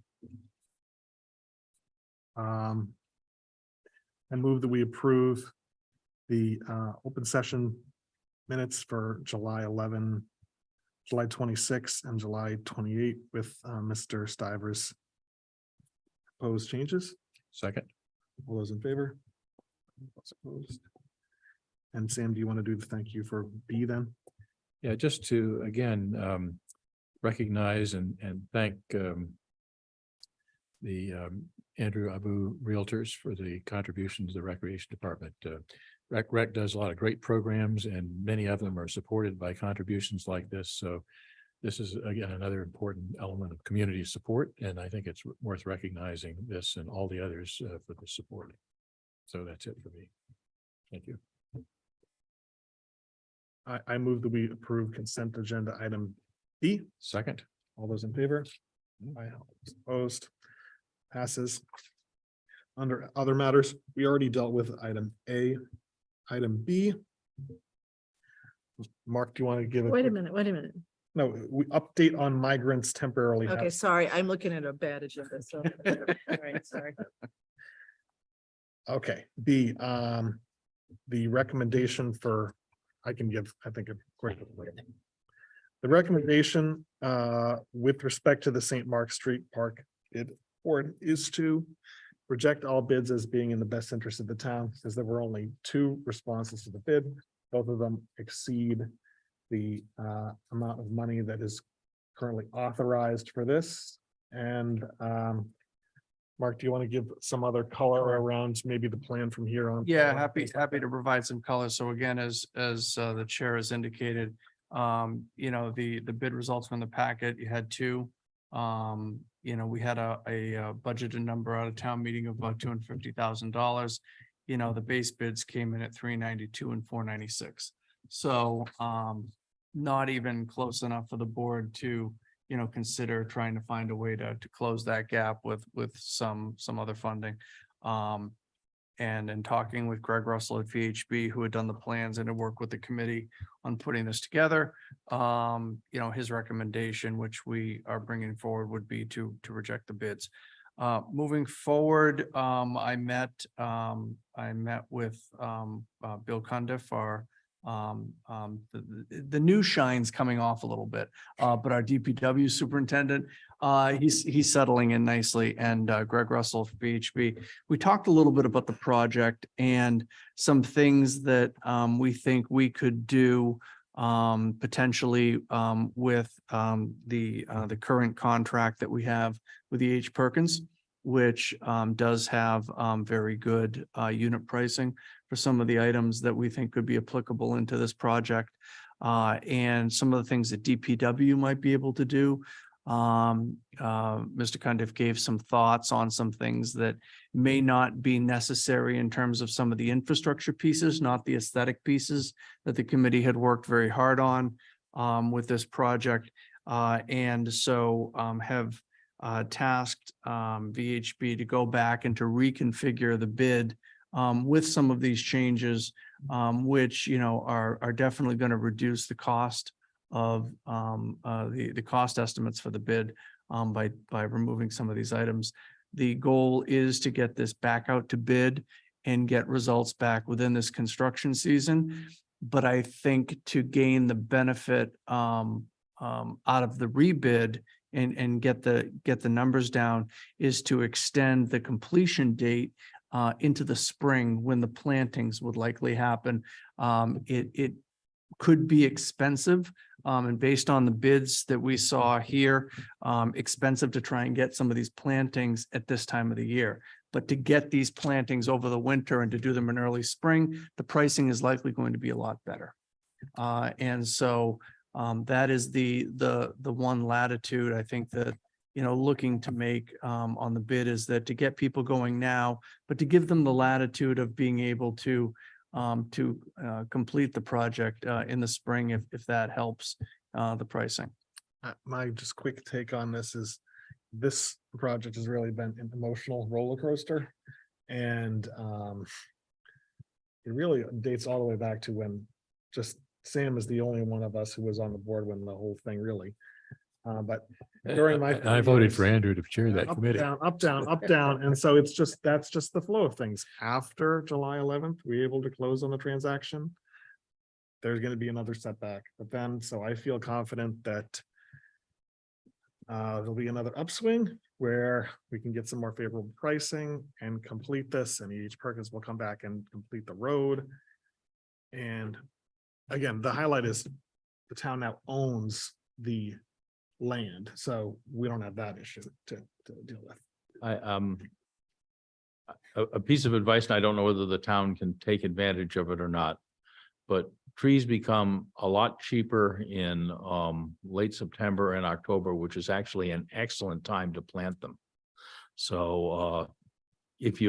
I move that we approve the open session minutes for July 11, July 26, and July 28 with Mr. Stivers. Proposed changes. Second, All those in favor? Those opposed? And Sam, do you want to do the thank you for B then? yeah, just to again recognize and thank the Andrew Abu Realtors for the contribution to the Recreation Department. Rec does a lot of great programs and many of them are supported by contributions like this. So this is again another important element of community support, and I think it's worth recognizing this and all the others for the support. So that's it for me. Thank you. I move that we approve consent agenda item B. Second, All those in favor? Aye. All those opposed? Passes. Under other matters, we already dealt with item A. Item B. Mark, do you want to give Wait a minute, wait a minute. No, we update on migrants temporarily. Okay, housed. sorry, I'm looking at a bad agenda, so. All right, sorry. Okay, B, the recommendation for, I can give, I think, a quick. The recommendation, with respect to the St. Mark Street Park bid board is to reject all bids as being in the best interest of the town, because there were only 2 responses to the bid. Both of them exceed the amount of money that is currently authorized for this. And Mark, do you want to give some other color around maybe the plan from here on? Yeah, happy to provide some color. So again, as the chair has indicated, you know, the bid results from the packet, you had 2. You know, we had a budgeted number out of town meeting of about $250,000. You know, the base bids came in at $392 and $496. So not even close enough for the board to, you know, consider trying to find a way to close that gap with some other funding. And in talking with Greg Russell at VHB, who had done the plans and had worked with the committee on putting this together, you know, his recommendation, which we are bringing forward, would be to reject the bids. Moving forward, I met with Bill Cundiff, our the new shine's coming off a little bit, but our DPW superintendent, he's settling in nicely, and Greg Russell for VHB. We talked a little bit about the project and some things that we think we could do potentially with the current contract that we have with the H. Perkins, which does have very good unit pricing for some of the items that we think could be applicable into this project. And some of the things that DPW might be able to do. Mr. Cundiff gave some thoughts on some things that may not be necessary in terms of some of the infrastructure pieces, not the aesthetic pieces that the committee had worked very hard on with this project. And so have tasked VHB to go back and to reconfigure the bid with some of these changes, which, you know, are definitely going to reduce the cost of the cost estimates for the bid by removing some of these items. The goal is to get this back out to bid and get results back within this construction season. But I think to gain the benefit out of the rebid and get the numbers down is to extend the completion date into the spring when the plantings would likely happen. It could be expensive. And based on the bids that we saw here, expensive to try and get some of these plantings at this time of the year. But to get these plantings over the winter and to do them in early spring, the pricing is likely going to be a lot better. And so that is the one latitude I think that, you know, looking to make on the bid is that to get people going now, but to give them the latitude of being able to complete the project in the spring if that helps the pricing. My just quick take on this is this project has really been an emotional roller coaster. And it really dates all the way back to when just Sam is the only one of us who was on the board when the whole thing really. But during my. I voted for Andrew to chair that Up, committee. down, up, down, up, down. And so it's just, that's just the flow of things. After July 11th, we able to close on the transaction. There's going to be another setback, but then, so I feel confident that there'll be another upswing where we can get some more favorable pricing and complete this, and each Perkins will come back and complete the road. And again, the highlight is the town now owns the land, so we don't have that issue to deal with. A piece of advice, and I don't know whether the town can take advantage of it or not, but trees become a lot cheaper in late September and October, which is actually an excellent time to plant them. So if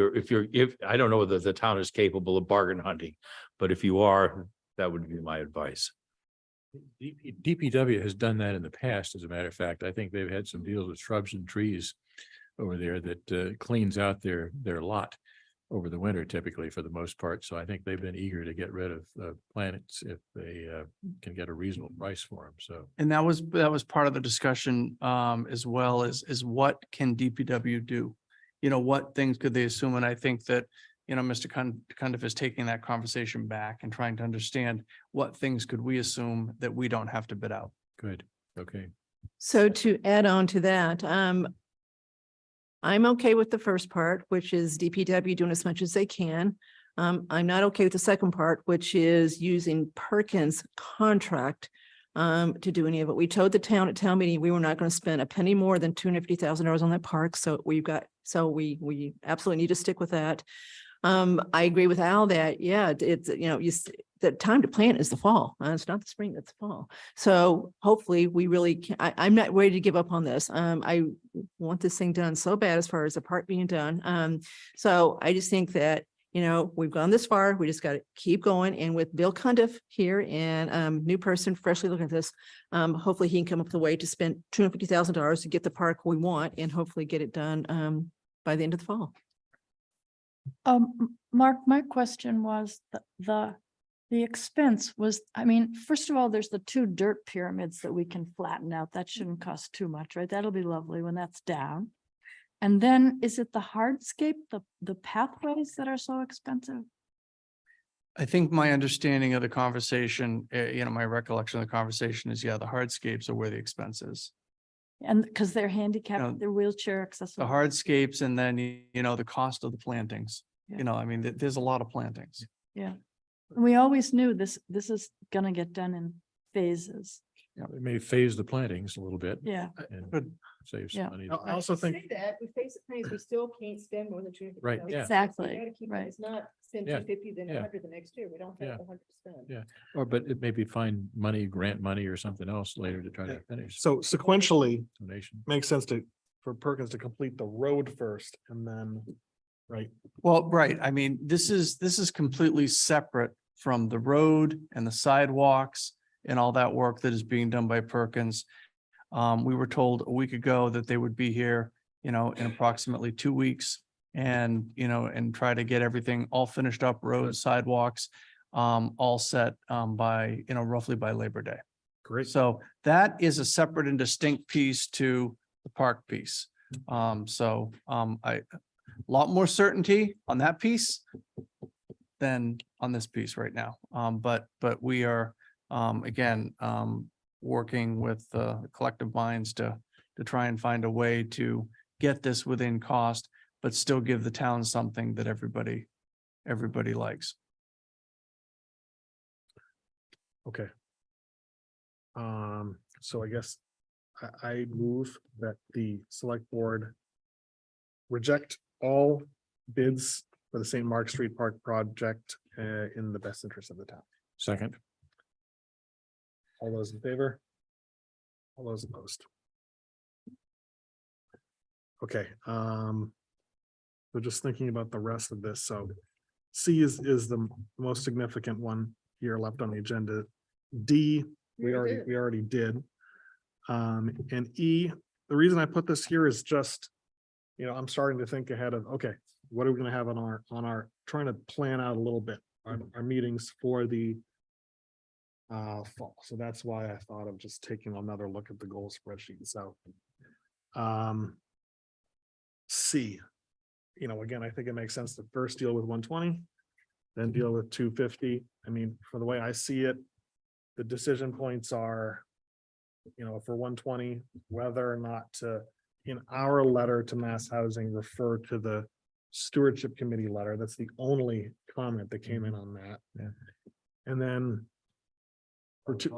I don't know whether the town is capable of bargain hunting, but if you are, that would be my advice. DPW has done that in the past, as a matter of fact. I think they've had some deals with shrubs and trees over there that cleans out their lot over the winter typically for the most part. So I think they've been eager to get rid of plants if they can get a reasonable price for them. So. And that was part of the discussion as well as what can DPW do? You know, what things could they assume? And I think that, you know, Mr. Cundiff is taking that conversation back and trying to understand what things could we assume that we don't have to bid out. Good. Okay. So to add on to that, I'm okay with the first part, which is DPW doing as much as they can. I'm not okay with the second part, which is using Perkins contract to do any of it. We told the town at town meeting, we were not going to spend a penny more than $250,000 on that park. So we absolutely need to stick with that. I agree with Al that, yeah, it's, you know, the time to plant is the fall. It's not the spring, it's the fall. So hopefully we really can, I'm not ready to give up on this. I want this thing done so bad as far as the park being done. So I just think that, you know, we've gone this far. We just got to keep going. And with Bill Cundiff here and new person freshly looking at this, hopefully he can come up with a way to spend $250,000 to get the park we want and hopefully get it done by the end of the fall. Mark, my question was the expense was, I mean, first of all, there's the 2 dirt pyramids that we can flatten out. That shouldn't cost too much, right? That'll be lovely when that's down. And then is it the hardscape, the pathways that are so expensive? I think my understanding of the conversation, you know, my recollection of the conversation is, yeah, the hardscapes are where the expense is. And because they're handicapped, No, they're wheelchair The accessible. hardscapes and then, you know, the cost of the plantings. Yeah. You know, I mean, there's a lot of plantings. Yeah. We always knew this is gonna get done in phases. They may phase the plantings a little bit. Yeah. And Good. save Yeah. some money. I also think, that we face the plans, we still can't spend more than $250,000. Right, yeah. Exactly, right. It's not spend Yeah, 250, then yeah. 100 the next year. We don't Yeah. have 100%. Yeah. Or, but it maybe find money, grant money or something else later to try to Yeah. finish so sequentially, donation. makes sense for Perkins to complete the road first and then, right? Well, right. I mean, this is completely separate from the road and the sidewalks and all that work that is being done by Perkins. We were told a week ago that they would be here, you know, in approximately 2 weeks and, you know, and try to get everything all finished up, roads, sidewalks, all set, by, you know, roughly by Labor Day. Great. So that is a separate and distinct piece to the park piece. A lot more certainty on that piece than on this piece right now. But we are, again, working with the collective minds to try and find a way to get this within cost, but still give the town something that everybody likes. Okay. So I guess I move that the select board reject all bids for the St. Mark Street Park project in the best interest of the town. Second. All those in favor? All those opposed? Okay, so just thinking about the rest of this, so C is the most significant one here left on the agenda. D, we already did. And E, the reason I put this here is just, you know, I'm starting to think ahead of, okay, what are we gonna have on our, trying to plan out a little bit, our meetings for the fall. So that's why I thought of just taking another look at the goal spreadsheet. So C, you know, again, I think it makes sense to first deal with 120, then deal with 250. I mean, for the way I see it, the decision points are, you know, for 120, whether or not to, in our letter to Mass Housing, refer to the stewardship committee letter. That's the only comment that came in on that. Yeah. And then for two,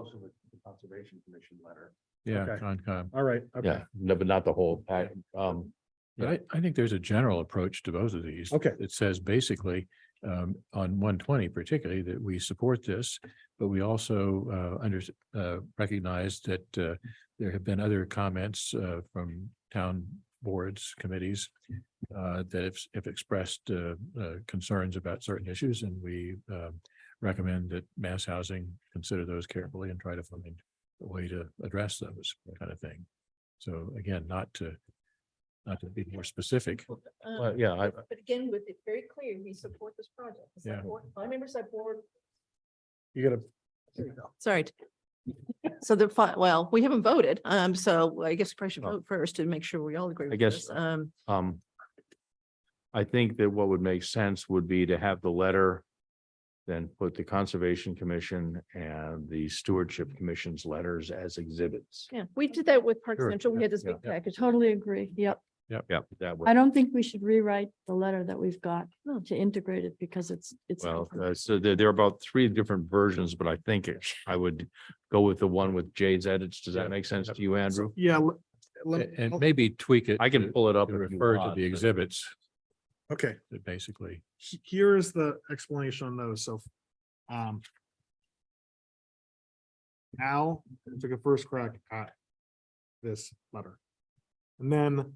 Conservation Commission letter. Yeah, Okay. Concom. all right, okay, Yeah, no, but not the whole pack. But I think there's a general approach to both of these. Okay. It says basically, on 120 particularly, that we support this, but we also recognize that there have been other comments from town boards, committees that have expressed concerns about certain issues, and we recommend that Mass Housing consider those carefully and try to find a way to address those kind of thing. So again, not to be more specific. Well, yeah, But again, with it very clear, we support this project. Yeah. My members support. you gotta, Sorry. So well, we haven't voted, so I guess we should vote first to make sure we all agree. I with guess, this. I think that what would make sense would be to have the letter, then put the Conservation Commission and the Stewardship Commission's letters as exhibits. Yeah, we did that with Park Sure. Central. We had this Yeah. big package. Totally agree. Yep. Yeah, that would. I don't think we should rewrite the letter that we've got to integrate it because it's. Well, so there are about 3 different versions, but I think I would go with the one with Jay's edits. Does that make sense to you, Andrew? yeah. And maybe tweak it. I can pull it up to if you refer to want, the but- exhibits, Okay, that basically. here's the explanation on those, so. Al took a first crack at this letter. And then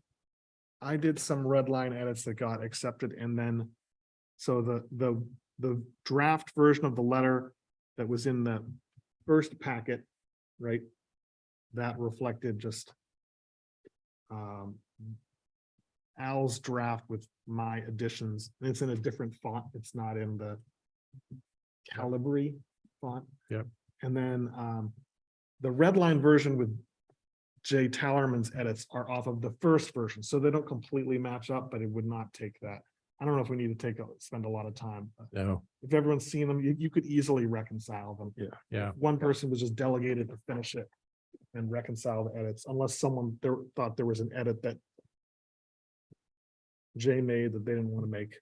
I did some red line edits that got accepted, and then. So the draft version of the letter that was in the first packet, right? That reflected just. Al's draft with my additions. It's in a different font. It's not in the Calibri font. Yep. And then the red line version with Jay Tallerman's edits are off of the first version, so they don't completely match up, but it would not take that. I don't know if we need to spend a lot of time. But No, if everyone's seen them, you could easily reconcile them. yeah. One person was just delegated to finish it and reconcile the edits, unless someone thought there was an edit that Jay made that they didn't want to make.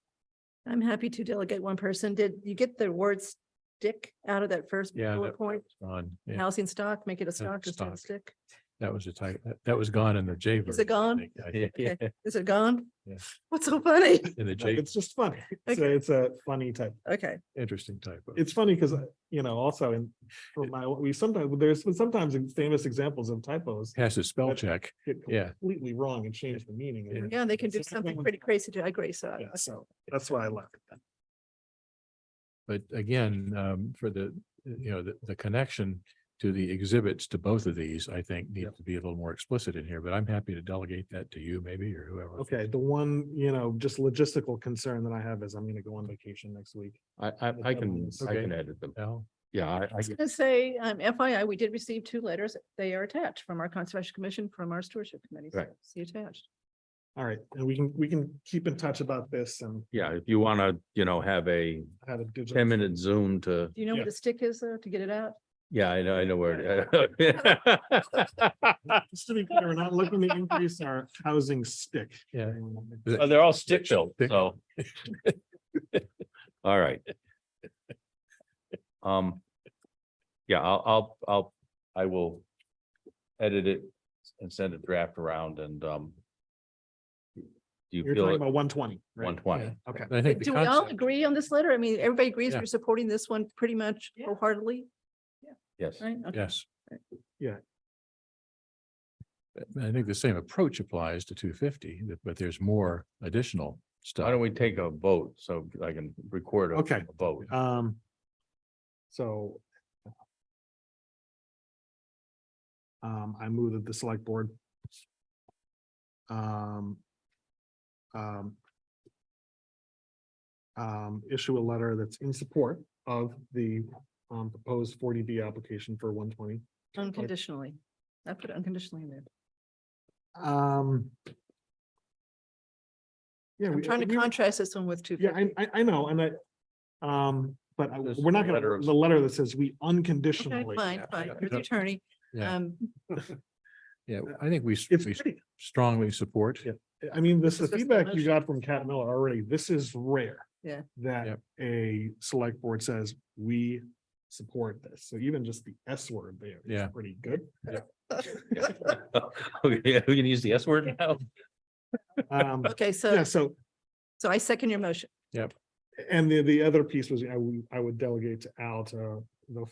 I'm happy to delegate one person. Did you get the word stick out of that first Yeah, bullet that point? Gone. Yeah, Housing stock, make it a stock instead of stock. stick. that was a type, that was gone in the J. Is it version, I gone? think. I think. Okay. Is it gone? Yeah. What's so funny? In the J, It's just funny. Okay. It's a funny type. Okay, interesting typo. It's funny because, you know, also in, for my, there's sometimes famous examples of typos Has a spell That- check. get Yeah. completely wrong and change the meaning. of it. yeah, they can do So something everyone- pretty crazy too. I agree, so. Yeah, so that's why I left it. But again, for the, you know, the connection to the exhibits to both of these, I think needs to be a little more explicit in here, but I'm happy to delegate that to you maybe, or whoever. Okay, the one, you know, just logistical concern that I have is I'm gonna go on vacation next week. I can Okay. edit them. Al? Yeah, I was gonna say, FYI, we did receive 2 letters. They are attached from our Conservation Commission, from our Stewardship Committee. So Right. See attached. All right, and we can keep in touch about this and Yeah, if you want to, have a have a digital. 10-minute Zoom to, Do you know where Yeah. the stick is though, to get it out? yeah, I know where. Just to be clear, we're not looking to increase our housing stick. Yeah. Well, they're all stick built, Stick. so. All right. Yeah, I will edit it and send a draft around and, do you You're feel talking it? about 120. right? 120. Okay. I think the Do we all concept, agree on this letter? I mean, everybody agrees Yeah. we're supporting this one pretty much wholeheartedly, Yes. right? Okay. yes. Yeah. I think the same approach applies to 250, but there's more additional Why stuff. don't we take a vote so I can record a Okay. a vote? So. I move that the select board. Issue a letter that's in support of the proposed 40B application for 120. Unconditionally. I put unconditionally in there. Yeah, I'm trying to contrast this one with two. Yeah, I know, and but There's we're not a gonna, letter of- the letter that says we Okay, unconditionally. fine, fine. You're the attorney. Yeah. Um, Yeah, I think we It's we pretty, strongly support. Yeah. I mean, this, the This was the feedback you motion. got from Cat Miller already, this is rare. Yeah. That Yep. a select board says, we support this. So even just the S word there. is Yeah. Pretty good. Okay, we can use the S word now? Okay, Yeah, so so, I second your motion. and the other piece was, I would delegate to Al to the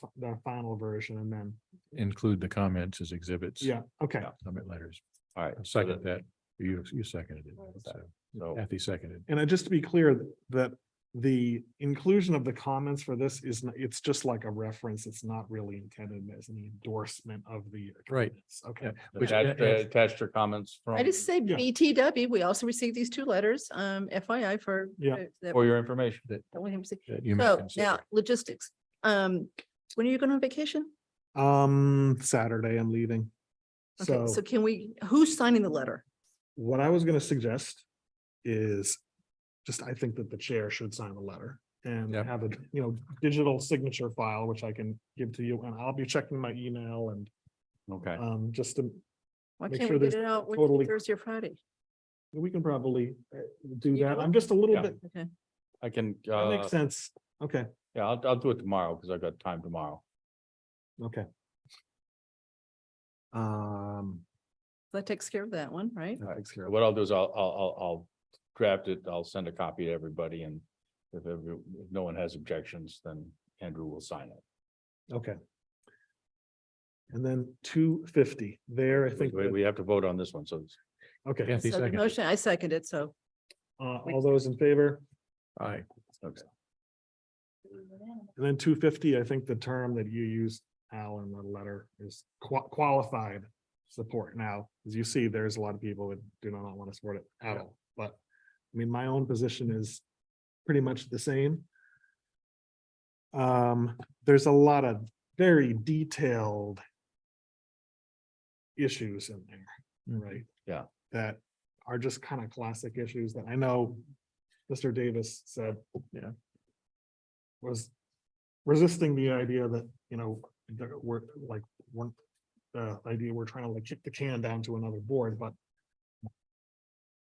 final version and then, Include the comments as exhibits. yeah, okay. Comment letters. All right. I'll second that. You seconded it. So So, Kathy seconded. And just to be clear, that the inclusion of the comments for this is, it's just like a reference. It's not really intended as an endorsement of the. Right. comments. Okay. Yeah. Which- attached your comments from, I just say Yeah. BTW. We also received these two letters, FYI for. Yeah. that for your information. that we have received. that you may So consider. now logistics. When are you going on vacation? Saturday I'm leaving. Okay, So so can we, who's signing the letter? what I was gonna suggest is just, I think that the chair should sign the letter and Yep. have a, digital signature file, which I can give to you, and I'll be checking my email and Okay. just to, Why Make can't sure we get there's it out totally- Wednesday, Thursday or Friday? we can probably do You that. do I'm it? just a little Yeah. bit, Okay. I can, that makes sense. Okay, yeah, I'll do it tomorrow because I've got time tomorrow. okay. That takes care of that one, right? That takes care of it. What I'll do is I'll draft it. I'll send a copy to everybody and if no one has objections, then Andrew will sign it. Okay. And then 250 there, I think, We have to vote on this one, so it's- okay, Kathy So the seconded. motion, I seconded, so. all those in favor? Aye. okay. And then 250, I think the term that you used, Al, in the letter is qualified support. Now, as you see, there's a lot of people that do not want to support it at all, but I mean, my own position is pretty much the same. There's a lot of very detailed issues in there, right? Yeah. That are just kind of classic issues that I know Mr. Davis said, was resisting the idea that, that we're like, the idea we're trying to like kick the can down to another board, but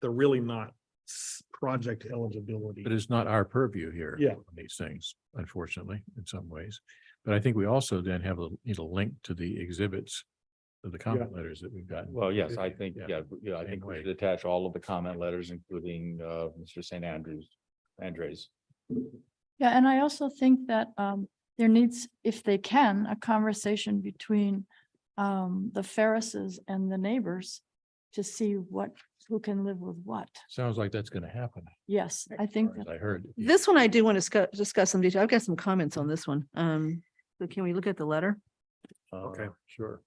they're really not project eligibility. But it's not our purview here. Yeah. on These things, unfortunately, in some ways. But I think we also then have a link to the exhibits of the comment letters that we've gotten. Well, yes, I think, I Same think we way. should attach all of the comment letters, including Mr. St. Andres. Yeah, and I also think that there needs, if they can, a conversation between the Ferrises and the neighbors to see who can live with what. Sounds like that's gonna happen, Yes, I think as that, I heard. This one I do want to discuss some detail. I've got some comments on this one. So can we look at the letter? Okay, sure.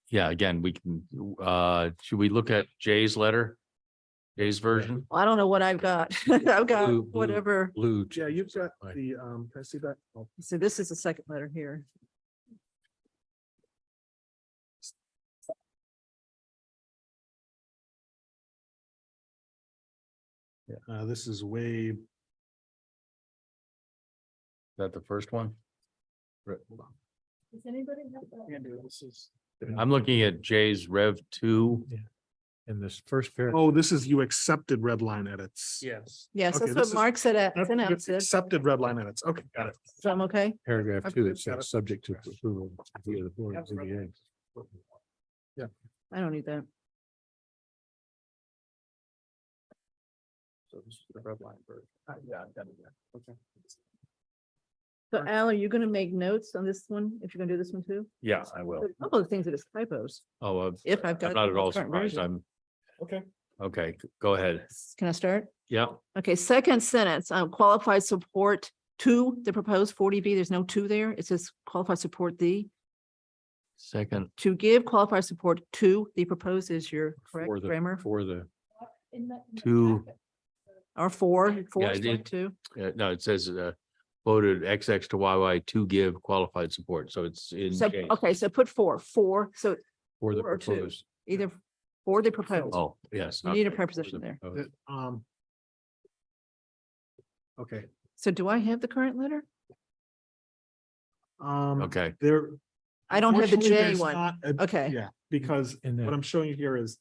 Yeah, again, we can, should we look at Jay's letter? Jay's version? Well, I don't know what I've got. I've got Blue. whatever. Blue. Yeah, you've got Right. the, can I see that? Oh, So this is the second letter here. This is way, Is that the first one? Does anybody have that? this is. I'm looking at Jay's Rev 2. In this first paragraph. Oh, this is you accepted red line edits. Yes. Yes, Okay, that's this what is- Mark said at That's synopsis. Accepted red line edits. Okay, got it. So I'm okay. Paragraph 2, it Got it. says subject to approval via the board of ZBA. I don't need that. So this is the red line version. Yeah, I've got it. Yeah. Okay. So Al, are you gonna make notes on this one? If you're gonna do this one too? Yeah, I will. A couple of things that is typos. Oh, If I've got I'm not at the all current surprised. version. I'm, Okay. okay, go ahead. Can I start? Yeah, Okay, second sentence, qualified support to the proposed 40B. There's no to there. It says qualified support second to give qualified support to the proposed is your For correct the, grammar for the, In the to, packet. or four Yeah, is it did. two. no, it says voted XX to YY to give qualified support. So it's in So, Jay's. okay, so put four, so for the Or two. proposed. either for the proposed. Oh, yes. You need a okay. preposition there. proposed. Okay. So do I have the current letter? Okay. There. I don't have the unfortunately, J there's one. not a- Okay. Yeah, because In what that- I'm showing you here is,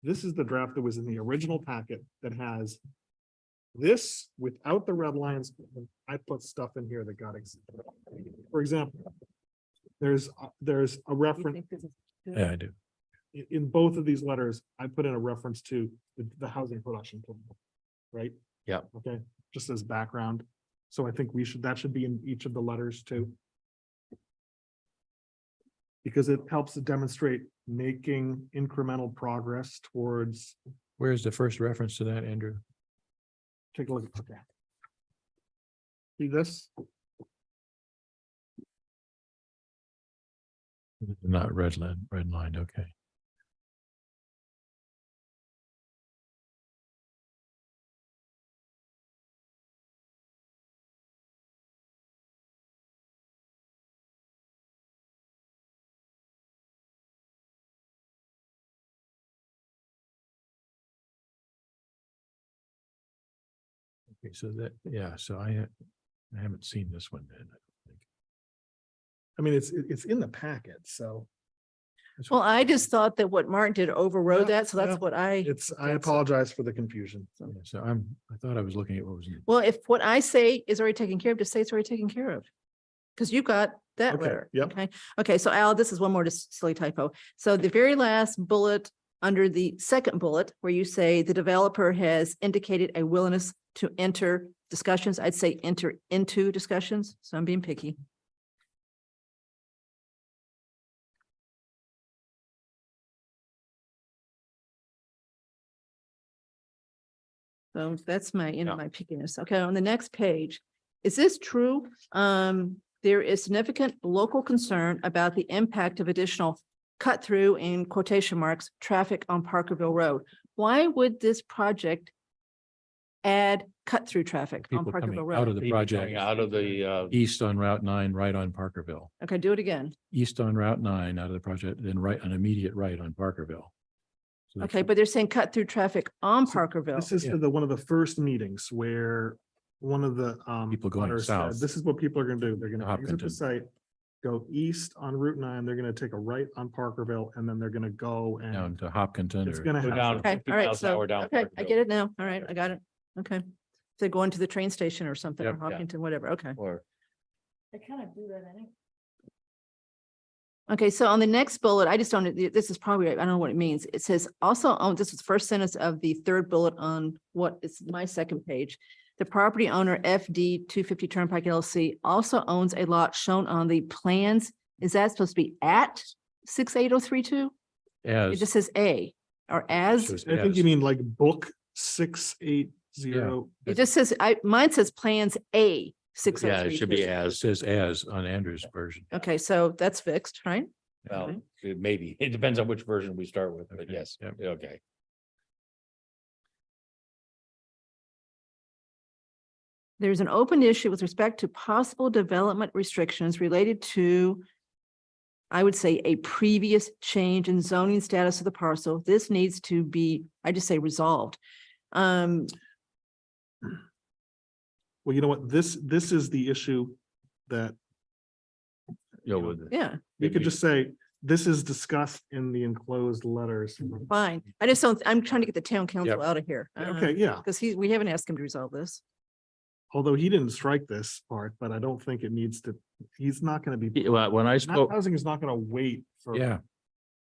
this is the draft that was in the original packet that has this without the red lines. I put stuff in here that got accepted. For example, there's a reference Yeah, I do. in both of these letters. I put in a reference to the housing production plan, right? Yeah. Okay, just as background. So I think that should be in each of the letters too. Because it helps to demonstrate making incremental progress towards, Where's the first reference to that, Andrew? take a look at that. See this? Not red line, okay. Okay, so that, yeah, so I haven't seen this one then. I don't think. I mean, it's in the packet, so Well, I just thought that what Mark did overrode Yeah, that, so that's yeah. what I, I apologize for the confusion. Yeah, so I thought I was looking at what was in. well, if what I say is already taken care of, just say it's already taken care of. Because you got that Okay, letter. yep. Okay, okay, so Al, this is one more just silly typo. So the very last bullet under the second bullet where you say the developer has indicated a willingness to enter discussions, I'd say enter into discussions. So I'm being picky. So that's my, Yeah. my pickiness. Okay, on the next page, is this true? There is significant local concern about the impact of additional cut through in quotation marks, traffic on Parkerville Road. Why would this project add cut through traffic on People coming Parkerville out of Road? the Coming project, out of the, east on Route 9, right on Parkerville. Okay, do it again. East on Route 9 out of the project, then right, an immediate right on Parkerville. So that's- Okay, but they're saying cut through traffic on So Parkerville. This is Yeah. for one of the first meetings where one of the People going butters said, south. this is what people are gonna do. They're gonna exit the Hopkinton. site, go east on Route 9, they're gonna take a right on Parkerville, and then they're gonna go Down and to Hopkinton it's or. gonna Go have. down. Okay, 50 all right, miles an so, hour down okay, I Parkerville. get it now. All right, I got it. Okay. They're going to the train station or something, or Yep. Yeah. Hopkinton, whatever. Okay. or They kind of do that anyway. Okay, so on the next bullet, I just don't, this is probably, I don't know what it means. It says also, oh, this is the first sentence of the third bullet on what is my second page. The property owner FD 250 Turnpike LLC also owns a lot shown on the plans. Is that supposed to be at 68032? It As, just says A or as. shows I think you as. mean like book 680. It just says, mine says plans A yeah, it should be 6032. It as, says as on Andrew's version. Okay, so that's fixed, right? well, Okay. it maybe, it depends on which version we start with, but Okay, yes, yep. okay. There's an open issue with respect to possible development restrictions related to, I would say, a previous change in zoning status of the parcel. This needs to be, I just say resolved. Well, you know what, this is the issue that You know, with- Yeah, you could just say, this is discussed in the enclosed letters. fine. I just don't, I'm trying to get the town council Yep. out of here. Okay, yeah, Because we haven't asked him to resolve this. although he didn't strike this part, but I don't think it needs to, he's not gonna be. Yeah, well, when I Mass spoke, Housing is not gonna wait for. Yeah,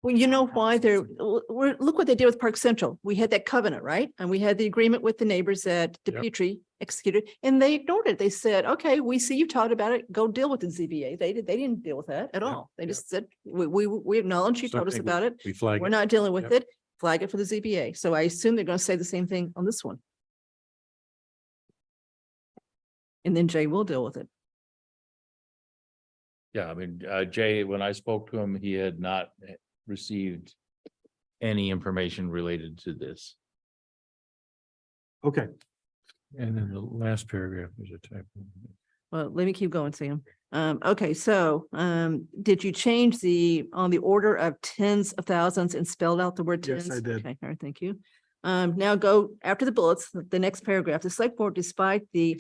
Well, you know why look what they did with Park Central. We had that covenant, right? And we had the agreement with the neighbors that Yep. DePietri executed, and they ignored it. They said, okay, we see you've talked about it, go deal with the ZBA. They didn't deal with that at Yep, all. They yep. just said, we acknowledge you told us Something about it. we flag We're it. not dealing with Yep. it. Flag it for the ZBA. So I assume they're gonna say the same thing on this one. And then Jay will deal with it. yeah, I mean, Jay, when I spoke to him, he had not received any information related to this. Okay, And then the last paragraph is a typo. Well, let me keep going, Sam. Okay, so, did you change on the order of tens of thousands and spelled out the word Yes, tens? I did. Okay, all right, thank you. Now go after the bullets, the next paragraph, the select board, despite the,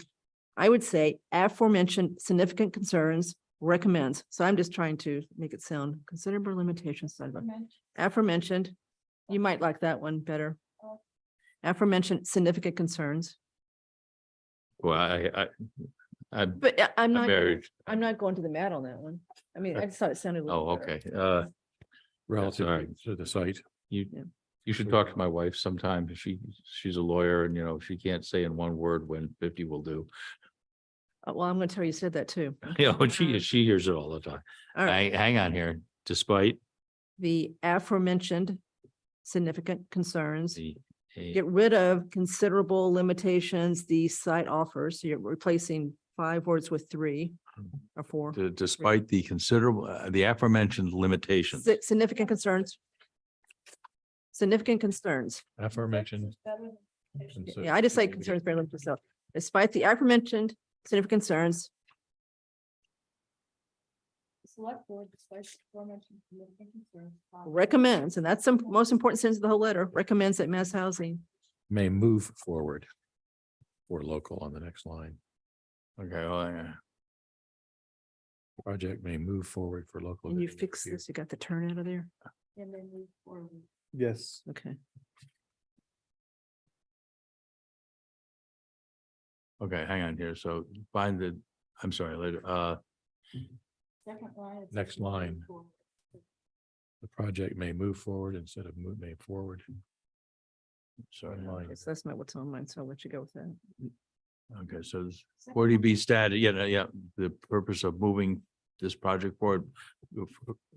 I would say aforementioned significant concerns, recommends. So I'm just trying to make it sound considerable limitations. Aforementioned, you might like that one better. Aforementioned significant concerns, Well, I but I'm I'm not. married. I'm not going to the mat on that one. I mean, I just thought it sounded. a little Oh, better. okay. Relative sorry. to the site. You, Yeah. you should talk to my wife sometime. She's a lawyer and, you know, she can't say in one word when 50 will do. Well, I'm gonna tell you, you said that too. You know, she hears it all the time. All right, Hang on here, despite the aforementioned significant concerns, the. get rid of considerable limitations the site offers. So you're replacing 5 words with 3 or 4. Despite the considerable, the aforementioned limitations. Significant concerns. Significant concerns. Aforementioned. Yeah, I just say concerns very limited. So despite the aforementioned significant concerns, Select board, despite aforementioned significant concerns. recommends, and that's the most important sentence of the whole letter, recommends that mass housing. May move forward. For local on the next line. Okay, well, yeah. Project may move forward for local. And you vetting fix review. this, you got the turn out of there? And then move forward. yes. Okay. Okay, hang on here. So find the, I'm sorry, later, Second line. it says Next move line. forward. The project may move forward instead of move, may forward. sorry. Line. Yes, that's not what's on mine, so I'll let you go with that. Okay, so 40B status, yeah, the purpose of moving this project forward. Well,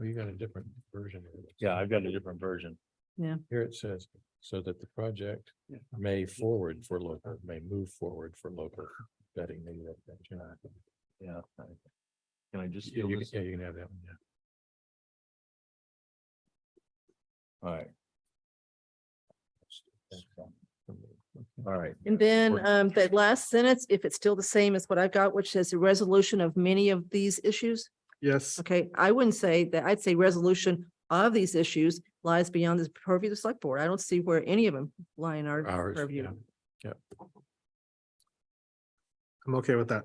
you got a different version. of it. Yeah, I've got a different version. Here it says, so that the project may forward for local, may move forward for local vetting. Maybe that. Yeah. Can I just Yeah, steal you this? can, yeah, you can have that one, yeah. All right. All right. And then that last sentence, if it's still the same as what I've got, which says the resolution of many of these issues. Yes, Okay, I wouldn't say that. I'd say resolution of these issues lies beyond the purview of the select board. I don't see where any of them lie in our Ours, purview. yeah. I'm okay with that.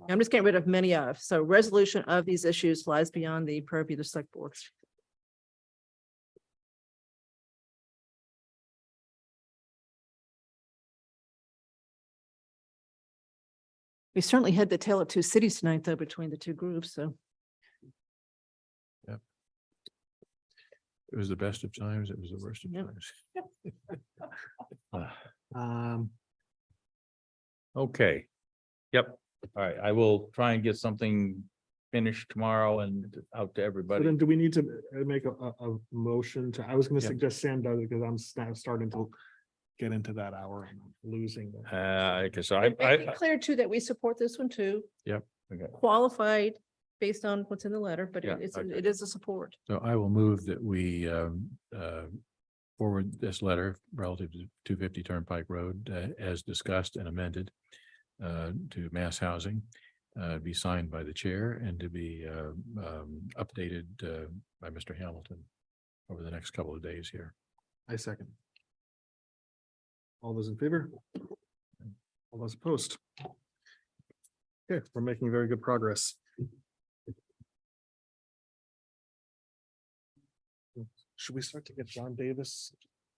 I'm just getting rid of many of. So resolution of these issues lies beyond the purview of the select board. We certainly had the tale of two cities tonight, though, between the two groups, so. It was the best of times. It was the worst of Yep. times. Okay. Yep. All right. I will try and get something finished tomorrow and out to So everybody. then do we need to make a motion to, I was gonna Yeah. suggest Sam does it because I'm starting to get into that hour and I'm losing. the- Because Make it clear too that we support this one too. Yep. Okay. Qualified based on what's in the letter, but Yeah, it's, okay. it is a support. So I will move that we forward this letter relative to 250 Turnpike Road as discussed and amended to mass housing, be signed by the chair and to be updated by Mr. Hamilton over the next couple of days here. I second. All those in favor? All those opposed? Okay, we're making very good progress. Should we start to get John Davis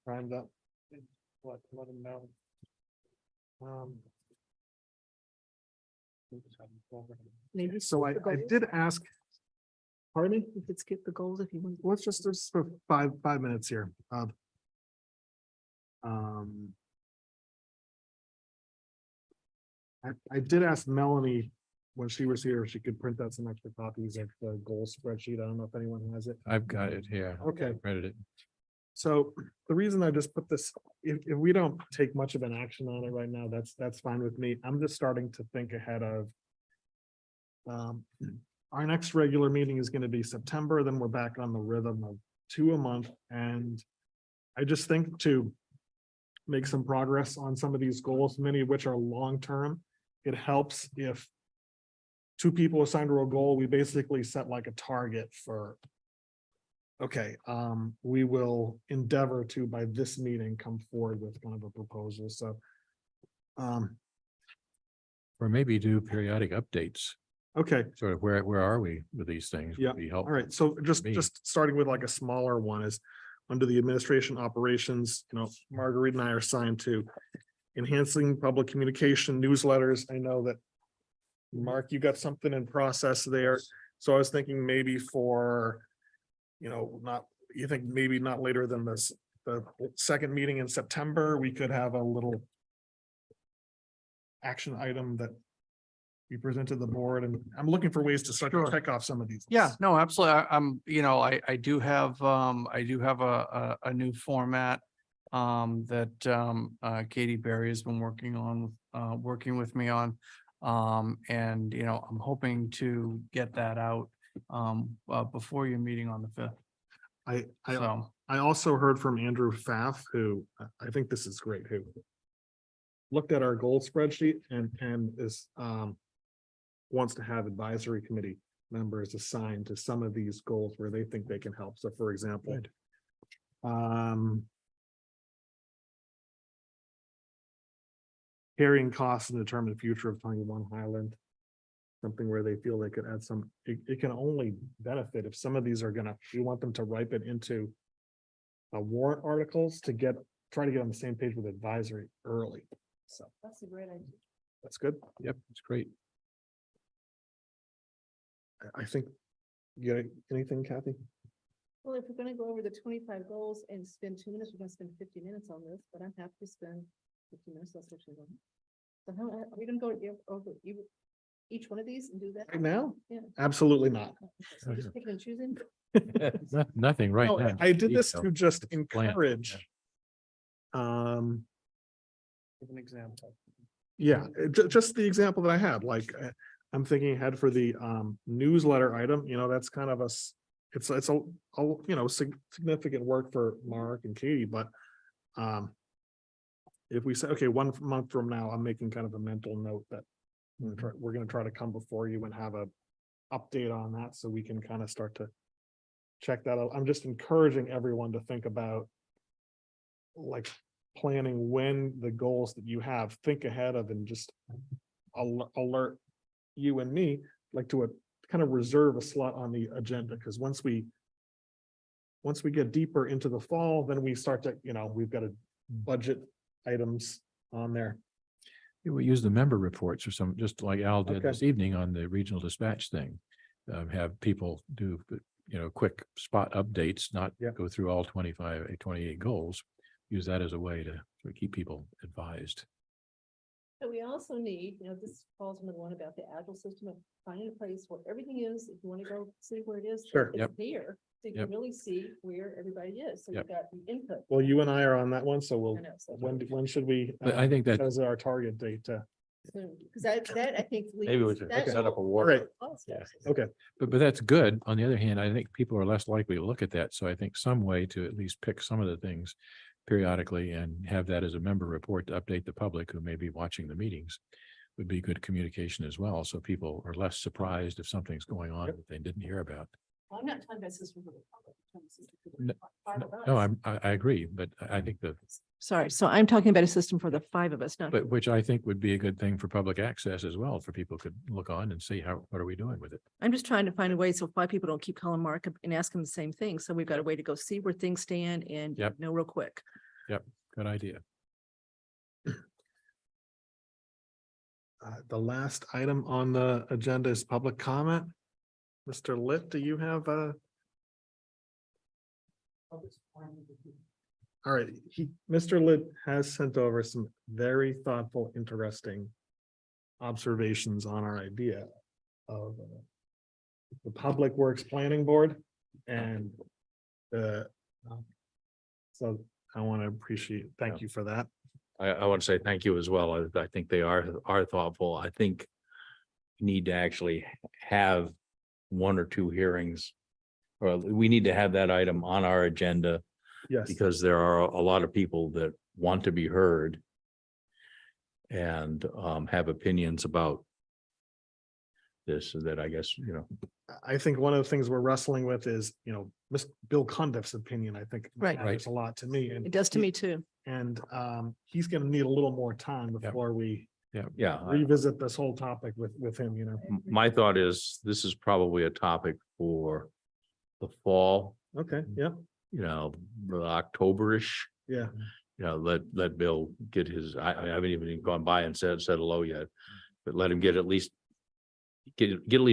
primed up? Let him know. Maybe So I skip the goals. did ask. Pardon me? We could skip the goals if you want. Let's just for five minutes here. Um, I did ask Melanie when she was here, if she could print out some extra copies of the goal spreadsheet. I don't know if anyone has it. I've got it here. Okay. Read it. So the reason I just put this, if we don't take much of an action on it right now, that's fine with me. I'm just starting to think ahead of. Our next regular meeting is gonna be September, then we're back on the rhythm of 2 a month, and I just think to make some progress on some of these goals, many of which are long-term, it helps if 2 people assigned to a goal, we basically set like a target for. Okay, we will endeavor to, by this meeting, come forward with kind of a proposal, so. Or maybe do periodic updates, Okay, sort of where are we with these things? would Yeah, Be all helpful. right, so me. just starting with like a smaller one is under the administration operations, Marguerite and I are assigned to enhancing public communication newsletters. I know that Mark, you got something in process there, so I was thinking maybe for, you think maybe not later than this, the second meeting in September, we could have a little action item that we present to the board, and I'm looking for ways to start to Sure. check off some of these. Yeah, no, absolutely. I do have a new format that Katie Berry has been working with me on. And I'm hoping to get that out before your meeting on the 5th. So, I also heard from Andrew Pfaff, who I think this is great, who looked at our goal spreadsheet and is wants to have advisory committee members assigned to some of these goals where they think they can help. So for example, carrying costs and determine the future of 21 Highland. Something where they feel they could add some, it can only benefit if some of these are we want them to ripen into warrant articles to try to get on the same page with advisory early. So That's a great idea. that's good. Yep, it's great. I think, anything, Kathy? Well, if we're gonna go over the 25 goals and spend 2 minutes, we're gonna spend 50 minutes on this, but I'm happy to spend 50 minutes. That's what you're doing. So how, are we gonna go over each one of these and do that? Right now? Yeah. Absolutely not. So just picking and choosing? Nothing right No, now. I did this Detail. to just Plan, encourage. give an example. Yeah, just the example that I had, like, I'm thinking ahead for the newsletter item, that's kind of it's a significant work for Mark and Katie, but if we say, okay, 1 month from now, I'm making kind of a mental note that we're gonna try to come before you and have a update on that, so we can kind of start to check that out. I'm just encouraging everyone to think about like planning when the goals that you have, think ahead of, and just alert you and me, like to kind of reserve a slot on the agenda, because once we get deeper into the fall, then we start to, we've got a budget items on there. We use the member reports or just like Al did Okay. this evening on the regional dispatch thing. Have people do, quick spot updates, not Yeah. go through all 28 goals. Use that as a way to sort of keep people advised. But we also need, this falls into the one about the agile system of finding a place where everything is, if you want to go see where it is. Sure. it's Yep. There, so you Yep. can really see where everybody is, so Yep. you've got the input. Well, you and I are on that one, so I know, so- when should we? But I think that- As our target date to, Because that I think. Maybe we should set up a all war. right, Yeah. okay, But that's good. On the other hand, I think people are less likely to look at that. So I think some way to at least pick some of the things periodically and have that as a member report to update the public who may be watching the meetings would be good communication as well. So people are less surprised if something's going on that they didn't hear about. I'm not talking about system for the public. No, I agree, but I think that, Sorry, so I'm talking about a system for the five of us, not. but which I think would be a good thing for public access as well, for people could look on and see what are we doing with it. I'm just trying to find a way so why people don't keep calling Mark and ask him the same thing. So we've got a way to go see where things stand and Yep. know real quick. Good idea. The last item on the agenda is public comment. Mr. Litt, do you have all right, Mr. Litt has sent over some very thoughtful, interesting observations on our idea of the Public Works Planning Board and so I want to thank you for that. I want to say thank you as well. I think they are thoughtful. I think we need to actually have one or two hearings. Or we need to have that item on our agenda Yes, because there are a lot of people that want to be heard and have opinions about this, so that I guess, I think one of the things we're wrestling with is, Miss Bill Cundiff's opinion, I think. Right. matters a lot to me. And It does to me too. And he's gonna need a little more time before we yeah. revisit this whole topic with him, My thought is this is probably a topic for the fall, Okay, yeah, October-ish. yeah. Let Bill get his, I haven't even gone by and said hello yet, but let him get at least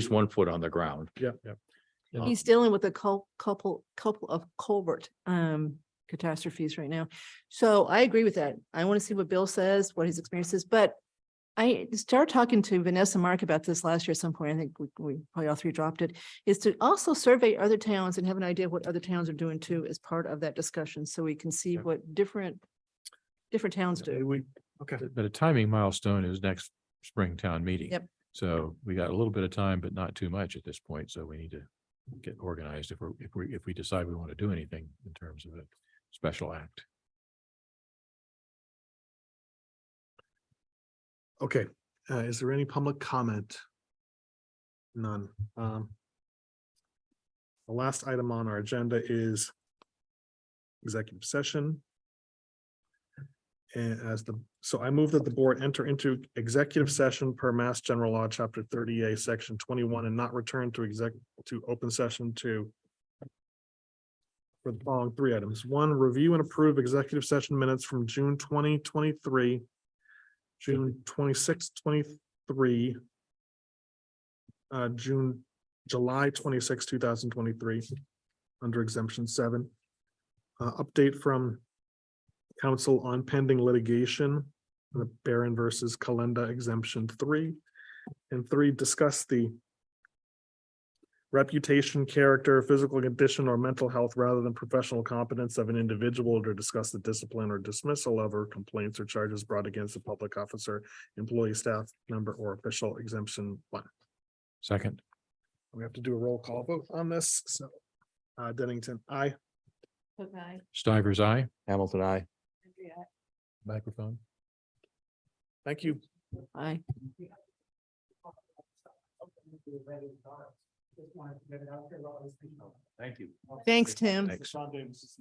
one foot on the ground. Yeah. He's dealing with a couple of culvert catastrophes right now. So I agree with that. I want to see what Bill says, what his experience is, but I started talking to Vanessa Mark about this last year at some point. I think we probably all three dropped it, is to also survey other towns and have an idea of what other towns are doing too as part of that discussion, so we can see what different towns do. Okay, But a timing milestone is next spring town meeting. Yep. So we got a little bit of time, but not too much at this point. So we need to get organized if we decide we want to do anything in terms of a special act. okay. Is there any public comment? None. The last item on our agenda is executive session. And so I move that the board enter into executive session per Mass General Law, Chapter 30A, Section 21, and not return to open session for the following three items. One, review and approve executive session minutes from June 2023, June 26, 23, July 26, 2023, under exemption 7. Update from council on pending litigation, the Barron versus Kalenda exemption 3. And 3, discuss the reputation, character, physical condition, or mental health rather than professional competence of an individual, or to discuss the discipline or dismissal of or complaints or charges brought against a public officer, employee, staff member, or official, exemption 1. Second, We have to do a roll call vote on this, so Dennington, aye. Okay. Stivers, aye. Hamilton, I. Microphone. Thank you. Aye. Thank you. Thanks, Tim. Thanks. Sean Davis.